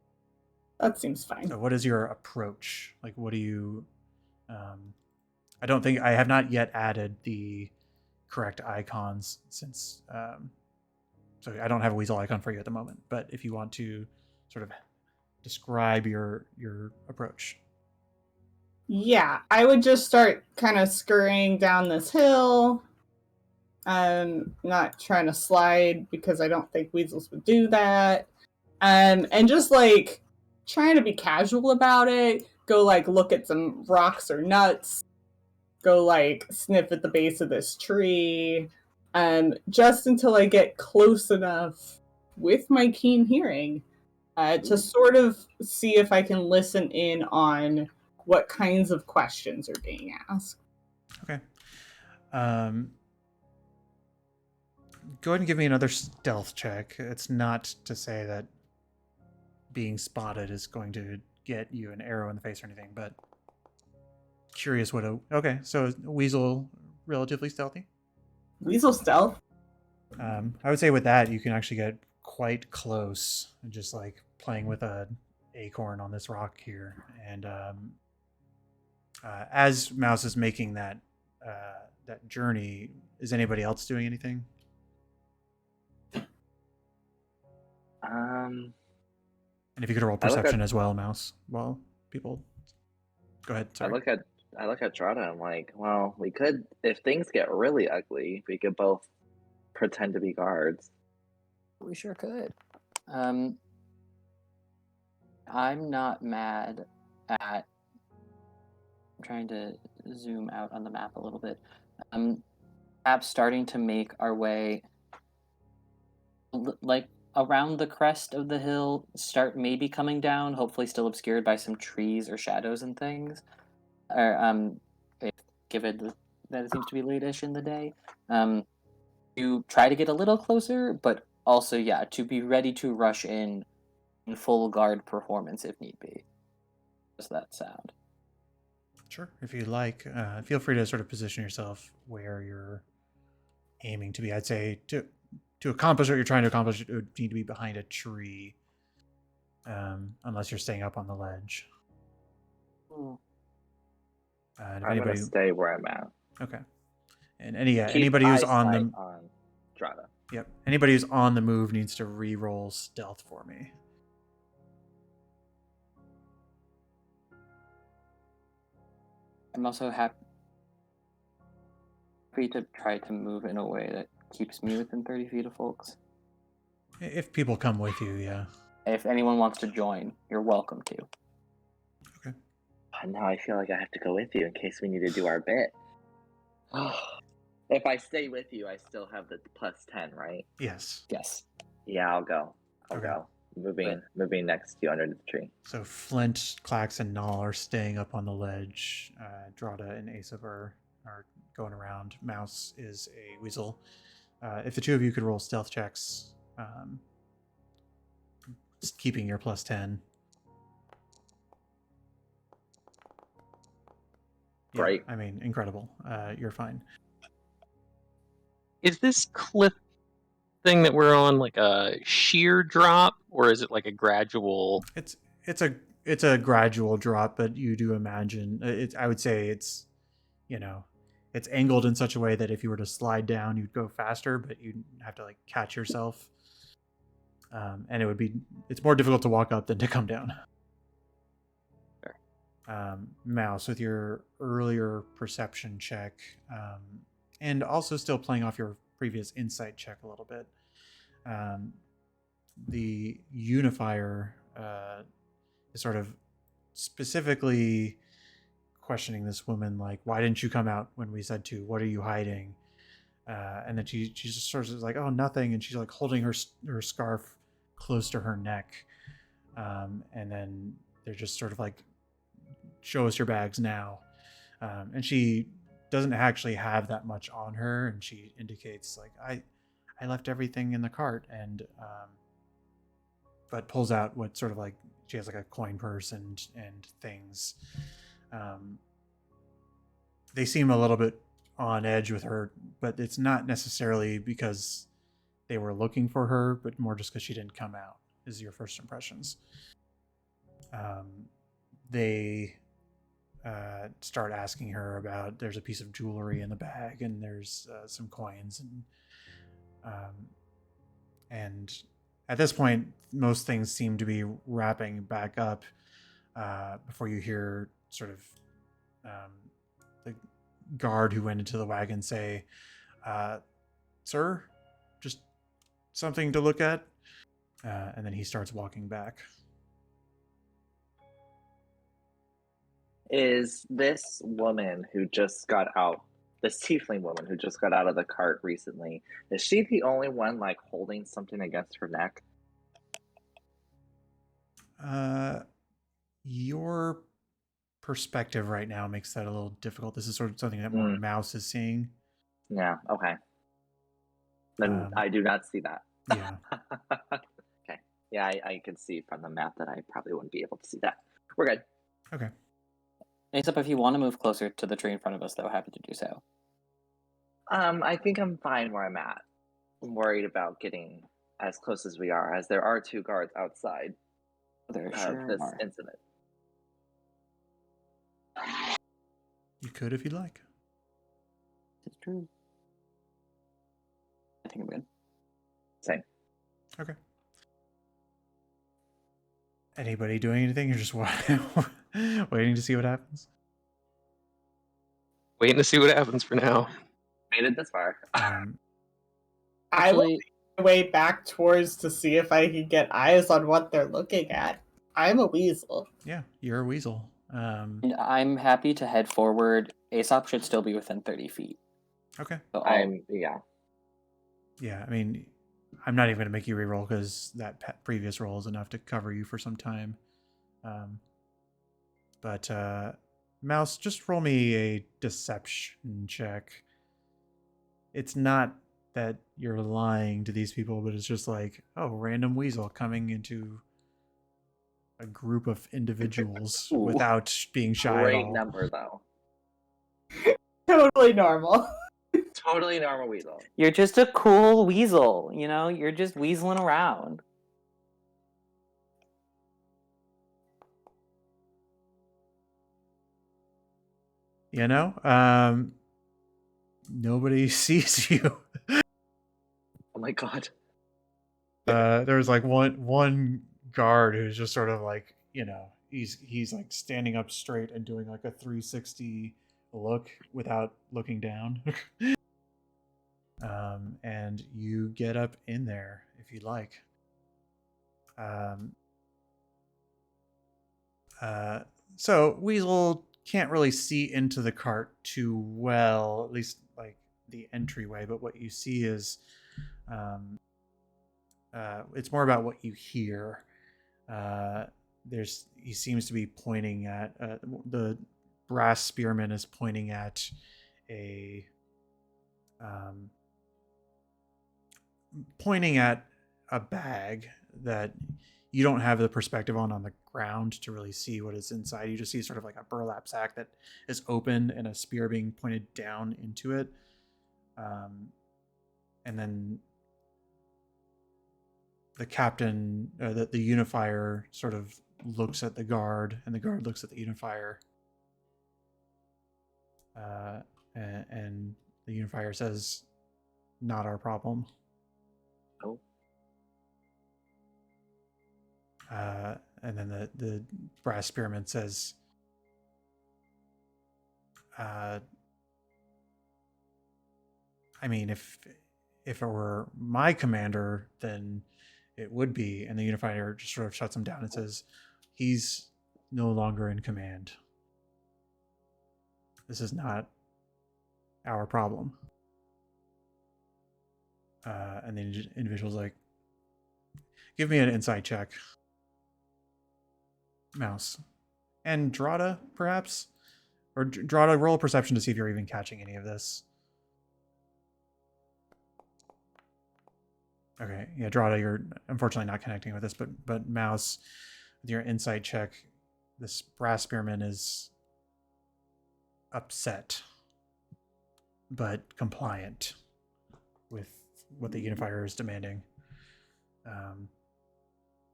S5: That seems fine.
S1: So what is your approach? Like, what do you... I have not yet added the correct icons since... so I don't have a weasel icon for you at the moment, but if you want to sort of describe your approach.
S5: Yeah, I would just start kind of scurrying down this hill. Not trying to slide because I don't think weasels would do that. And just like trying to be casual about it. Go like look at some rocks or nuts. Go like sniff at the base of this tree. Just until I get close enough with my keen hearing to sort of see if I can listen in on what kinds of questions are being asked.
S1: Okay. Go ahead and give me another stealth check. It's not to say that being spotted is going to get you an arrow in the face or anything, but curious what a... Okay, so weasel relatively stealthy.
S5: Weasel stealth?
S1: I would say with that, you can actually get quite close, just like playing with a acorn on this rock here. And as Mouse is making that journey, is anybody else doing anything? And if you could roll perception as well, Mouse, while people... Go ahead, sorry.
S2: I look at Drada and I'm like, well, we could, if things get really ugly, we could both pretend to be guards.
S3: We sure could. I'm not mad at... I'm trying to zoom out on the map a little bit. Perhaps starting to make our way like around the crest of the hill, start maybe coming down, hopefully still obscured by some trees or shadows and things. Or given that it seems to be late-ish in the day, to try to get a little closer, but also, yeah, to be ready to rush in full guard performance if need be. Does that sound?
S1: Sure, if you like. Feel free to sort of position yourself where you're aiming to be. I'd say to accomplish what you're trying to accomplish, it would need to be behind a tree, unless you're staying up on the ledge.
S2: I'm gonna stay where I'm at.
S1: Okay. And anybody who's on
S2: Drada.
S1: Yep. Anybody who's on the move needs to re-roll stealth for me.
S3: I'm also happy to try to move in a way that keeps me within 30 feet of folks.
S1: If people come with you, yeah.
S3: If anyone wants to join, you're welcome to.
S1: Okay.
S2: Now I feel like I have to go with you in case we need to do our bit. If I stay with you, I still have the +10, right?
S1: Yes.
S3: Yes.
S2: Yeah, I'll go. I'll
S1: Okay.
S2: go. Moving next to you under the tree.
S1: So Flint, Clax, and Null are staying up on the ledge. Drada and Asav are going around. Mouse is a weasel. If the two of you could roll stealth checks, just keeping your +10. Yeah,
S2: Great.
S1: I mean, incredible. You're fine.
S4: Is this cliff thing that we're on like a sheer drop, or is it like a gradual?
S1: It's a gradual drop, but you do imagine I would say it's, it's angled in such a way that if you were to slide down, you'd go faster, but you'd have to like catch yourself. And it's more difficult to walk up than to come down.
S4: Sure.
S1: Mouse, with your earlier perception check, and also still playing off your previous insight check a little bit, the unifier is sort of specifically questioning this woman, like, why didn't you come out when we said to? What are you hiding? And then she just sort of like, oh, nothing. And she's like holding her scarf close to her neck. And then they're just sort of like, show us your bags now. And she doesn't actually have that much on her. And she indicates like, I left everything in the cart, and but pulls out what sort of like, she has like a coin purse and things. They seem a little bit on edge with her, but it's not necessarily because they were looking for her, but more just because she didn't come out, is your first impressions. They start asking her about, there's a piece of jewelry in the bag, and there's some coins, and at this point, most things seem to be wrapping back up before you hear sort of the guard who went into the wagon say, "Sir, just something to look at," and then he starts walking back.
S2: Is this woman who just got out, this tiefling woman who just got out of the cart recently, is she the only one like holding something against her neck?
S1: Your perspective right now makes that a little difficult. This is sort of something that more Mouse is seeing.
S2: Yeah, okay. Then I do not see that.
S1: Yeah.
S2: Okay. Yeah, I can see from the map that I probably wouldn't be able to see that. We're good.
S1: Okay.
S3: Except if you want to move closer to the tree in front of us, though, happy to do so.
S2: I think I'm fine where I'm at. I'm worried about getting as close as we are, as there are 2 guards outside
S3: There
S2: of
S3: sure
S2: this
S3: are.
S2: incident.
S1: You could if you'd like.
S3: It's true. I think I'm good.
S2: Same.
S1: Okay. Anybody doing anything? You're just waiting to see what happens?
S4: Waiting to see what happens for now.
S2: Made it this far.
S5: I will
S3: Actually,
S5: make my way back towards to see if I can get eyes on what they're looking at. I'm a weasel.
S1: Yeah, you're a weasel.
S3: and I'm happy to head forward. Aesop should still be within 30 feet.
S1: Okay.
S3: So
S2: Yeah.
S1: Yeah, I mean, I'm not even going to make you reroll because that previous roll is enough to cover you for some time. But Mouse, just roll me a deception check. It's not that you're lying to these people, but it's just like, oh, random weasel coming into a group of individuals
S2: Ooh.
S1: without being shy at
S2: Great
S1: all.
S2: number, though.
S5: Totally normal.
S2: Totally normal weasel.
S3: You're just a cool weasel, you know? You're just weaseling around.
S1: You know, nobody sees you.
S2: Oh my god.
S1: There's like one guard who's just sort of like, you know, he's like standing up straight and doing like a 360 look without looking down. And you get up in there if you'd like. So Weasel can't really see into the cart too well, at least like the entryway, but what you see is it's more about what you hear. He seems to be pointing at the brass spearman is pointing at a bag that you don't have the perspective on the ground to really see what is inside. You just see sort of like a burlap sack that is open and a spear being pointed down into it. And then the captain, the unifier sort of looks at the guard, and the guard looks at the unifier. And the unifier says, "Not our problem."
S2: Oh.
S1: And then the brass spearman says, "I mean, if it were my commander, then it would be." And the unifier just sort of shuts him down and says, "He's no longer in command. This is not our problem." And the individual's like, "Give me an insight check, Mouse. And Drada, perhaps? Or Drada, roll a perception to see if you're even catching any of this." Okay, yeah, Drada, you're unfortunately not connecting with this, but Mouse, with your insight check, this brass spearman is upset. but compliant with what the unifier is demanding.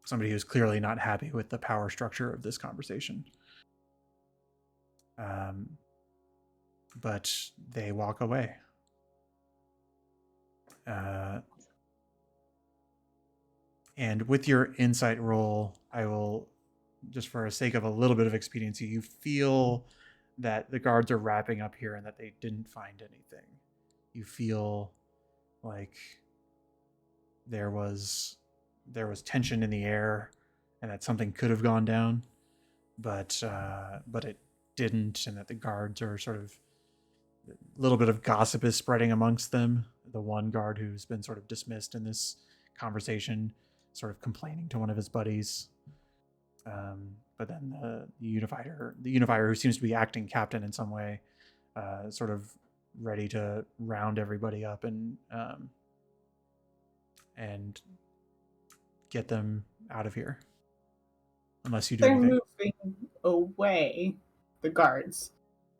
S1: Somebody who's clearly not happy with the power structure of this conversation. But they walk away. And with your insight roll, I will, just for the sake of a little bit of expediency, you feel that the guards are wrapping up here and that they didn't find anything. You feel like there was tension in the air and that something could have gone down, but it didn't, and that the guards are sort of, a little bit of gossip is spreading amongst them. The one guard who's been sort of dismissed in this conversation, sort of complaining to one of his buddies. But then the unifier who seems to be acting captain in some way, sort of ready to round everybody up and get them out of here. Unless you do
S5: They're
S1: anything.
S5: moving away, the guards.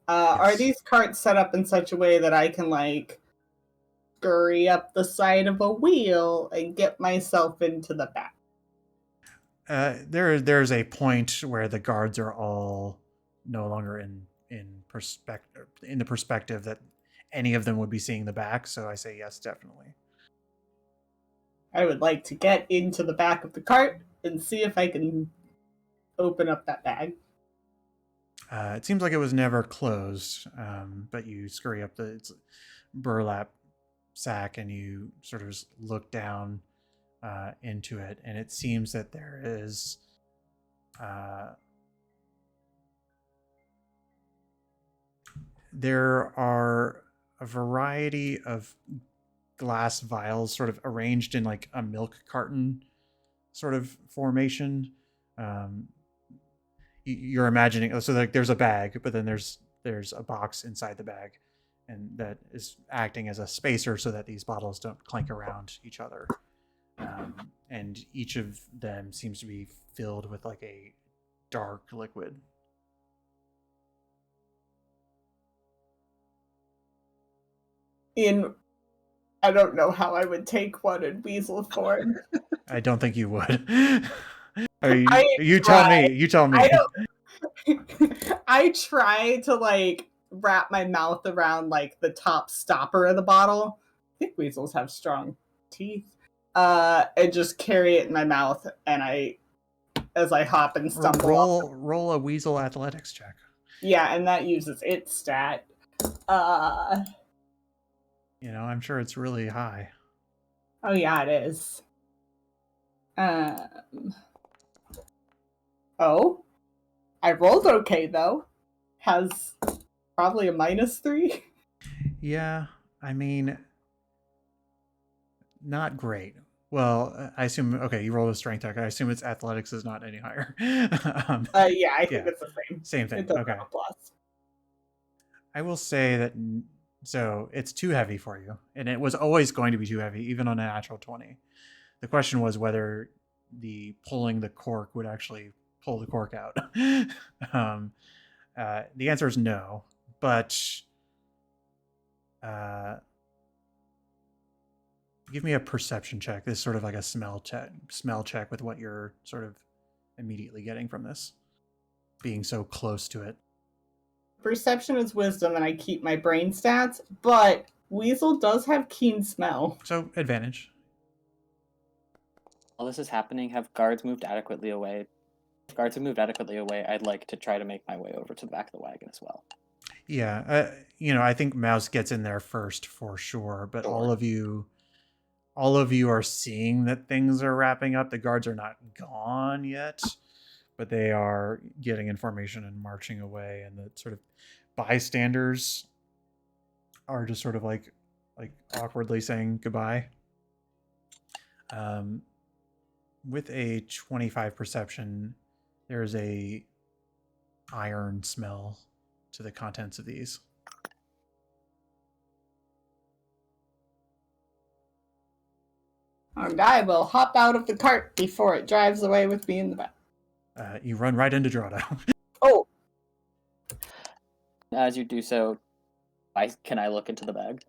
S1: Yes.
S5: Are these carts set up in such a way that I can, like, scurry up the side of a wheel and get myself into the back?
S1: There's a point where the guards are all no longer in the perspective that any of them would be seeing the back, so I say yes, definitely.
S5: I would like to get into the back of the cart and see if I can open up that bag.
S1: It seems like it was never closed, but you scurry up the burlap sack and you sort of look down into it, and it seems that there are a variety of glass vials sort of arranged in like a milk carton sort of formation. You're imagining, so like there's a bag, but then there's a box inside the bag, and that is acting as a spacer so that these bottles don't clank around each other. And each of them seems to be filled with like a dark liquid.
S5: I don't know how I would take one in weasel form.
S1: I don't think you would. You tell me. You tell me.
S5: I try to like wrap my mouth around like the top stopper of the bottle. I think weasels have strong teeth. And just carry it in my mouth, and as I hop and stumble.
S1: Roll a weasel athletics check.
S5: Yeah, and that uses its stat.
S1: I'm sure it's really high.
S5: Oh yeah, it is. Oh, I rolled okay though. Has probably a -3.
S1: Yeah, I mean, not great. Well, I assume, okay, you rolled a strength check. I assume its athletics is not any higher.
S5: Yeah, I think it's the same.
S1: Same thing.
S5: It doesn't
S1: Okay.
S5: have a plus.
S1: I will say that, so it's too heavy for you, and it was always going to be too heavy, even on a natural 20. The question was whether pulling the cork would actually pull the cork out. The answer is no, but give me a perception check. This is sort of like a smell check with what you're sort of immediately getting from this, being so close to it.
S5: Perception is wisdom, and I keep my brain stats, but weasel does have keen smell.
S1: So advantage.
S3: While this is happening, have guards moved adequately away? If guards have moved adequately away, I'd like to try to make my way over to the back of the wagon as well.
S1: Yeah, I think Mouse gets in there first for sure, but all of you are seeing that things are wrapping up. The guards are not gone yet, but they are getting information and marching away, and the sort of bystanders are just sort of like awkwardly saying goodbye. With a 25 perception, there's a iron smell to the contents of these.
S5: And I will hop out of the cart before it drives away with me in the back.
S1: You run right into Drado.
S5: Oh!
S3: As you do so, Can I look into the bag?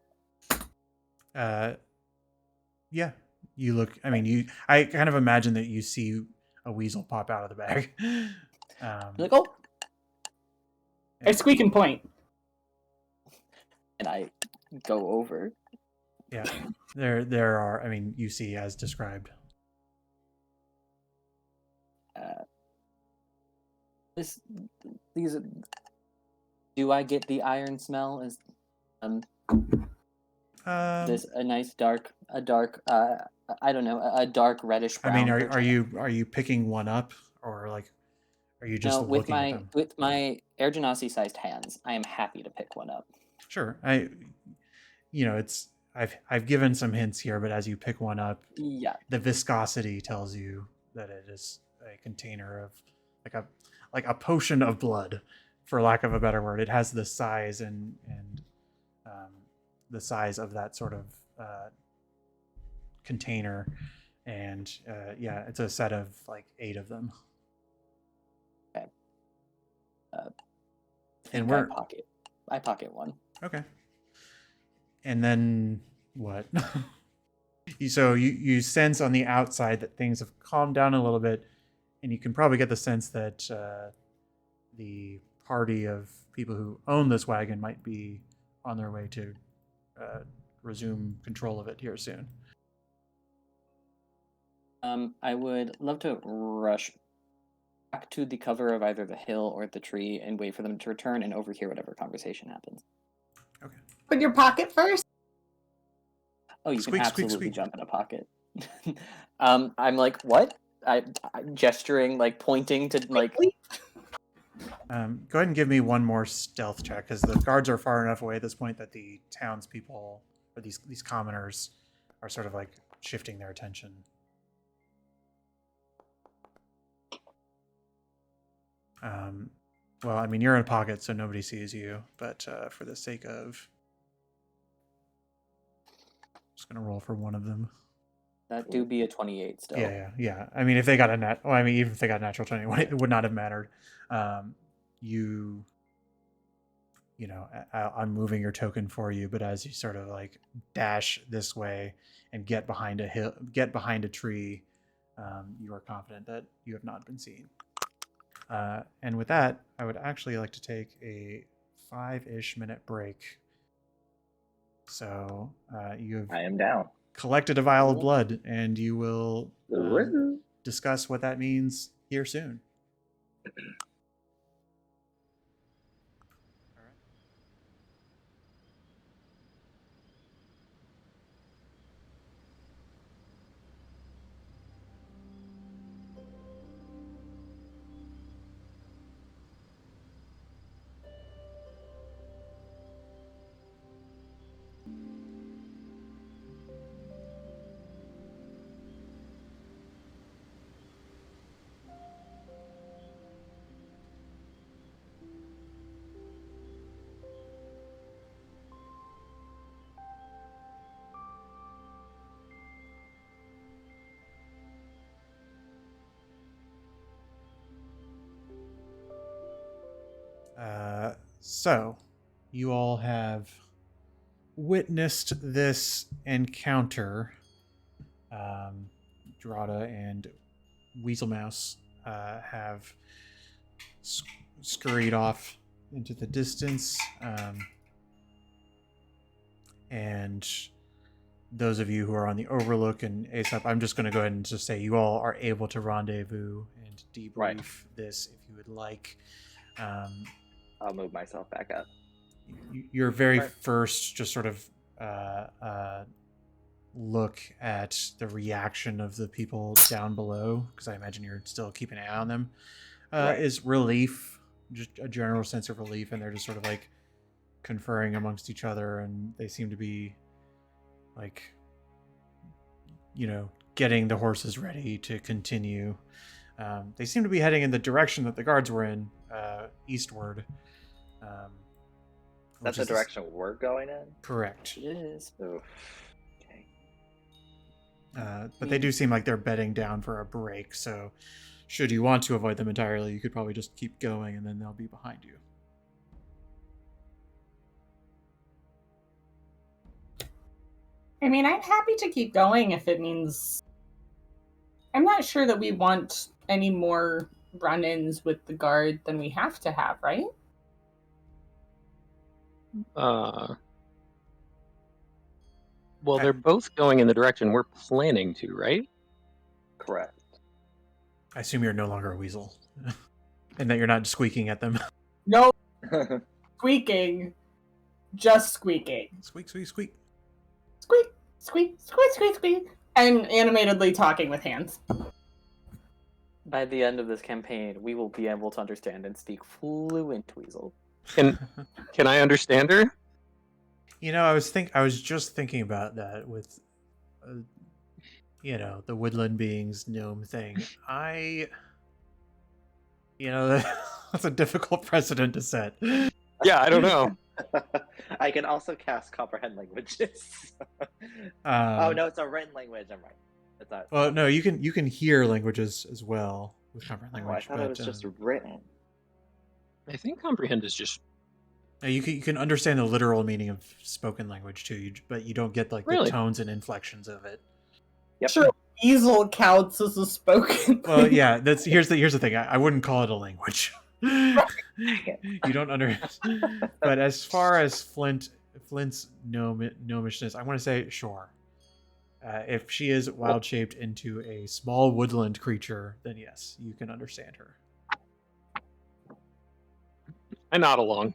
S1: Yeah, you look. I mean, I kind of imagine that you see a weasel pop out of the bag.
S3: Like, oh,
S5: I squeak and point.
S3: and I go over.
S1: Yeah, there are. I mean, you see as described.
S3: These. Do I get the iron smell? Is this a nice dark? I don't know, a dark reddish
S1: I
S3: brown.
S1: mean, are
S3: perchance?
S1: you picking one up, or like, are you just
S3: No, with
S1: looking at
S3: my
S1: them?
S3: with my Air Genasi sized hands, I am happy to pick one up.
S1: Sure. It's I've given some hints here, but as you pick one up,
S3: Yeah.
S1: the viscosity tells you that it is a container of like a potion of blood, for lack of a better word. It has the size and the size of that sort of container, and yeah, it's a set of like 8 of them.
S3: Okay.
S1: And
S3: I pocket one.
S1: Okay. And then what? So you sense on the outside that things have calmed down a little bit, and you can probably get the sense that the party of people who own this wagon might be on their way to resume control of it here soon.
S3: I would love to rush back to the cover of either the hill or the tree and wait for them to return and overhear whatever conversation happens.
S1: Okay.
S5: Put your pocket first.
S3: Oh, you
S1: Squeak,
S3: can
S1: squeak,
S3: absolutely
S1: squeak.
S3: jump in a pocket. I'm like, what? I'm gesturing, like pointing to like.
S1: Go ahead and give me one more stealth check, because the guards are far enough away at this point that the townspeople or these commoners are sort of like shifting their attention. Well, I mean, you're in a pocket, so nobody sees you. But for the sake of, I'm just gonna roll for one of them.
S3: That do be a 28 still.
S1: Yeah. I mean, if they got even if they got a natural 20, it would not have mattered. I'm moving your token for you, but as you sort of like dash this way and get behind a tree, you are confident that you have not been seen. And with that, I would actually like to take a 5-ish minute break. So you've
S2: I am down.
S1: collected a vial of blood, and you will
S2: Woohoo.
S1: discuss what that means here soon. So, you all have witnessed this encounter. Drada and Weaselmouse have scurried off into the distance. And those of you who are on the Overlook and Aesop, I'm just going to go ahead and just say you all are able to rendezvous and debrief this if you would like.
S2: I'll move myself back up.
S1: Your very first just sort of look at the reaction of the people down below, because I imagine you're still keeping an eye on them, is relief, just a general sense of relief, and they're just sort of like conferring amongst each other, and they seem to be like, getting the horses ready to continue. They seem to be heading in the direction that the guards were in, eastward.
S2: That's the direction we're going in?
S1: Correct.
S3: It is.
S2: Oof. Okay.
S1: But they do seem like they're bedding down for a break, so should you want to avoid them entirely, you could probably just keep going and then they'll be behind you.
S5: I mean, I'm happy to keep going if it means... I'm not sure that we want any more run-ins with the guard than we have to have, right?
S4: Well, they're both going in the direction we're planning to, right?
S2: Correct.
S1: I assume you're no longer a weasel, and that you're not squeaking at them.
S5: No squeaking, just squeaking.
S1: Squeak, squeak, squeak.
S5: Squeak, squeak, squeak, squeak, squeak. And animatedly talking with hands.
S3: By the end of this campaign, we will be able to understand and speak fluent weasel.
S4: Can I understand her?
S1: You know, I was just thinking about that with, the woodland beings gnome thing. That's a difficult precedent to set.
S4: Yeah, I don't know.
S2: I can also cast comprehend languages. Oh no, it's a written language. I'm right. It's not.
S1: Well, no, you can hear languages as well with comprehend
S2: Oh, I
S1: language.
S2: thought it was just written.
S4: I think comprehend is just
S1: you can understand the literal meaning of spoken language too, but you don't get like
S4: Really?
S1: the tones and inflections of it.
S2: Yep.
S5: Sure, weasel counts as a spoken.
S1: Well, yeah, here's the thing. I wouldn't call it a language. You don't understand. But as far as Flint's gnomishness, I want to say sure. If she is wild shaped into a small woodland creature, then yes, you can understand her.
S4: I nod along.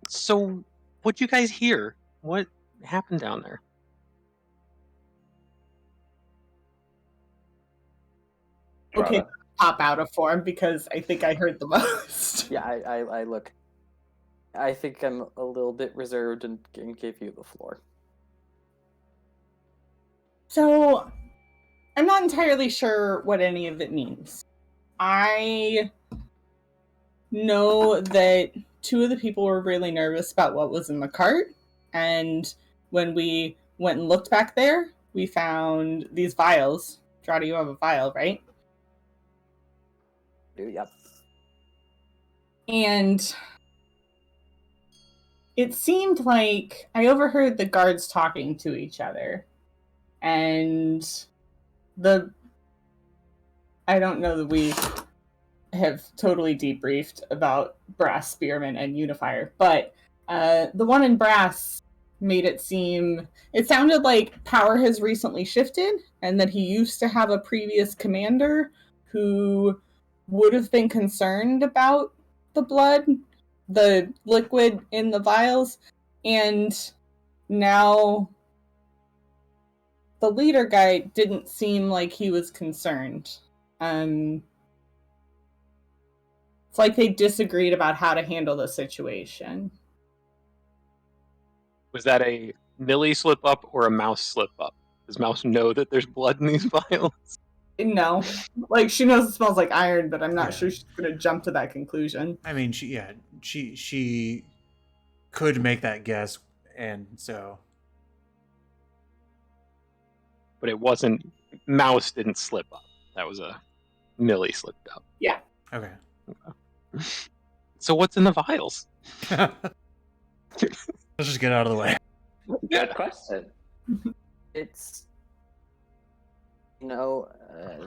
S4: So, what'd you guys hear? What happened down there?
S5: Okay,
S2: Drata.
S5: pop out of form because I think I heard the most.
S3: Yeah, I look. I think I'm a little bit reserved and give you the floor.
S5: So, I'm not entirely sure what any of it means. I know that two of the people were really nervous about what was in the cart, and when we went and looked back there, we found these vials. Drata, you have a vial, right?
S3: Yep.
S5: And it seemed like I overheard the guards talking to each other. And I don't know that we have totally debriefed about Brass, Spearman, and Unifier, but the one in Brass made it sounded like power has recently shifted, and that he used to have a previous commander who would have been concerned about the blood, the liquid in the vials, and now the leader guy didn't seem like he was concerned. It's like they disagreed about how to handle the situation.
S4: Was that a Millie slip up or a Mouse slip up? Does Mouse know that there's blood in these vials?
S5: No. Like, she knows it smells like iron, but I'm not
S1: Yeah.
S5: sure she's going to jump to that conclusion.
S1: I mean, she could make that guess, and so.
S4: But it wasn't. Mouse didn't slip up. That was a Millie slipped up.
S5: Yeah.
S1: Okay.
S4: So what's in the vials?
S1: Let's just get out of the way.
S2: Good question.
S3: It's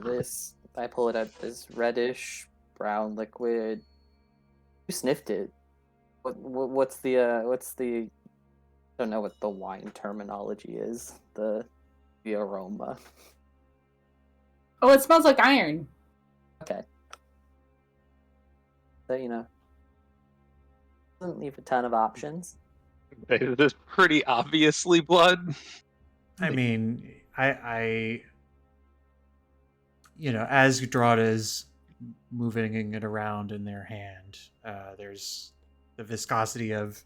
S3: this. I pull it out. This reddish brown liquid. You sniffed it. What's the? I don't know what the wine terminology is. The aroma.
S5: Oh, it smells like iron.
S3: Okay. So doesn't leave a ton of options.
S4: It is pretty obviously blood.
S1: I mean, I as Drata is moving it around in their hand, there's the viscosity of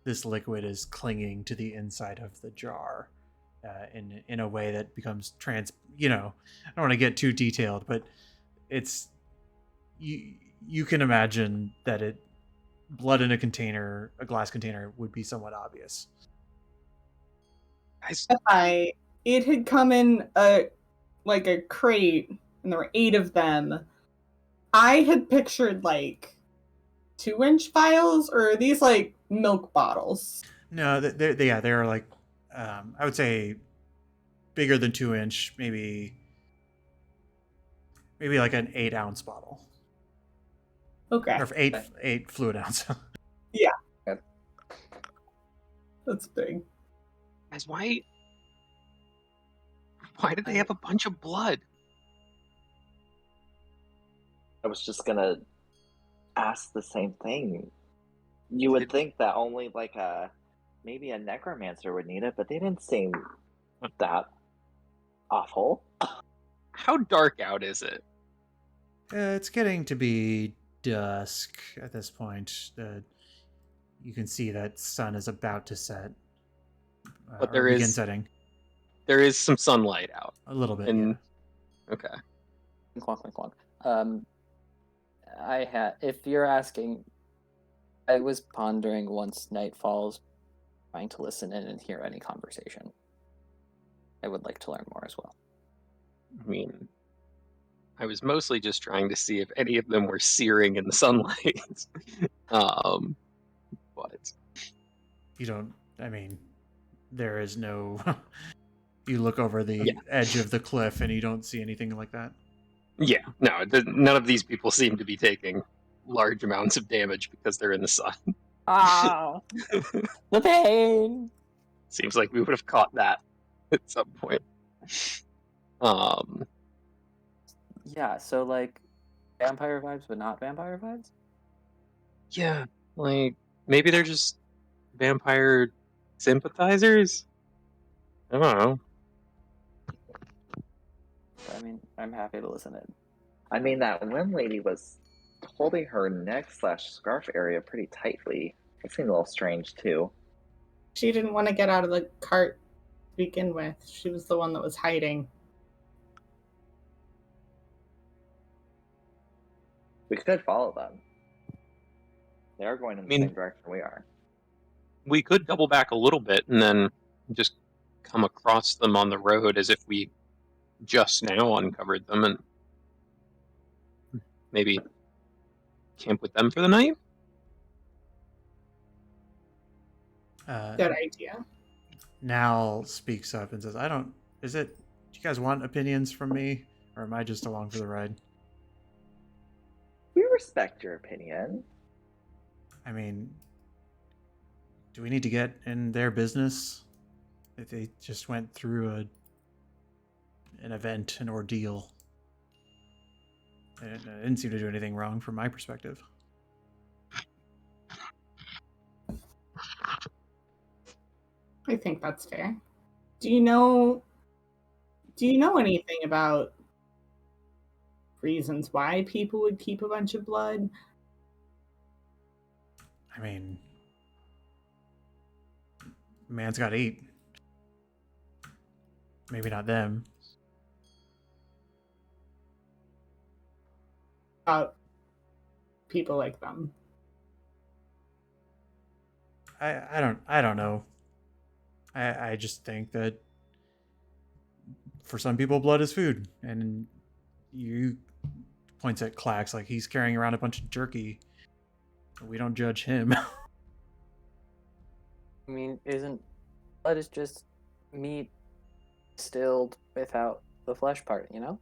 S1: this liquid is clinging to the inside of the jar in a way that becomes I don't want to get too detailed, but it's you can imagine that blood in a glass container would be somewhat obvious.
S5: It had come in a crate, and there were 8 of them. I had pictured 2-inch vials, or are these like milk bottles?
S1: No, they're like, I would say bigger than 2-inch, maybe like an 8-ounce bottle,
S5: Okay.
S1: or eight fluid ounce.
S5: That's big.
S4: Guys, why did they have a bunch of blood?
S2: I was just gonna ask the same thing. You would think that only like maybe a necromancer would need it, but they didn't seem that awful.
S4: How dark out is it?
S1: It's getting to be dusk at this point. You can see that sun is about to set.
S4: But
S1: or
S4: there
S1: begin
S4: is-
S1: setting
S4: There is some sunlight out.
S1: a little bit.
S4: And
S1: Yeah.
S4: okay.
S3: Clonk, clonk, clonk. If you're asking, I was pondering once night falls, trying to listen in and hear any conversation. I would like to learn more as well.
S4: I mean, I was mostly just trying to see if any of them were searing in the sunlight. But
S1: You don't. I mean, there is no. You look over the
S4: Yeah.
S1: edge of the cliff and you don't see anything like that.
S4: yeah, no, none of these people seem to be taking large amounts of damage because they're in the sun.
S3: Oh, the pain!
S4: Seems like we would have caught that at some point.
S3: Yeah, so like vampire vibes, but not vampire vibes?
S4: Yeah, like maybe they're just vampire sympathizers. I don't know.
S3: I mean, I'm happy to listen in.
S2: I mean, that one lady was holding her neck/scarf area pretty tightly. It seemed a little strange too.
S5: She didn't want to get out of the cart to begin with. She was the one that was hiding.
S2: We could follow them. They are going in the
S4: I mean-
S2: same direction we are.
S4: We could double back a little bit and then just come across them on the road as if we just now uncovered them and maybe camp with them for the night.
S5: Good idea.
S1: Nal speaks up and says, "I don't. Is it? Do you guys want opinions from me, or am I just along for the ride?
S2: We respect your opinion.
S1: I mean, do we need to get in their business? If they just went through an event, an ordeal. It didn't seem to do anything wrong from my perspective."
S5: I think that's fair. Do you know anything about reasons why people would keep a bunch of blood?
S1: I mean, man's got to eat. Maybe not them.
S5: About people like them.
S1: I don't know. I just think that for some people, blood is food, and you points at Clax like he's carrying around a bunch of jerky. We don't judge him.
S3: I mean, blood is just meat distilled without the flesh part, you know?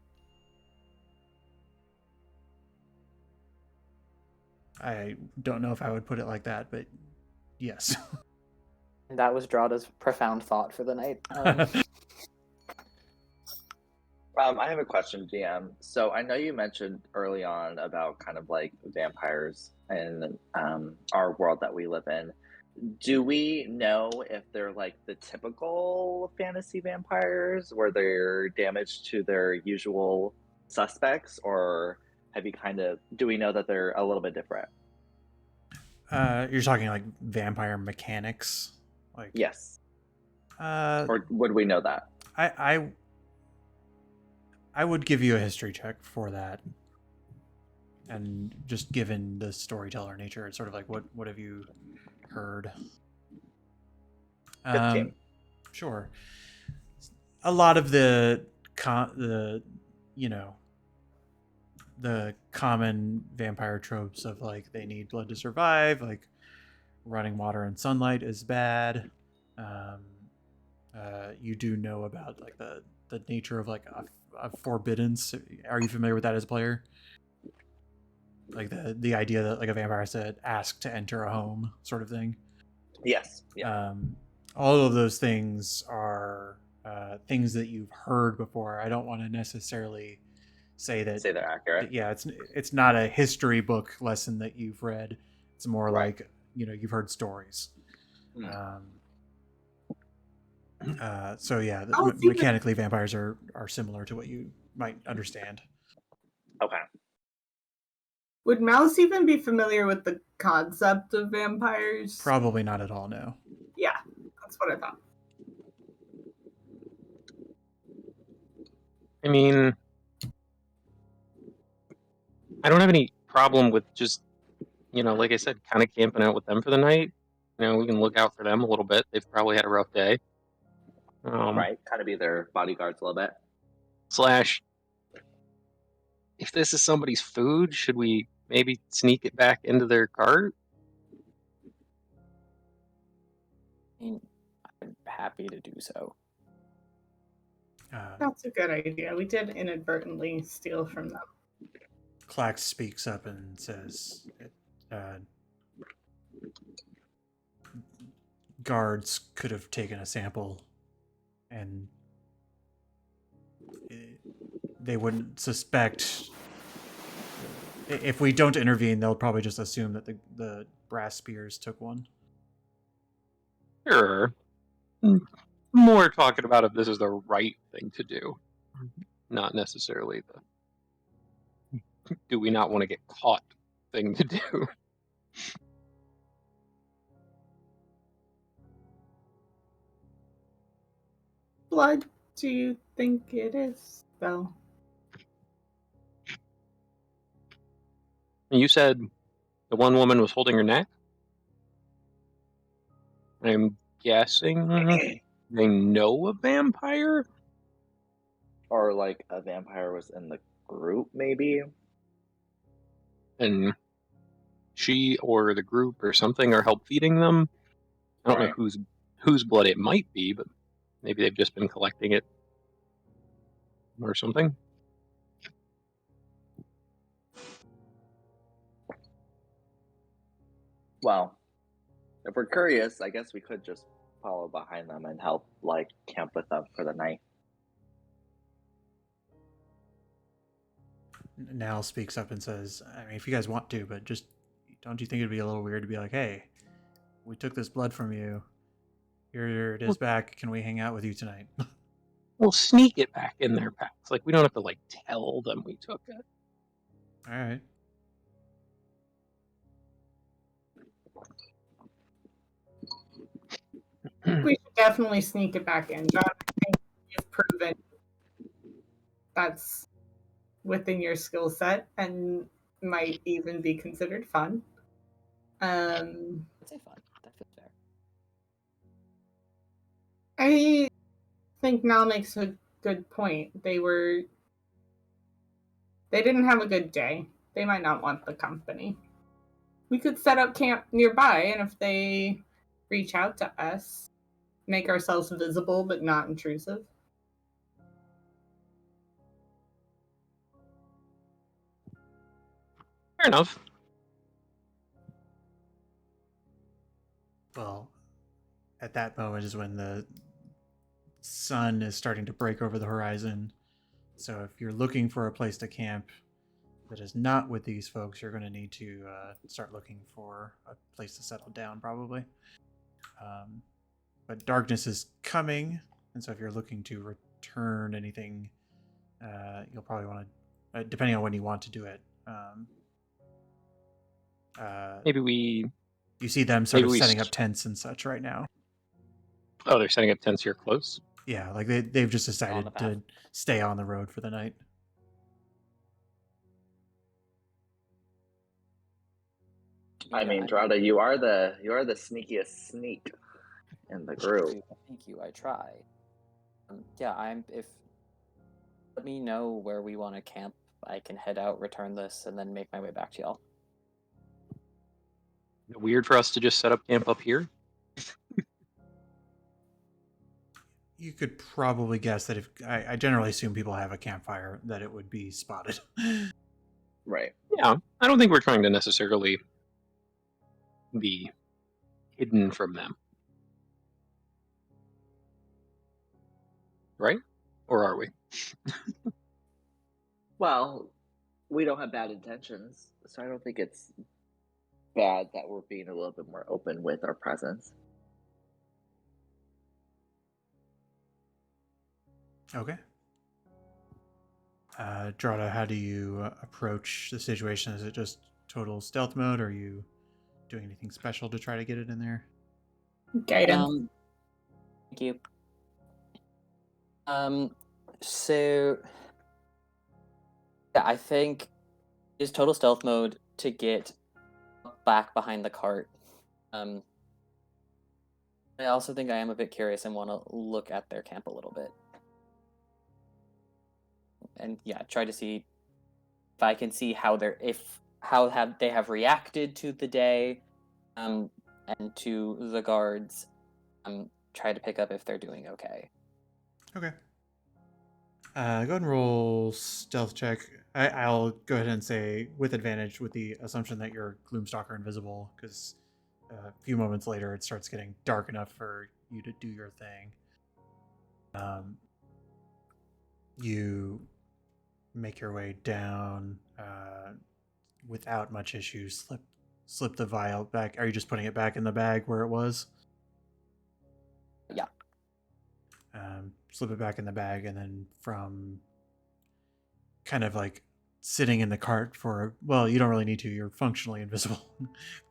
S1: I don't know if I would put it like that, but yes.
S3: And that was Drada's profound thought for the night.
S2: I have a question, GM. So I know you mentioned early on about kind of like vampires in our world that we live in. Do we know if they're like the typical fantasy vampires where they're damaged to their usual suspects, or do we know that they're a little bit different?
S1: You're talking like vampire mechanics, like
S2: Yes. Or would we know that?
S1: I would give you a history check for that, and just given the storyteller nature, it's sort of like what have you heard?
S2: 15.
S1: Sure. A lot of the the common vampire tropes of like they need blood to survive, like running water and sunlight is bad. You do know about like the nature of like a forbiddance. Are you familiar with that as a player? Like the idea that like a vampire has to ask to enter a home, sort of thing.
S2: Yes. Yeah.
S1: All of those things are things that you've heard before. I don't want to necessarily say that.
S2: Say they're accurate.
S1: Yeah, it's not a history book lesson that you've read. It's more
S2: Right.
S1: like you've heard stories. So yeah, mechanically vampires are similar to what you might understand.
S2: Okay.
S5: Would Mouse even be familiar with the concept of vampires?
S1: Probably not at all. No.
S5: Yeah, that's what I thought.
S4: I mean, I don't have any problem with just, like I said, kind of camping out with them for the night. We can look out for them a little bit. They've probably had a rough day.
S2: Right. Kind of be their bodyguards a little bit.
S4: Slash, if this is somebody's food, should we maybe sneak it back into their cart?
S3: I mean, I'm happy to do so.
S5: That's a good idea. We did inadvertently steal from them.
S1: Clax speaks up and says, guards could have taken a sample and they wouldn't suspect. If we don't intervene, they'll probably just assume that the brass spears took one.
S4: Sure. More talking about if this is the right thing to do, not necessarily the do we not want to get caught thing to do.
S5: Blood, do you think it is, though?
S4: You said the one woman was holding her neck? I'm guessing they know a vampire?
S2: Or like a vampire was in the group, maybe.
S4: And she or the group or something are help feeding them. I don't know whose blood it might be, but maybe they've just been collecting it or something.
S2: Well, if we're curious, I guess we could just follow behind them and help like camp with them for the night.
S1: Nal speaks up and says, I mean, if you guys want to, but just don't you think it'd be a little weird to be like, hey, we took this blood from you. Here it is back. Can we hang out with you tonight?
S4: We'll sneak it back in their packs. Like, we don't have to, like, tell them we took it.
S1: All right.
S5: We should definitely sneak it back in. John, I think you've proven that's within your skill set and might even be considered fun.
S3: I'd say fun. That feels fair.
S5: I think Mal makes a good point. They didn't have a good day. They might not want the company. We could set up camp nearby, and if they reach out to us, make ourselves visible but not intrusive.
S4: Fair enough.
S1: Well, at that moment is when the sun is starting to break over the horizon. So if you're looking for a place to camp that is not with these folks, you're going to need to start looking for a place to settle down, probably. But darkness is coming, and so if you're looking to return anything, you'll probably want to, depending on when you want to do it. You see them sort of setting up tents and such right now.
S4: Oh, they're setting up tents here close?
S1: Yeah, like they've just decided to stay on the road for the night.
S2: I mean, Drada, you are the sneakiest sneak in the group.
S3: Thank you. I try. Yeah, let me know where we want to camp I can head out, return this, and then make my way back to y'all.
S4: Weird for us to just set up camp up here.
S1: You could probably guess that if I generally assume people have a campfire, that it would be spotted.
S2: Right.
S4: Yeah, I don't think we're trying to necessarily be hidden from them. Right? Or are we?
S2: Well, we don't have bad intentions, so I don't think it's bad that we're being a little bit more open with our presence.
S1: Okay. Drada, how do you approach the situation? Is it just total stealth mode, or are you doing anything special to try to get it in there?
S5: Guidance.
S3: Thank you. So yeah, I think it's total stealth mode to get back behind the cart. I also think I am a bit curious and want to look at their camp a little bit. And yeah, try to see if I can see how they have reacted to the day, and to the guards. Try to pick up if they're doing okay.
S1: Okay. Go ahead and roll stealth check. I'll go ahead and say with advantage, with the assumption that you're Gloomstalker invisible, because a few moments later it starts getting dark enough for you to do your thing. You make your way down without much issue. Slip the vial back. Are you just putting it back in the bag where it was?
S3: Yeah.
S1: Slip it back in the bag, and then from kind of like sitting in the cart for, well, you don't really need to. You're functionally invisible.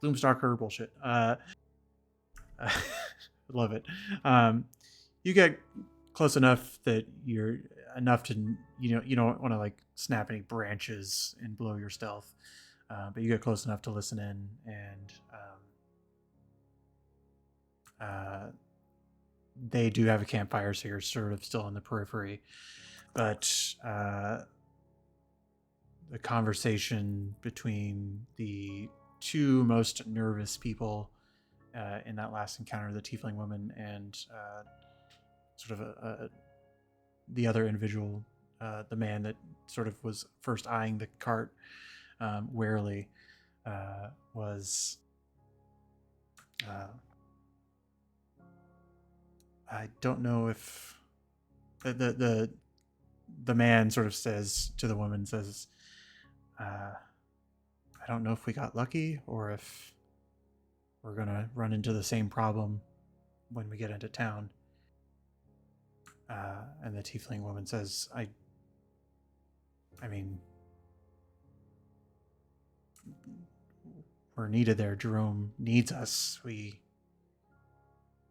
S1: Gloomstalker bullshit. Love it. You get close enough that you're enough to, you don't want to like snap any branches and blow your stealth, but you get close enough to listen in, and they do have a campfire, so you're sort of still on the periphery. But the conversation between the two most nervous people in that last encounter, the tiefling woman and sort of the other individual, the man that sort of was first eyeing the cart warily, was... I don't know if the man sort of says to the woman, says, I don't know if we got lucky or if we're gonna run into the same problem when we get into town. And the tiefling woman says, I mean, we're needed there. Jerome needs us. We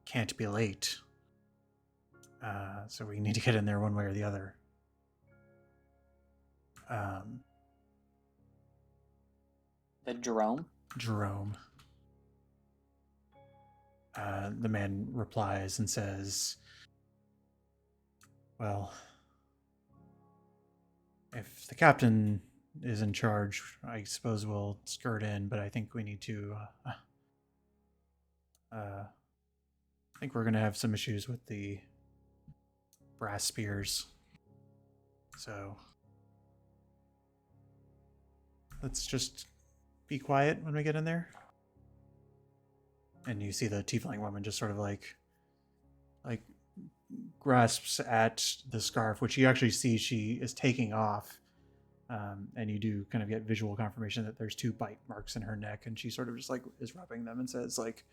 S1: can't be late. So we need to get in there one way or the other.
S3: Jerome?
S1: Jerome. The man replies and says, well, if the captain is in charge, I suppose we'll skirt in, but I think we need to... I think we're going to have some issues with the brass spears. So let's just be quiet when we get in there. And you see the tiefling woman just sort of like grasps at the scarf, which you actually see she is taking off. And you do kind of get visual confirmation that there's 2 bite marks in her neck, and she sort of just like is rubbing them and says like,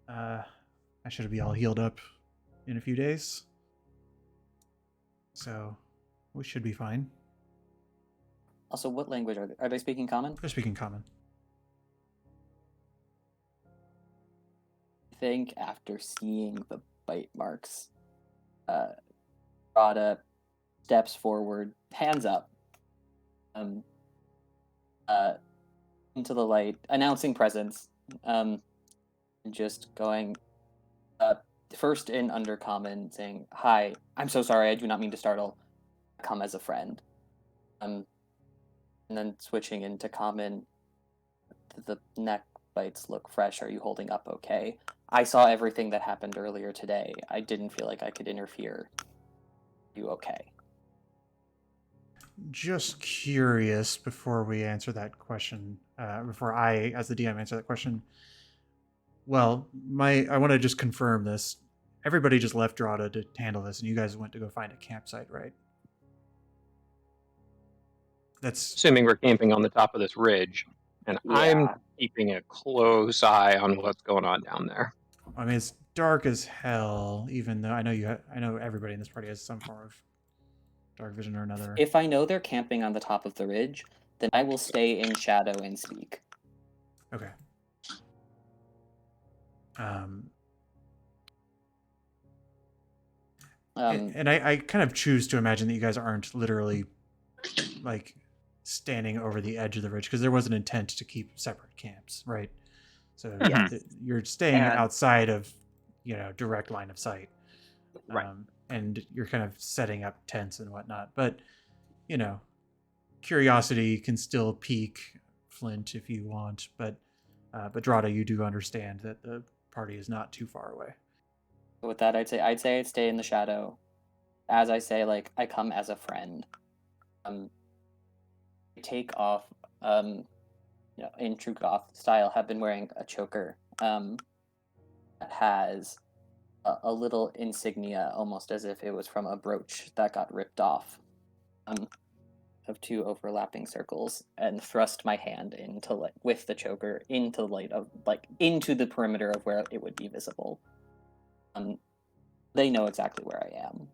S1: I should be all healed up in a few days. So we should be fine.
S3: Also, what language are they? Are they speaking common?
S1: They're speaking common.
S3: I think after seeing the bite marks, Rada steps forward, hands up, into the light, announcing presence, and just going first in Undercommon, saying, "Hi, I'm so sorry, I do not mean to startle. Come as a friend." And then switching into common, the neck bites look fresh. Are you holding up okay? I saw everything that happened earlier today. I didn't feel like I could interfere. You okay?
S1: Just curious before we answer that question, before I, as the DM, answer that question. Well, I want to just confirm this. Everybody just left Drada to handle this, and you guys went to go find a campsite, right? That's
S4: Assuming we're camping on the top of this ridge, and I'm
S2: Yeah.
S4: keeping a close eye on what's going on down there.
S1: I mean, it's dark as hell. Even though I know I know everybody in this party has some form of dark vision or another.
S3: If I know they're camping on the top of the ridge, then I will stay in shadow and speak.
S1: Okay. And I kind of choose to imagine that you guys aren't literally like standing over the edge of the ridge, because there was an intent to keep separate camps, right? So
S2: Yes.
S1: you're staying
S2: And-
S1: outside of, direct line of sight.
S2: Right.
S1: And you're kind of setting up tents and whatnot. But, curiosity can still pique Flint if you want. But Drada, you do understand that the party is not too far away.
S3: With that, I'd say I'd stay in the shadow. As I say, like, I come as a friend. I take off, in true goth style, have been wearing a choker that has a little insignia, almost as if it was from a brooch that got ripped off, of two overlapping circles, and thrust my hand into with the choker into the light of into the perimeter of where it would be visible. They know exactly where I am.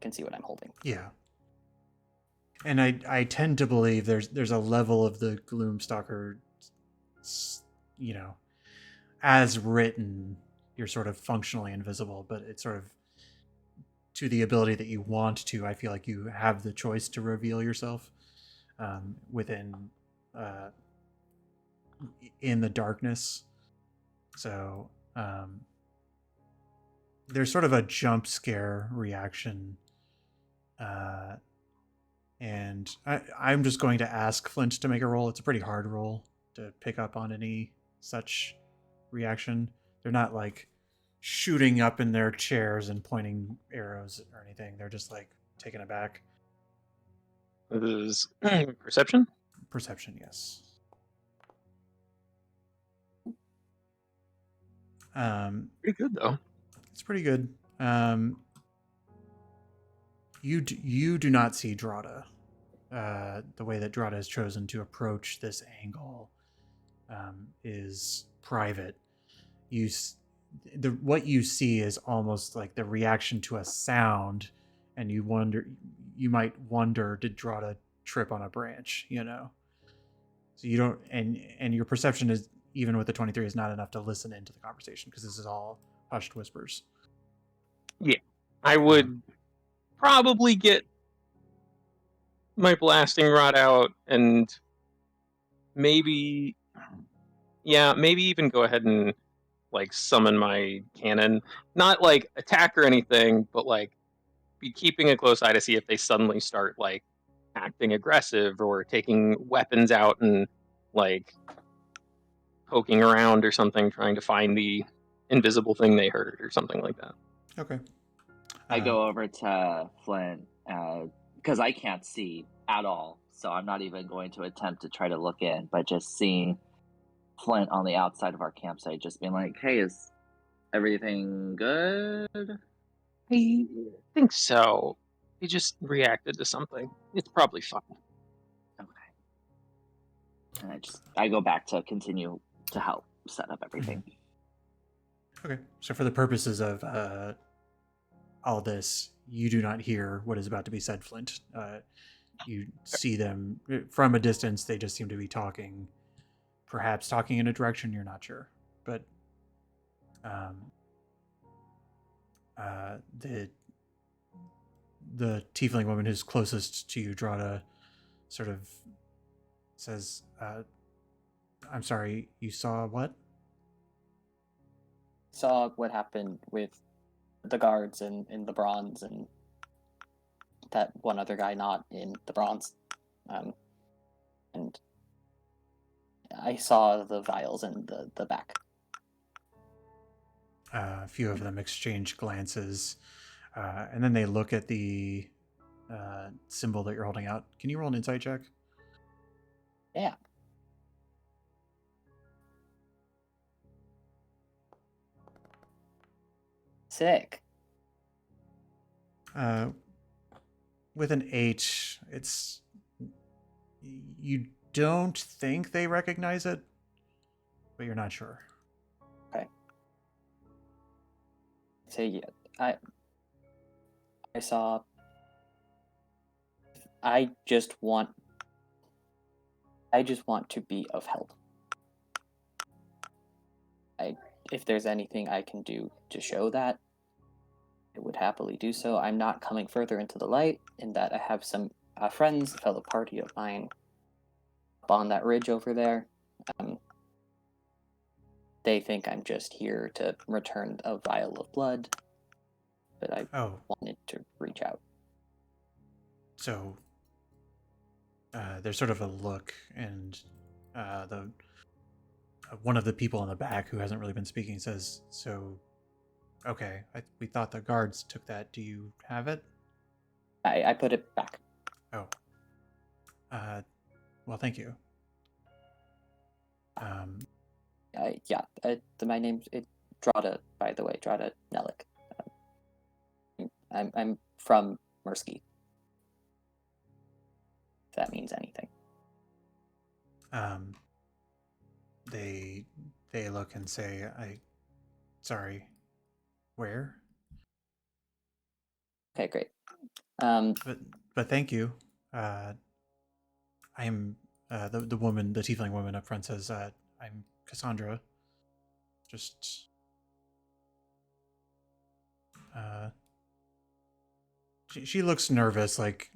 S3: Can see what I'm holding.
S1: Yeah. And I tend to believe there's a level of the Gloomstalker, as written, you're sort of functionally invisible, but it's sort of to the ability that you want to. I feel like you have the choice to reveal yourself within in the darkness. So there's sort of a jump scare reaction. And I'm just going to ask Flint to make a roll. It's a pretty hard roll to pick up on any such reaction. They're not like shooting up in their chairs and pointing arrows or anything. They're just like taken aback.
S4: This is perception?
S1: Perception, yes.
S4: Pretty good, though.
S1: It's pretty good. You do not see Drada. The way that Drada has chosen to approach this angle is private. What you see is almost like the reaction to a sound, and you might wonder, did Drada trip on a branch? So you don't, and your perception is, even with the 23, is not enough to listen into the conversation, because this is all hushed whispers.
S4: Yeah, I would probably get my blasting rod out and maybe even go ahead and summon my cannon. Not attack or anything, but be keeping a close eye to see if they suddenly start acting aggressive or taking weapons out and poking around or something, trying to find the invisible thing they heard or something like that.
S1: Okay.
S2: I go over to Flint because I can't see at all, so I'm not even going to attempt to try to look in, but just seeing Flint on the outside of our campsite, just being like, "Hey, is everything good?"
S4: I think so. He just reacted to something. It's probably fine.
S2: Okay. And I go back to continue to help set up everything.
S1: Okay. So for the purposes of all this, you do not hear what is about to be said, Flint. You see them from a distance. They just seem to be talking, perhaps talking in a direction you're not sure. But the tiefling woman who's closest to you, Drada, sort of says, I'm sorry, you saw what?
S3: Saw what happened with the guards in the bronze, and that one other guy not in the bronze. And I saw the vials in the back.
S1: A few of them exchange glances, and then they look at the symbol that you're holding out. Can you roll an insight check?
S3: Yeah. Sick.
S1: With an 8, it's... You don't think they recognize it, but you're not sure.
S3: Okay. So yeah, I saw. I just want to be of help. If there's anything I can do to show that, I would happily do so. I'm not coming further into the light in that I have some friends, a fellow party of mine, up on that ridge over there. They think I'm just here to return a vial of blood, but I wanted to reach out.
S1: So there's sort of a look, and one of the people in the back who hasn't really been speaking says, "So, okay, we thought the guards took that. Do you have it?"
S3: I put it back.
S1: Oh. Well, thank you.
S3: My name's Drada, by the way, Drada Nelik. I'm from Mursky. If that means anything.
S1: They look and say, sorry, where?
S3: Okay, great.
S1: But thank you. I'm the woman, the tiefling woman up front says, I'm Cassandra. Just she looks nervous, like,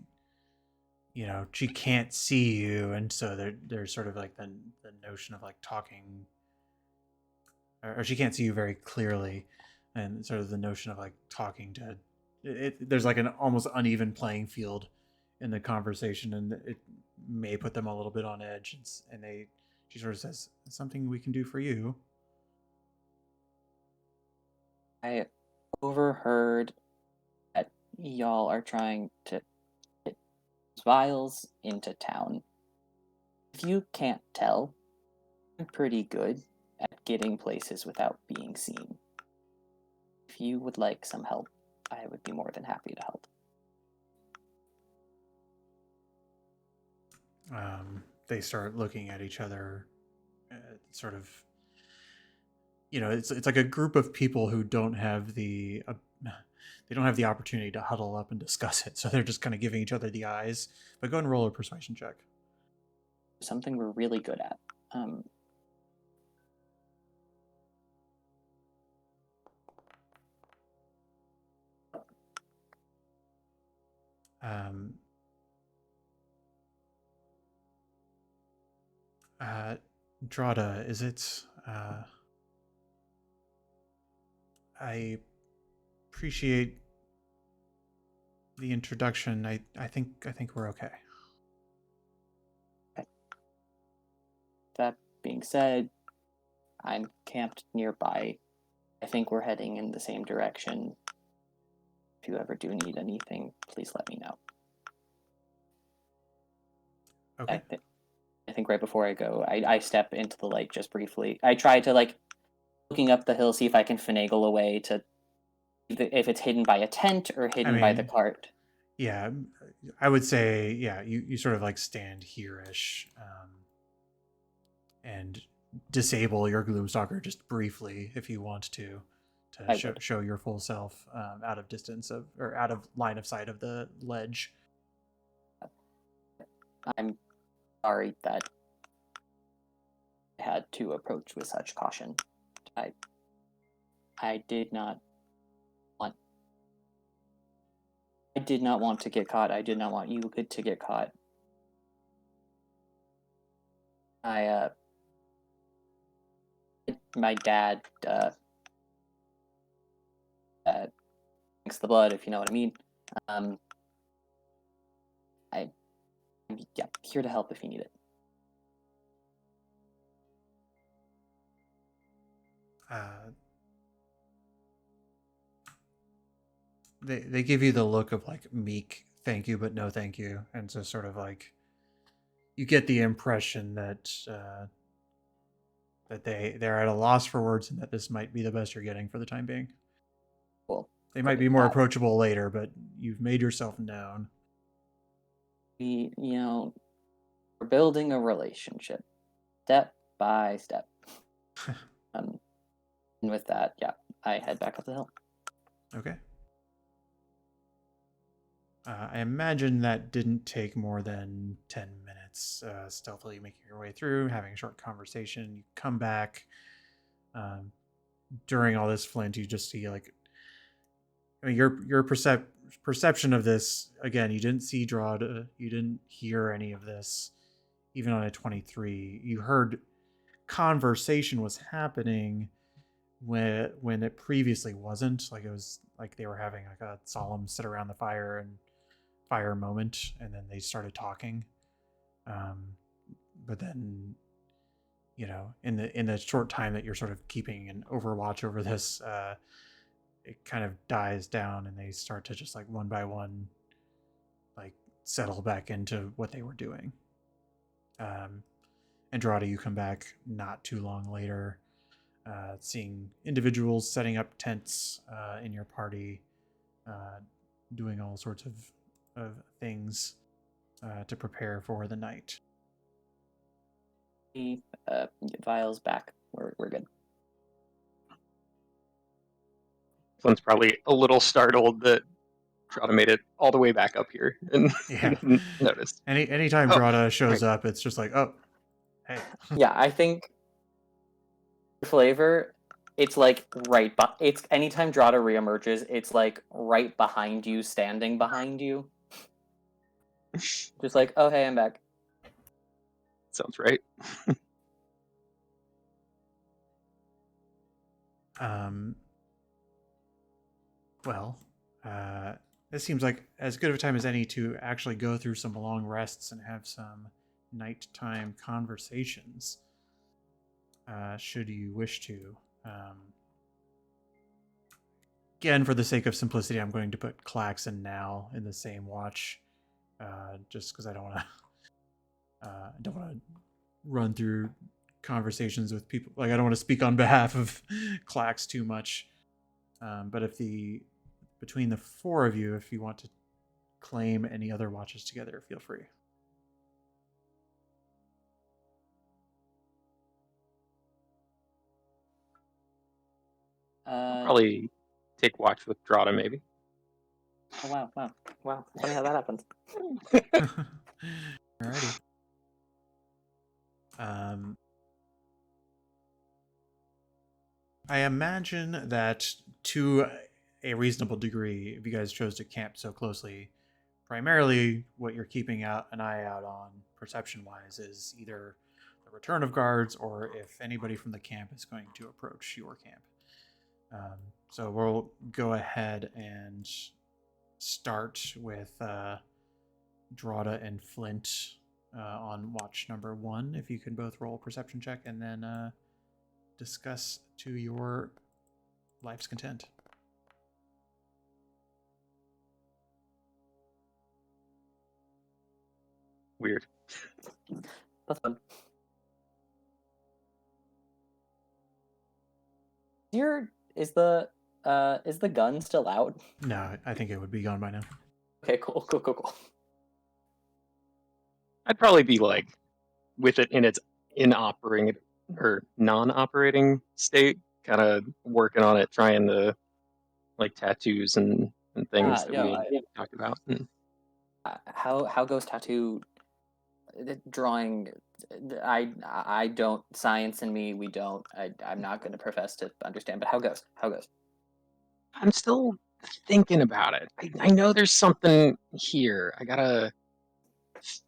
S1: you know, she can't see you, and so there's sort of like the notion of like talking, or she can't see you very clearly, and sort of the notion of like talking to there's like an almost uneven playing field in the conversation, and it may put them a little bit on edge, and she sort of says, something we can do for you.
S3: I overheard that y'all are trying to get vials into town. If you can't tell, I'm pretty good at getting places without being seen. If you would like some help, I would be more than happy to help.
S1: They start looking at each other, sort of, you know, it's like a group of people who don't have the opportunity to huddle up and discuss it, so they're just kind of giving each other the eyes. But go and roll a persuasion check.
S3: Something we're really good at.
S1: Drada, is it? I appreciate the introduction. I think we're okay.
S3: That being said, I'm camped nearby. I think we're heading in the same direction. If you ever do need anything, please let me know.
S1: Okay.
S3: I think right before I go, I step into the light just briefly. I try to, like, looking up the hill, see if I can finagle a way to, if it's hidden by a tent or hidden by the cart.
S1: Yeah, I would say, yeah, you sort of like stand here-ish, and disable your Gloomstalker just briefly if you want to show your full self out of distance or out of line of sight of the ledge.
S3: I'm sorry that I had to approach with such caution. I did not want to get caught. I did not want you to get caught. My dad drinks the blood, if you know what I mean. I'm here to help if you need it.
S1: they give you the look of like meek thank you but no thank you, and so sort of like you get the impression that that they're at a loss for words and that this might be the best you're getting for the time being.
S3: Cool.
S1: They might be more approachable later, but you've made yourself known.
S3: We're building a relationship, step by step. And with that, yeah, I head back up the hill.
S1: Okay. I imagine that didn't take more than 10 minutes, stealthily making your way through, having a short conversation. You come back. During all this, Flint, you just see like, I mean, your perception of this, again, you didn't see Drada, you didn't hear any of this, even on a 23. You heard conversation was happening when it previously wasn't. Like, it was like they were having like a solemn sit around the fire and fire moment, and then they started talking. But then, in the short time that you're sort of keeping an overwatch over this, it kind of dies down, and they start to just like one by one, like settle back into what they were doing. Andrada, you come back not too long later, seeing individuals setting up tents in your party, doing all sorts of things to prepare for the night.
S3: Vials back. We're good.
S4: Flint's probably a little startled that Drada made it all the way back up here and didn't notice.
S1: Anytime Drada shows up, it's just like, oh, hey.
S3: Yeah, I think flavor. It's like it's anytime Drada reemerges, it's like right behind you, standing behind you. Just like, oh hey, I'm back.
S4: Sounds right.
S1: Well, this seems like as good of a time as any to actually go through some long rests and have some nighttime conversations, should you wish to. Again, for the sake of simplicity, I'm going to put Clax and Nal in the same watch, just because I don't want to run through conversations with people. Like, I don't want to speak on behalf of Clax too much. But between the four of you, if you want to claim any other watches together, feel free.
S4: Probably take watch with Drada, maybe.
S3: Oh wow! Funny how that happens.
S1: Alrighty. I imagine that to a reasonable degree, if you guys chose to camp so closely, primarily what you're keeping an eye out on perception-wise is either the return of guards or if anybody from the camp is going to approach your camp. So we'll go ahead and start with Drada and Flint on watch number 1. If you can both roll a perception check and then discuss to your life's content.
S4: Weird.
S3: That's fun. Is the gun still out?
S1: No, I think it would be gone by now.
S3: Okay, cool.
S4: I'd probably be like with it in its inoperating or non-operating state, kind of working on it, trying to like tattoos and things that we talked about.
S3: How goes tattoo drawing? I don't, science and me, we don't. I'm not going to profess to understand, but how goes?
S4: I'm still thinking about it. I know there's something here. I gotta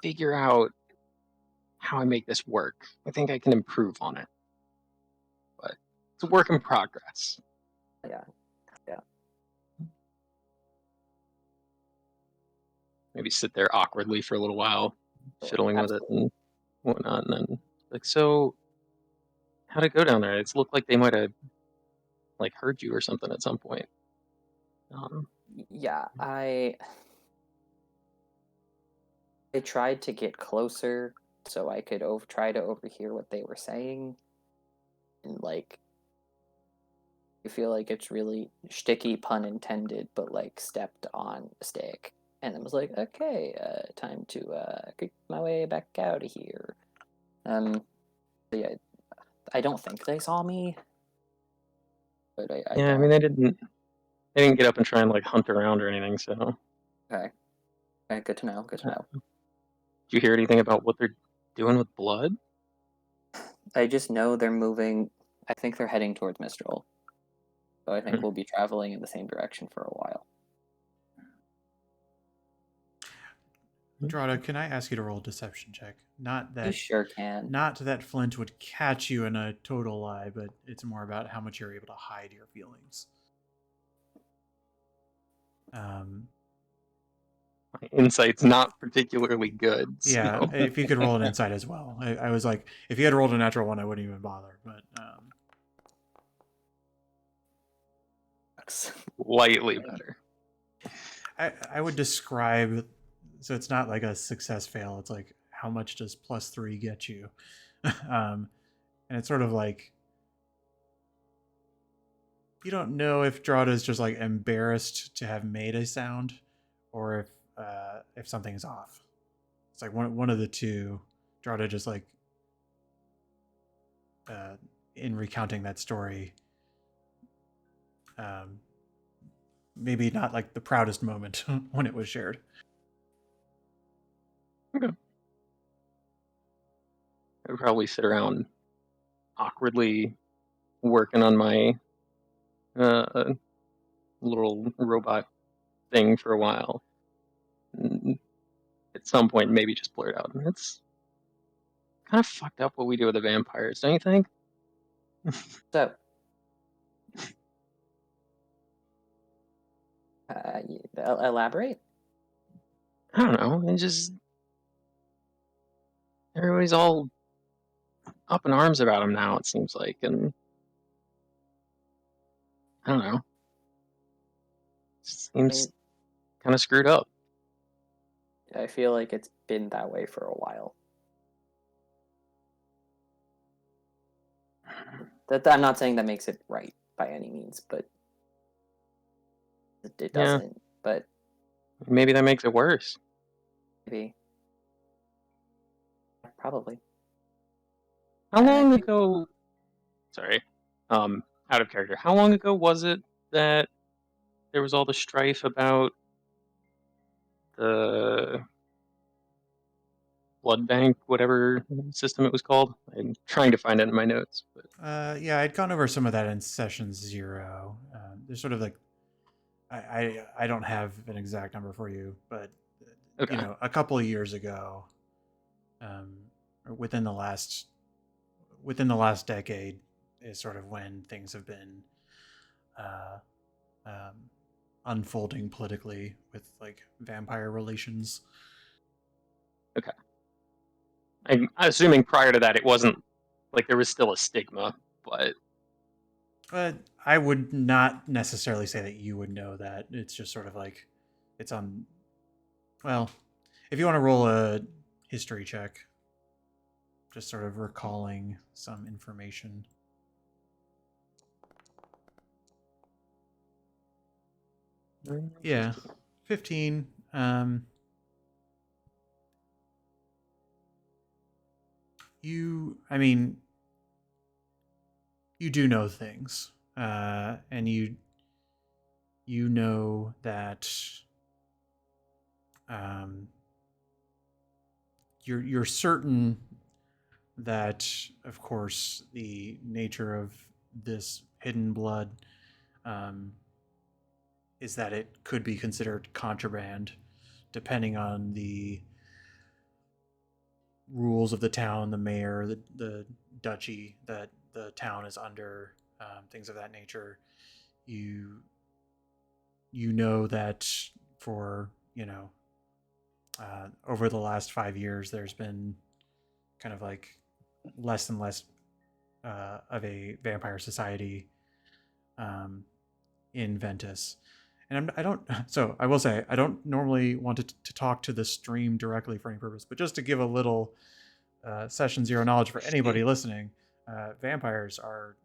S4: figure out how I make this work. I think I can improve on it, but it's a work in progress.
S3: Yeah.
S4: Maybe sit there awkwardly for a little while, fiddling with it and whatnot, and then like, so how'd it go down there? It's looked like they might have like heard you or something at some point.
S3: Yeah, I tried to get closer so I could try to overhear what they were saying, and like I feel like it's really shticky, pun intended, but like stepped on a stick, and I was like, okay, time to creep my way back out of here. Yeah, I don't think they saw me, but I
S4: Yeah, I
S3: don't.
S4: mean they didn't get up and try and like hunt around or anything. So
S3: Okay, okay, good to know. Good to know.
S4: did you hear anything about what they're doing with blood?
S3: I just know they're moving. I think they're heading towards Mistral. So I think we'll be traveling in the same direction for a while.
S1: Drada, can I ask you to roll a deception check? Not
S3: You
S1: that
S3: sure can.
S1: not that Flint would catch you in a total lie, but it's more about how much you're able to hide your feelings.
S4: My insight's not particularly good.
S1: Yeah,
S4: So.
S1: if you could roll an insight as well. I was like, if you had rolled a natural one, I wouldn't even bother. But
S4: Slightly better.
S1: I would describe, so it's not like a success fail. It's like, how much does +3 get you? And it's sort of like, you don't know if Drada is just like embarrassed to have made a sound, or if something is off. It's like one of the two. Drada just like in recounting that story, maybe not like the proudest moment when it was shared.
S4: Okay. I would probably sit around awkwardly working on my little robot thing for a while. And at some point, maybe just blurt out. And it's kind of fucked up what we do with the vampires, don't you think?
S3: So, elaborate?
S4: I don't know. And just everybody's all up in arms about him now, it seems like. And I don't know. It seems kind of screwed up.
S3: I feel like it's been that way for a while. I'm not saying that makes it right by any means, but it doesn't.
S4: Yeah.
S3: But
S4: Maybe that makes it worse.
S3: maybe. Probably.
S4: How long ago? Sorry, out of character. How long ago was it that there was all the strife about the blood bank, whatever system it was called? I'm trying to find it in my notes. But
S1: Yeah, I'd gone over some of that in session 0. There's sort of like, I don't have an exact number for you, but
S4: okay.
S1: you know, a couple of years ago, or within the last decade, is sort of when things have been unfolding politically with like vampire relations.
S4: Okay. I'm assuming prior to that, it wasn't like there was still a stigma, but
S1: I would not necessarily say that you would know that. It's just sort of like, it's on. Well, if you want to roll a history check, just sort of recalling some information. Yeah, 15. I mean, you do know things, and you know that you're certain that, of course, the nature of this hidden blood is that it could be considered contraband, depending on the rules of the town, the mayor, the duchy that the town is under, things of that nature. You know that for, over the last 5 years, there's been kind of like less and less of a vampire society, in Ventus. And I don't. So I will say I don't normally want to talk to the stream directly for any purpose, but just to give a little session zero knowledge for anybody listening, vampires are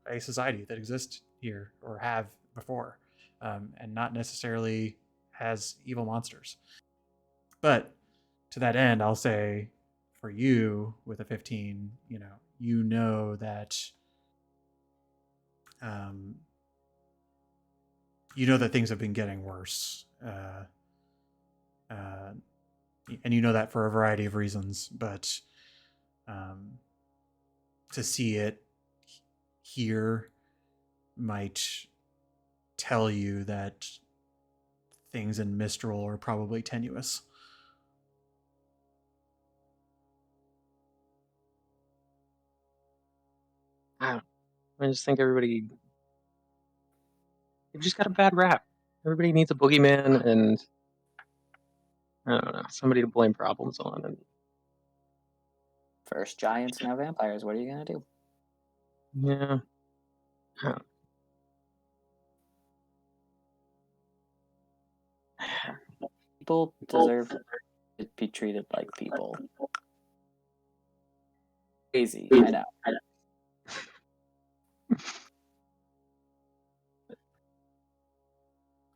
S1: a society that exists here or have before, and not necessarily has evil monsters. But to that end, I'll say for you with a 15, you know that things have been getting worse. And you know that for a variety of reasons, but to see it here might tell you that things in Mistral are probably tenuous.
S4: I just think everybody they've just got a bad rap. Everybody needs a boogeyman and I don't know, somebody to blame problems on. And
S3: First giants, now vampires. What are you gonna do?
S4: yeah, huh.
S3: People deserve to be treated like people. Crazy, I know.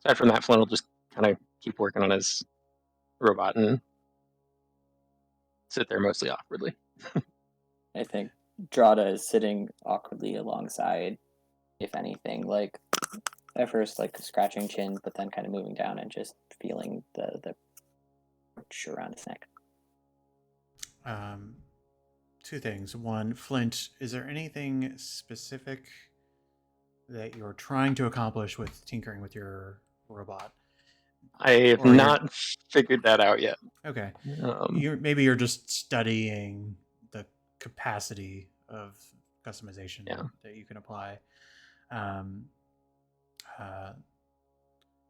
S4: Aside from that, Flynn will just kind of keep working on his robot and sit there mostly awkwardly.
S3: I think Drada is sitting awkwardly alongside, if anything, like at first like scratching chin, but then kind of moving down and just feeling the around his neck.
S1: Two things. One, Flint, is there anything specific that you're trying to accomplish with tinkering with your robot?
S4: I have not figured that out yet.
S1: Okay. Maybe you're just studying the capacity of customization that you can apply. And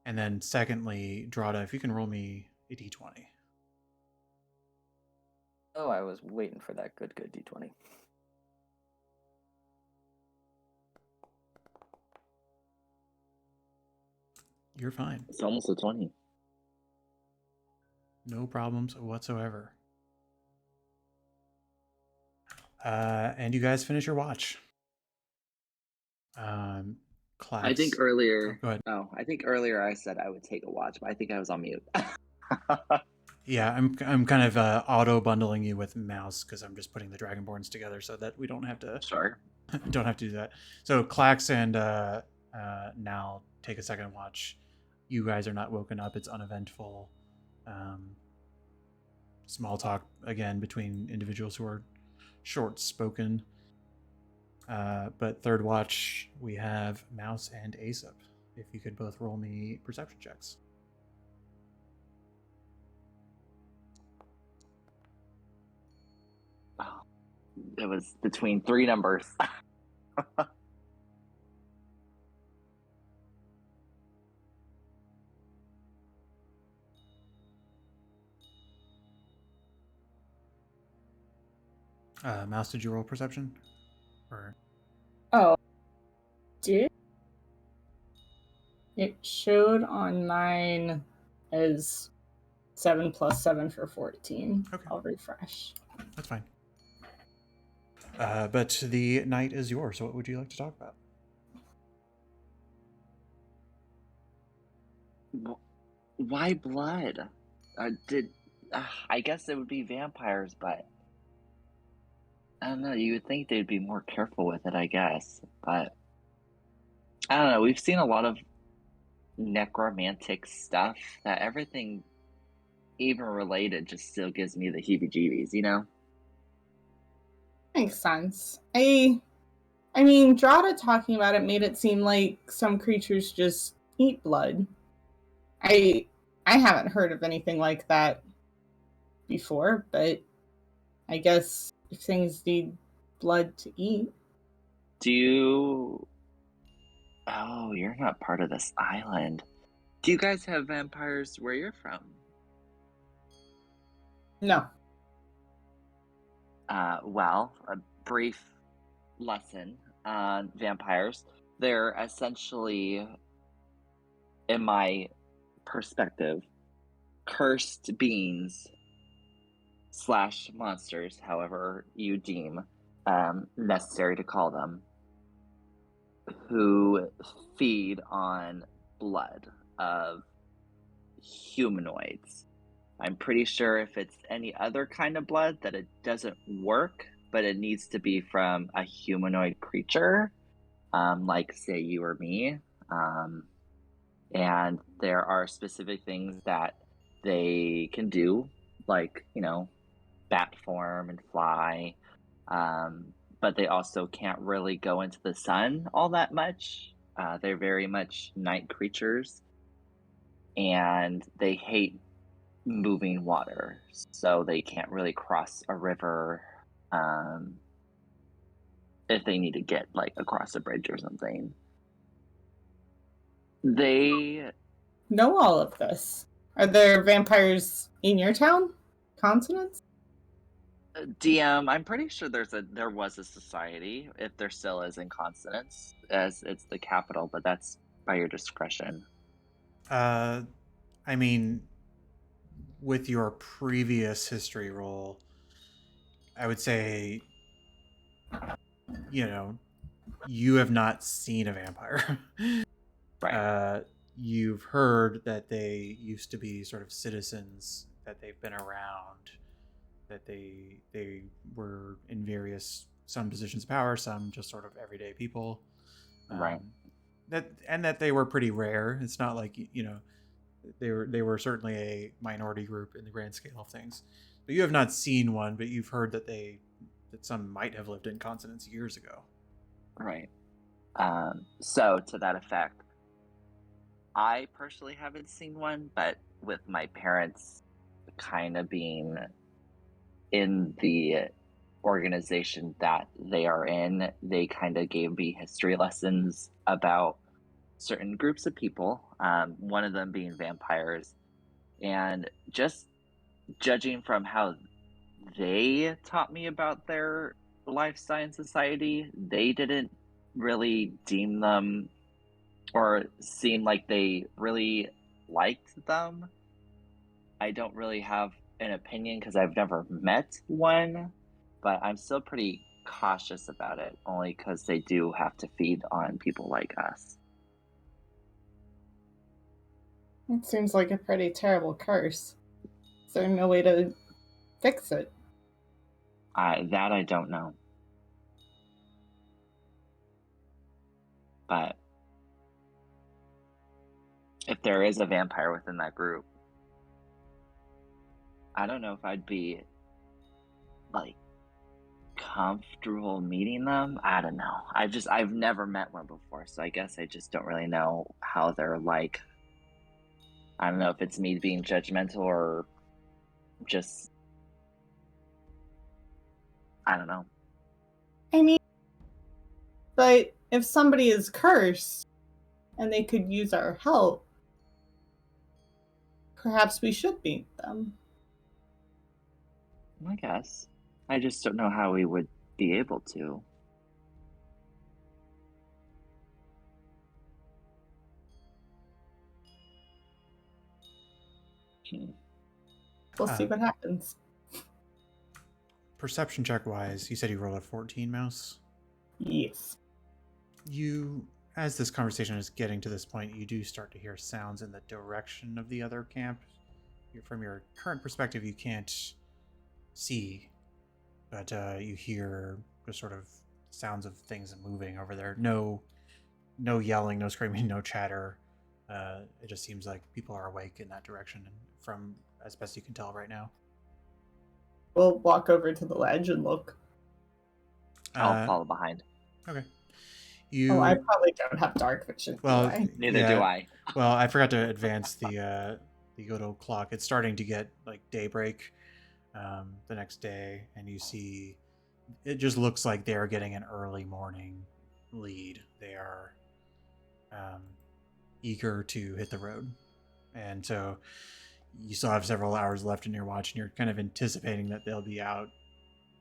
S1: then secondly, Drada, if you can roll me a d20.
S3: Oh, I was waiting for that good d20.
S1: You're fine.
S2: It's almost a 20.
S1: No problems whatsoever. And you guys finish your watch. Class.
S2: I think earlier.
S1: Oh, go ahead.
S2: Oh, I think earlier I said I would take a watch, but I think I was on mute.
S1: Yeah, I'm kind of auto bundling you with Mouse because I'm just putting the Dragonborns together so that we don't have to don't have to do that. So Clax and Nal take a second watch. You guys are not woken up. It's uneventful. Small talk again between individuals who are short spoken. But third watch we have Mouse and Aesop. If you could both roll me perception checks.
S2: It was between 3 numbers.
S1: Mouse, did you roll perception? Or
S5: Oh, did it showed on mine as 7 plus 7 for 14.
S1: Okay.
S5: I'll refresh.
S1: That's fine. But the night is yours. What would you like to talk about?
S2: Why blood? I guess it would be vampires, but I don't know. You would think they'd be more careful with it, I guess. But I don't know. We've seen a lot of necromantic stuff that everything, even related, just still gives me the heebie-jeebies, you know?
S5: Makes sense. I mean, Drada talking about it made it seem like some creatures just eat blood. I haven't heard of anything like that before, but I guess if things need blood to eat.
S2: Oh, you're not part of this island. Do you guys have vampires where you're from?
S5: No.
S2: Well, a brief lesson on vampires. They're essentially, in my perspective, cursed beings / monsters, however you deem necessary to call them, who feed on blood of humanoids. I'm pretty sure if it's any other kind of blood that it doesn't work, but it needs to be from a humanoid creature, like say you or me. And there are specific things that they can do, like, bat form and fly. But they also can't really go into the sun all that much. They're very much night creatures, and they hate moving water, so they can't really cross a river if they need to get like across a bridge or something. They
S5: Know all of this. Are there vampires in your town? Continents?
S2: DM, I'm pretty sure there was a society, if there still is in Consonance, as it's the capital, but that's by your discretion.
S1: I mean, with your previous history roll, I would say, you have not seen a vampire.
S2: Right.
S1: You've heard that they used to be sort of citizens, that they've been around, that they were in some positions of power, some just sort of everyday people.
S2: Right.
S1: That they were pretty rare. It's not like, they were certainly a minority group in the grand scale of things. But you have not seen one, but you've heard that some might have lived in Consonance years ago.
S2: Right. So to that effect, I personally haven't seen one, but with my parents kind of being in the organization that they are in, they kind of gave me history lessons about certain groups of people, one of them being vampires. And just judging from how they taught me about their lifestyle and society, they didn't really deem them or seem like they really liked them. I don't really have an opinion because I've never met one, but I'm still pretty cautious about it, only because they do have to feed on people like us.
S5: It seems like a pretty terrible curse. Is there no way to fix it?
S2: That I don't know. But if there is a vampire within that group, I don't know if I'd be like comfortable meeting them. I don't know. I've never met one before, so I guess I just don't really know how they're like. I don't know if it's me being judgmental or just, I don't know.
S5: I mean, but if somebody is cursed and they could use our help, perhaps we should meet them.
S2: I guess. I just don't know how we would be able to.
S5: We'll see what happens.
S1: Perception check wise, you said you rolled a 14, Mouse.
S5: Yes.
S1: As this conversation is getting to this point, you do start to hear sounds in the direction of the other camp. From your current perspective, you can't see, but you hear just sort of sounds of things moving over there. No yelling, no screaming, no chatter. It just seems like people are awake in that direction, from as best you can tell right now.
S5: We'll walk over to the ledge and look.
S2: I'll follow behind.
S1: Okay.
S5: I probably don't have dark vision.
S1: Well,
S5: do I?
S2: Neither do I.
S1: Well, I forgot to advance the good old clock. It's starting to get like daybreak the next day, and you see it just looks like they are getting an early morning lead. They are eager to hit the road, and so you still have several hours left in your watch, and you're kind of anticipating that they'll be out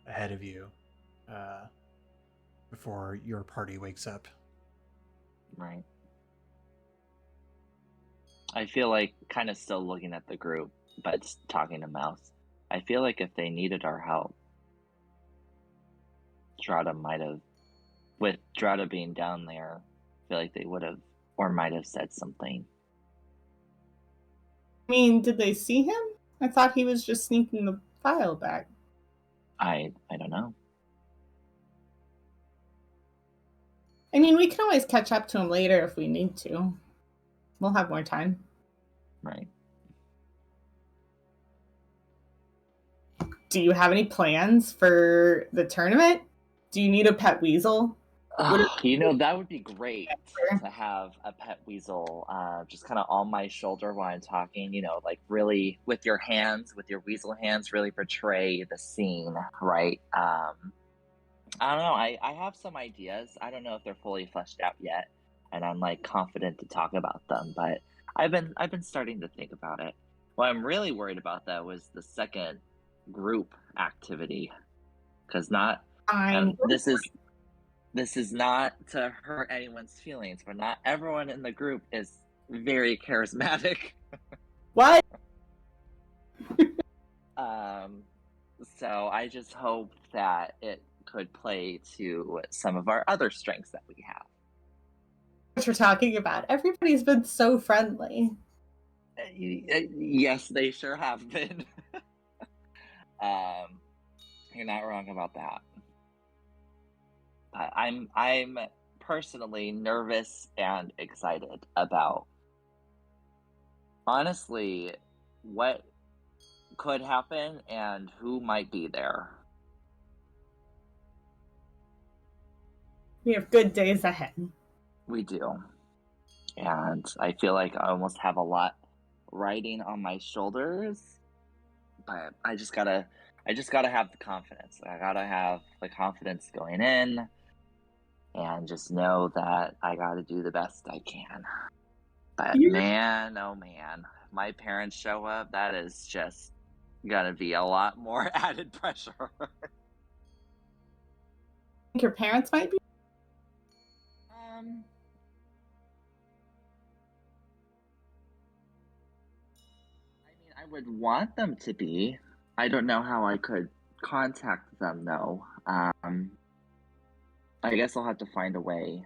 S1: ahead of you before your party wakes up.
S2: Right. I feel like kind of still looking at the group, but talking to Mouse. I feel like if they needed our help, Drata might have, with Drata being down there, I feel like they would have or might have said something.
S5: I mean, did they see him? I thought he was just sneaking the file back.
S2: I don't know.
S5: I mean, we can always catch up to him later if we need to. We'll have more time.
S2: Right.
S5: Do you have any plans for the tournament? Do you need a pet weasel?
S2: You know, that would be great to have a pet weasel just kind of on my shoulder while I'm talking, you know, like really with your hands, with your weasel hands, really portray the scene, right? I don't know. I have some ideas. I don't know if they're fully fleshed out yet, and I'm like confident to talk about them, but I've been starting to think about it. What I'm really worried about though is the second group activity, because this is not to hurt anyone's feelings, but not everyone in the group is very charismatic.
S5: What?
S2: So I just hope that it could play to some of our other strengths that we have.
S5: What you're talking about? Everybody's been so friendly.
S2: Yes, they sure have been. You're not wrong about that. I'm personally nervous and excited about, honestly, what could happen and who might be there.
S5: We have good days ahead.
S2: We do. And I feel like I almost have a lot riding on my shoulders, but I just gotta have the confidence. I gotta have the confidence going in and just know that I gotta do the best I can. But man, oh man, if my parents show up, that is just gonna be a lot more added pressure.
S5: Think your parents might be?
S2: I mean, I would want them to be. I don't know how I could contact them though. I guess I'll have to find a way.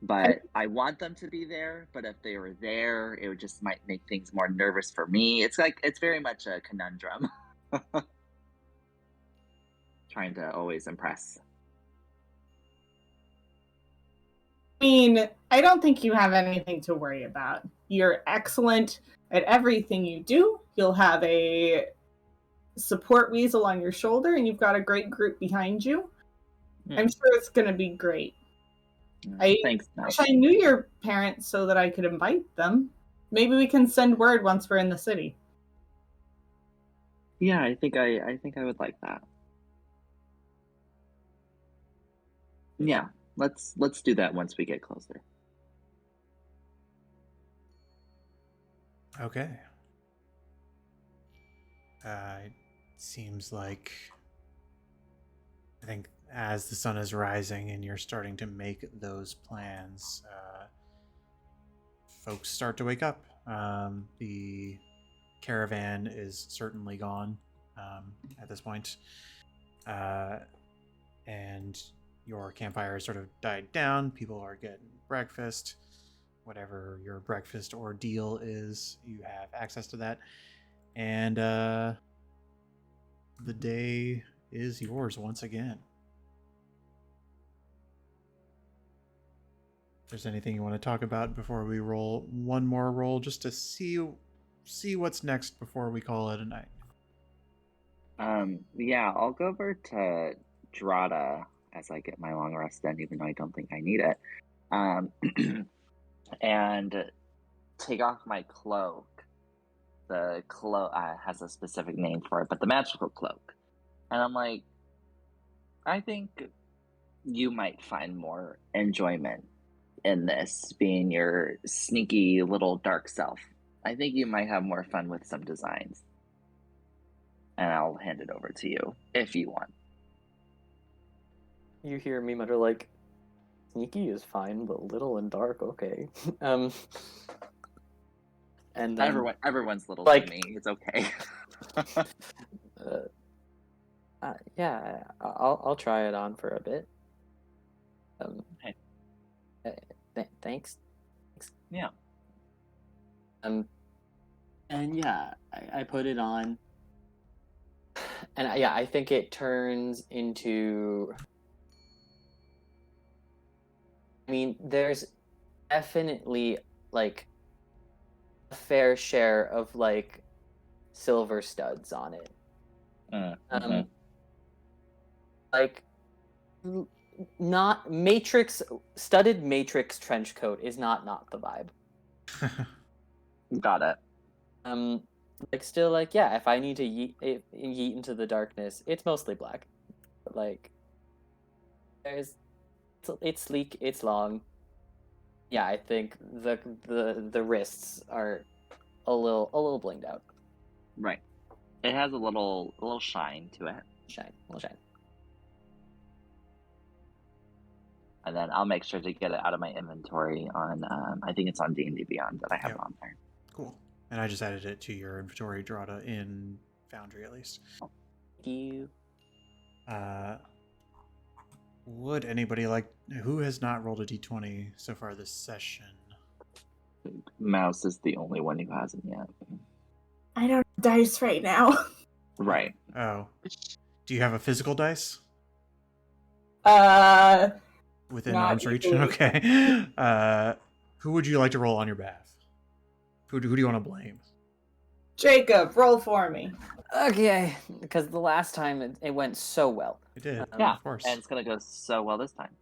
S2: But I want them to be there, but if they were there, it would just might make things more nervous for me. It's very much a conundrum. Trying to always impress.
S5: I mean, I don't think you have anything to worry about. You're excellent at everything you do. You'll have a support weasel on your shoulder, and you've got a great group behind you. I'm sure it's going to be great.
S2: Thanks.
S5: I wish I knew your parents so that I could invite them. Maybe we can send word once we're in the city.
S2: Yeah, I think I would like that. Yeah, let's do that once we get closer.
S1: Okay. It seems like, I think as the sun is rising and you're starting to make those plans, folks start to wake up. The caravan is certainly gone at this point. And your campfire sort of died down. People are getting breakfast. Whatever your breakfast ordeal is, you have access to that. And the day is yours once again. If there's anything you want to talk about before we roll one more roll, just to see what's next before we call it a night.
S2: Yeah, I'll go over to Drata as I get my long rest in, even though I don't think I need it. And take off my cloak. The cloak has a specific name for it, but the magical cloak. And I'm like, I think you might find more enjoyment in this, being your sneaky little dark self. I think you might have more fun with some designs. And I'll hand it over to you if you want.
S3: You hear me mutter like, Sneaky is fine, but little and dark, okay. And then
S2: Everyone's little
S3: like-
S2: to me. It's okay.
S3: yeah, I'll try it on for a bit.
S2: Okay.
S3: Thanks.
S2: Yeah.
S3: And yeah, I put it on, and I think it turns into. I mean, there's definitely like a fair share of like silver studs on it.
S2: Mhm.
S3: Like not studded matrix trench coat is not the vibe.
S2: Got it.
S3: Like still like yeah, if I need to yeet into the darkness, it's mostly black. But like it's sleek, it's long. Yeah, I think the wrists are a little blinged out.
S2: Right. It has a little shine to it.
S3: Little shine.
S2: And then I'll make sure to get it out of my inventory on I think it's on D&D Beyond that I have
S1: Yep.
S2: it on there.
S1: Cool. And I just added it to your inventory, Drata, in Foundry at least.
S3: Thank you.
S1: Would anybody like... Who has not rolled a d20 so far this session?
S2: Mouse is the only one who hasn't yet.
S5: I don't have dice right now.
S2: Right.
S1: Oh. Do you have a physical dice? Within
S5: Not
S1: arm's reach?
S5: easily.
S1: Okay. Who would you like to roll on your behalf? Who do you want to blame?
S5: Jacob, roll for me.
S3: Okay, because the last time it went so well.
S1: It did.
S2: Yeah,
S1: Of course.
S2: and it's gonna go so well this time.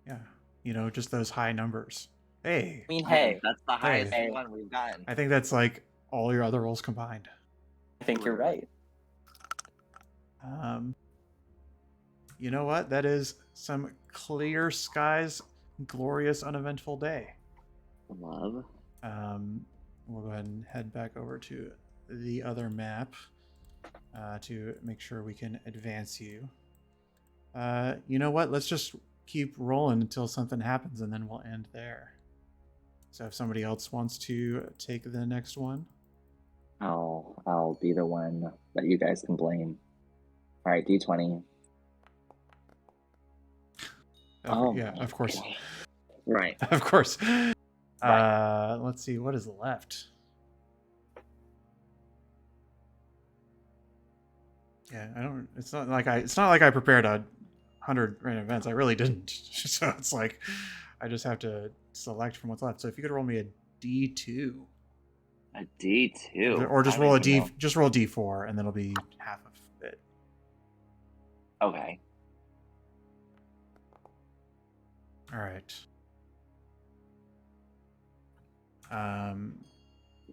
S1: Yeah. You know, just those high numbers. Hey.
S3: I mean, hey,
S2: That's the highest
S3: Hey.
S2: one we've gotten.
S1: I think that's like all your other rolls combined.
S3: I think you're right.
S1: You know what? That is some clear skies, glorious, uneventful day.
S2: Love.
S1: We'll go ahead and head back over to the other map to make sure we can advance you. You know what? Let's just keep rolling until something happens, and then we'll end there. So if somebody else wants to take the next one.
S2: I'll be the one that you guys can blame. All right, D20.
S1: Yeah, of course.
S2: Okay. Right.
S1: Of course.
S2: Right.
S1: Let's see what is left. Yeah, I don't. It's not like I prepared 100 random events. I really didn't. So it's like I just have to select from what's left. So if you could roll me a D2,
S2: A D2.
S1: or just
S2: I don't
S1: roll a
S2: even
S1: D,
S2: know.
S1: just roll D4, and then it'll be half of it.
S2: Okay.
S1: All right.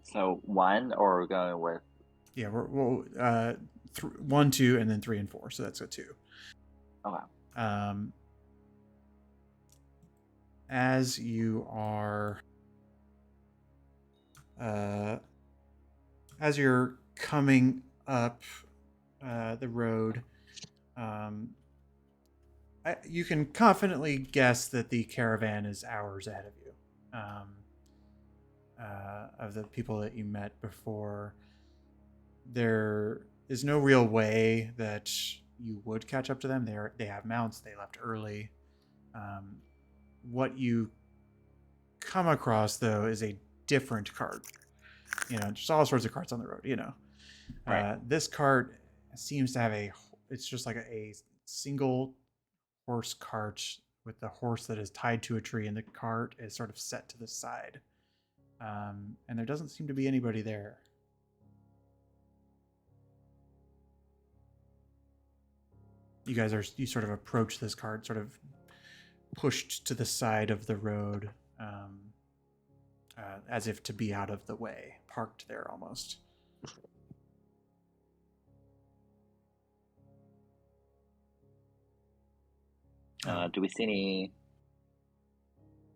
S2: So 1, or we're going with...
S1: Yeah, we'll 1, 2, and then 3 and 4. So that's a 2.
S2: Okay.
S1: As you are, as you're coming up the road, you can confidently guess that the caravan is hours ahead of you. Of the people that you met before, there is no real way that you would catch up to them. They have mounts. They left early. What you come across, though, is a different cart. You know, just all sorts of carts on the road. You know,
S2: Right.
S1: This cart seems to have it's just like a single horse cart with the horse that is tied to a tree, and the cart is sort of set to the side. And there doesn't seem to be anybody there. You sort of approach this cart, sort of pushed to the side of the road, as if to be out of the way, parked there almost.
S2: Do we see any...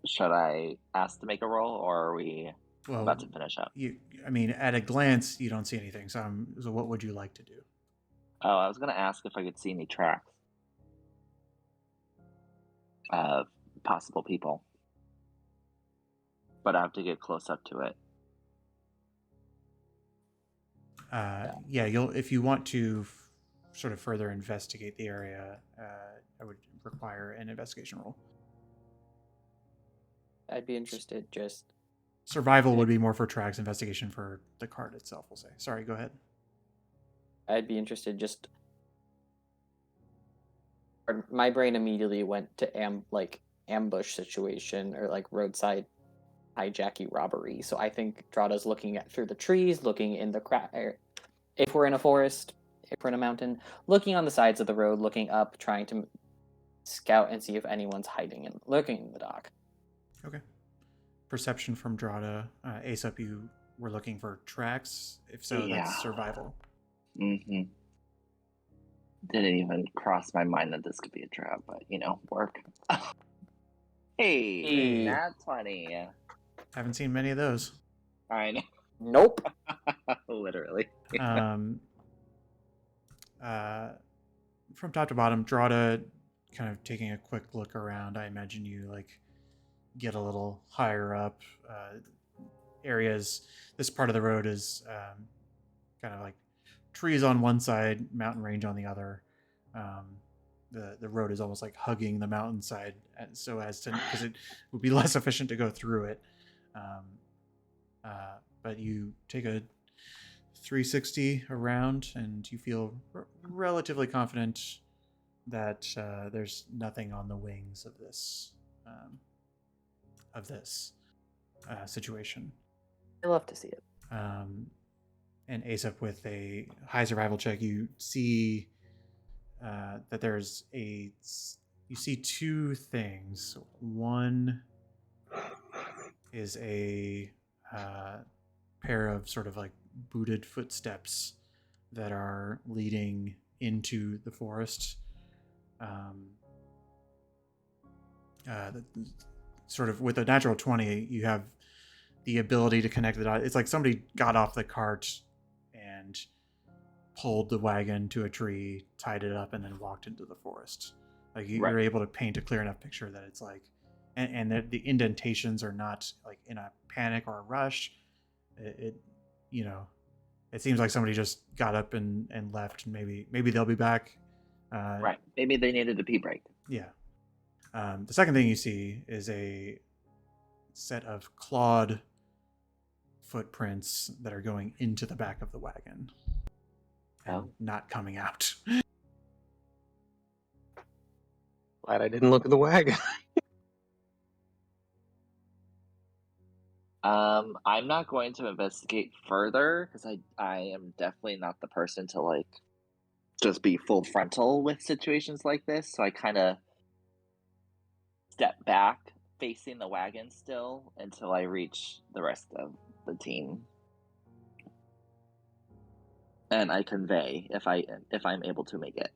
S2: Should I ask to make a roll, or are we about to finish up?
S1: I mean, at a glance, you don't see anything. So what would you like to do?
S2: Oh, I was going to ask if I could see any tracks of possible people. But I have to get close up to it.
S1: Yeah, you'll if you want to sort of further investigate the area, I would require an investigation roll.
S3: I'd be interested just
S1: Survival would be more for tracks, investigation for the card itself, we'll say. Sorry, go ahead.
S3: I'd be interested just my brain immediately went to ambush situation or like roadside hijacky robbery. So I think Drada's looking at through the trees, looking in the if we're in a forest, if we're in a mountain, looking on the sides of the road, looking up, trying to scout and see if anyone's hiding and lurking in the dock.
S1: Okay. Perception from Drada. Aesop, you were looking for tracks. If so,
S2: Yeah.
S1: that's survival.
S2: Mm-hmm. Didn't even cross my mind that this could be a trap, but work. Hey, nat 20.
S1: Haven't seen many of those.
S2: I know.
S3: Nope.
S2: Literally.
S1: From top to bottom, Drada kind of taking a quick look around. I imagine you get a little higher up. Areas. This part of the road is kind of like trees on one side, mountain range on the other. The road is almost like hugging the mountainside, so as to because it would be less efficient to go through it. But you take a 360 around, and you feel relatively confident that there's nothing on the wings of this situation.
S3: I love to see it.
S1: And Aesop, with a high survival check, you see that you see two things. One is a pair of sort of like booted footsteps that are leading into the forest. Sort of with a natural 20, you have the ability to connect the dots. It's like somebody got off the cart and pulled the wagon to a tree, tied it up, and then walked into the forest. Like you're able to paint a clear enough picture that it's like, and the indentations are not like in a panic or a rush. It seems like somebody just got up and left, and maybe they'll be back.
S2: Right. Maybe they needed a pee break.
S1: Yeah. The second thing you see is a set of clawed footprints that are going into the back of the wagon and not coming out.
S4: Glad I didn't look at the wagon.
S2: I'm not going to investigate further because I am definitely not the person to just be full frontal with situations like this. So I kind of step back facing the wagon still until I reach the rest of the team. And I convey if I'm able to make it.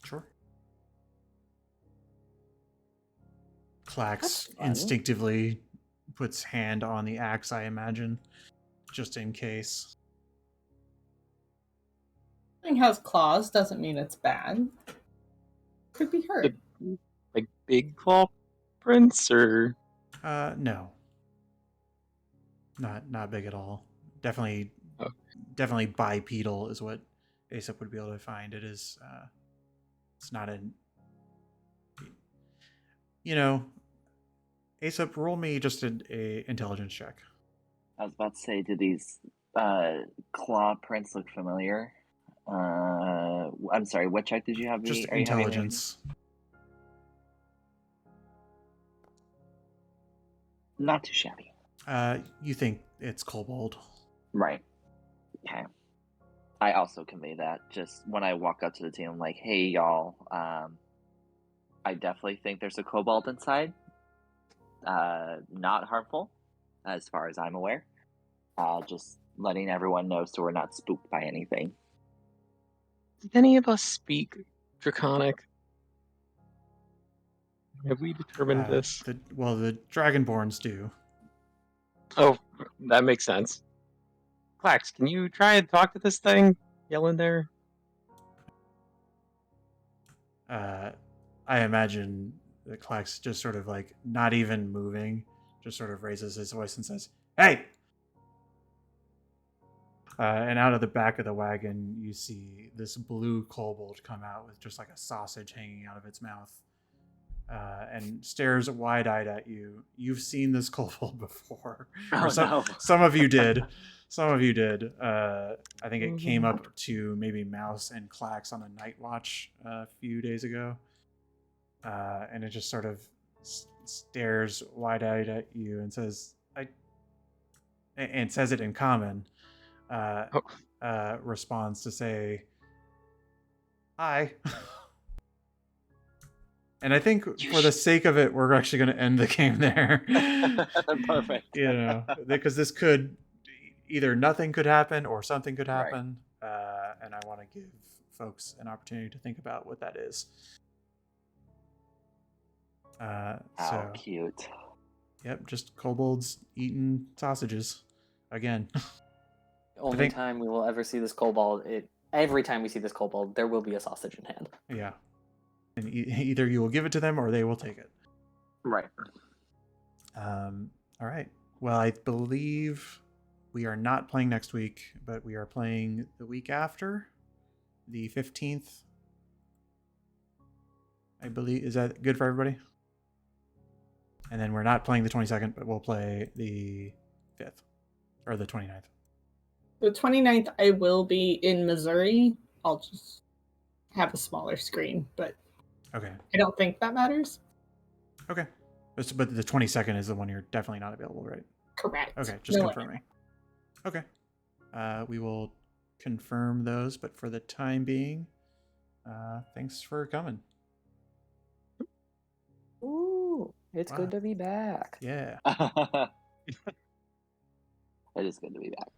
S1: Sure. Klax instinctively puts hand on the axe, I imagine, just in case.
S5: Something has claws doesn't mean it's bad. Could be hurt.
S4: Like big claw prints, or
S1: No. Not big at all. Definitely bipedal is what Aesop would be able to find. It is it's not an Aesop, roll me just an intelligence check.
S2: I was about to say, do these claw prints look familiar? I'm sorry, what check did you have?
S1: Just intelligence.
S2: Not too shabby.
S1: You think it's kobold.
S2: Right. Okay. I also convey that. Just when I walk up to the team, I'm like, hey, y'all, I definitely think there's a kobold inside. Not harmful, as far as I'm aware. Just letting everyone know so we're not spooked by anything.
S4: Did any of us speak Draconic? Have we determined this?
S1: The Dragonborns do.
S4: Oh, that makes sense. Klax, can you try and talk to this thing? Yell in there?
S1: I imagine Klex just sort of like not even moving, just sort of raises his voice and says, "Hey!" And out of the back of the wagon, you see this blue kobold come out with just like a sausage hanging out of its mouth, and stares wide-eyed at you. You've seen this kobold before.
S2: Oh, no.
S1: Some of you did. Some of you did. I think it came up to maybe Mouse and Klax on a night watch a few days ago. And it just sort of stares wide-eyed at you and says, and says it in common. Responds to say, "Hi." And I think for the sake of it, we're actually going to end the game there.
S2: Perfect.
S1: You know, because this could either nothing could happen or something could happen. And I want to give folks an opportunity to think about what that is. So
S2: cute.
S1: Yep, just kobolds eating sausages again.
S3: Only time we will ever see this kobold. Every time we see this kobold, there will be a sausage in hand.
S1: Yeah. And either you will give it to them or they will take it.
S2: Right.
S1: All right. Well, I believe we are not playing next week, but we are playing the week after, the 15th. I believe. Is that good for everybody? And then we're not playing the 22nd, but we'll play the 5th or the 29th.
S5: The 29th, I will be in Missouri. I'll just have a smaller screen, but
S1: Okay.
S5: I don't think that matters.
S1: Okay. But the 22nd is the one you're definitely not available, right?
S5: Correct.
S1: Okay, just confirming. Okay. We will confirm those, but for the time being, thanks for coming.
S3: Ooh, it's good to be back.
S1: Yeah.
S2: It is good to be back.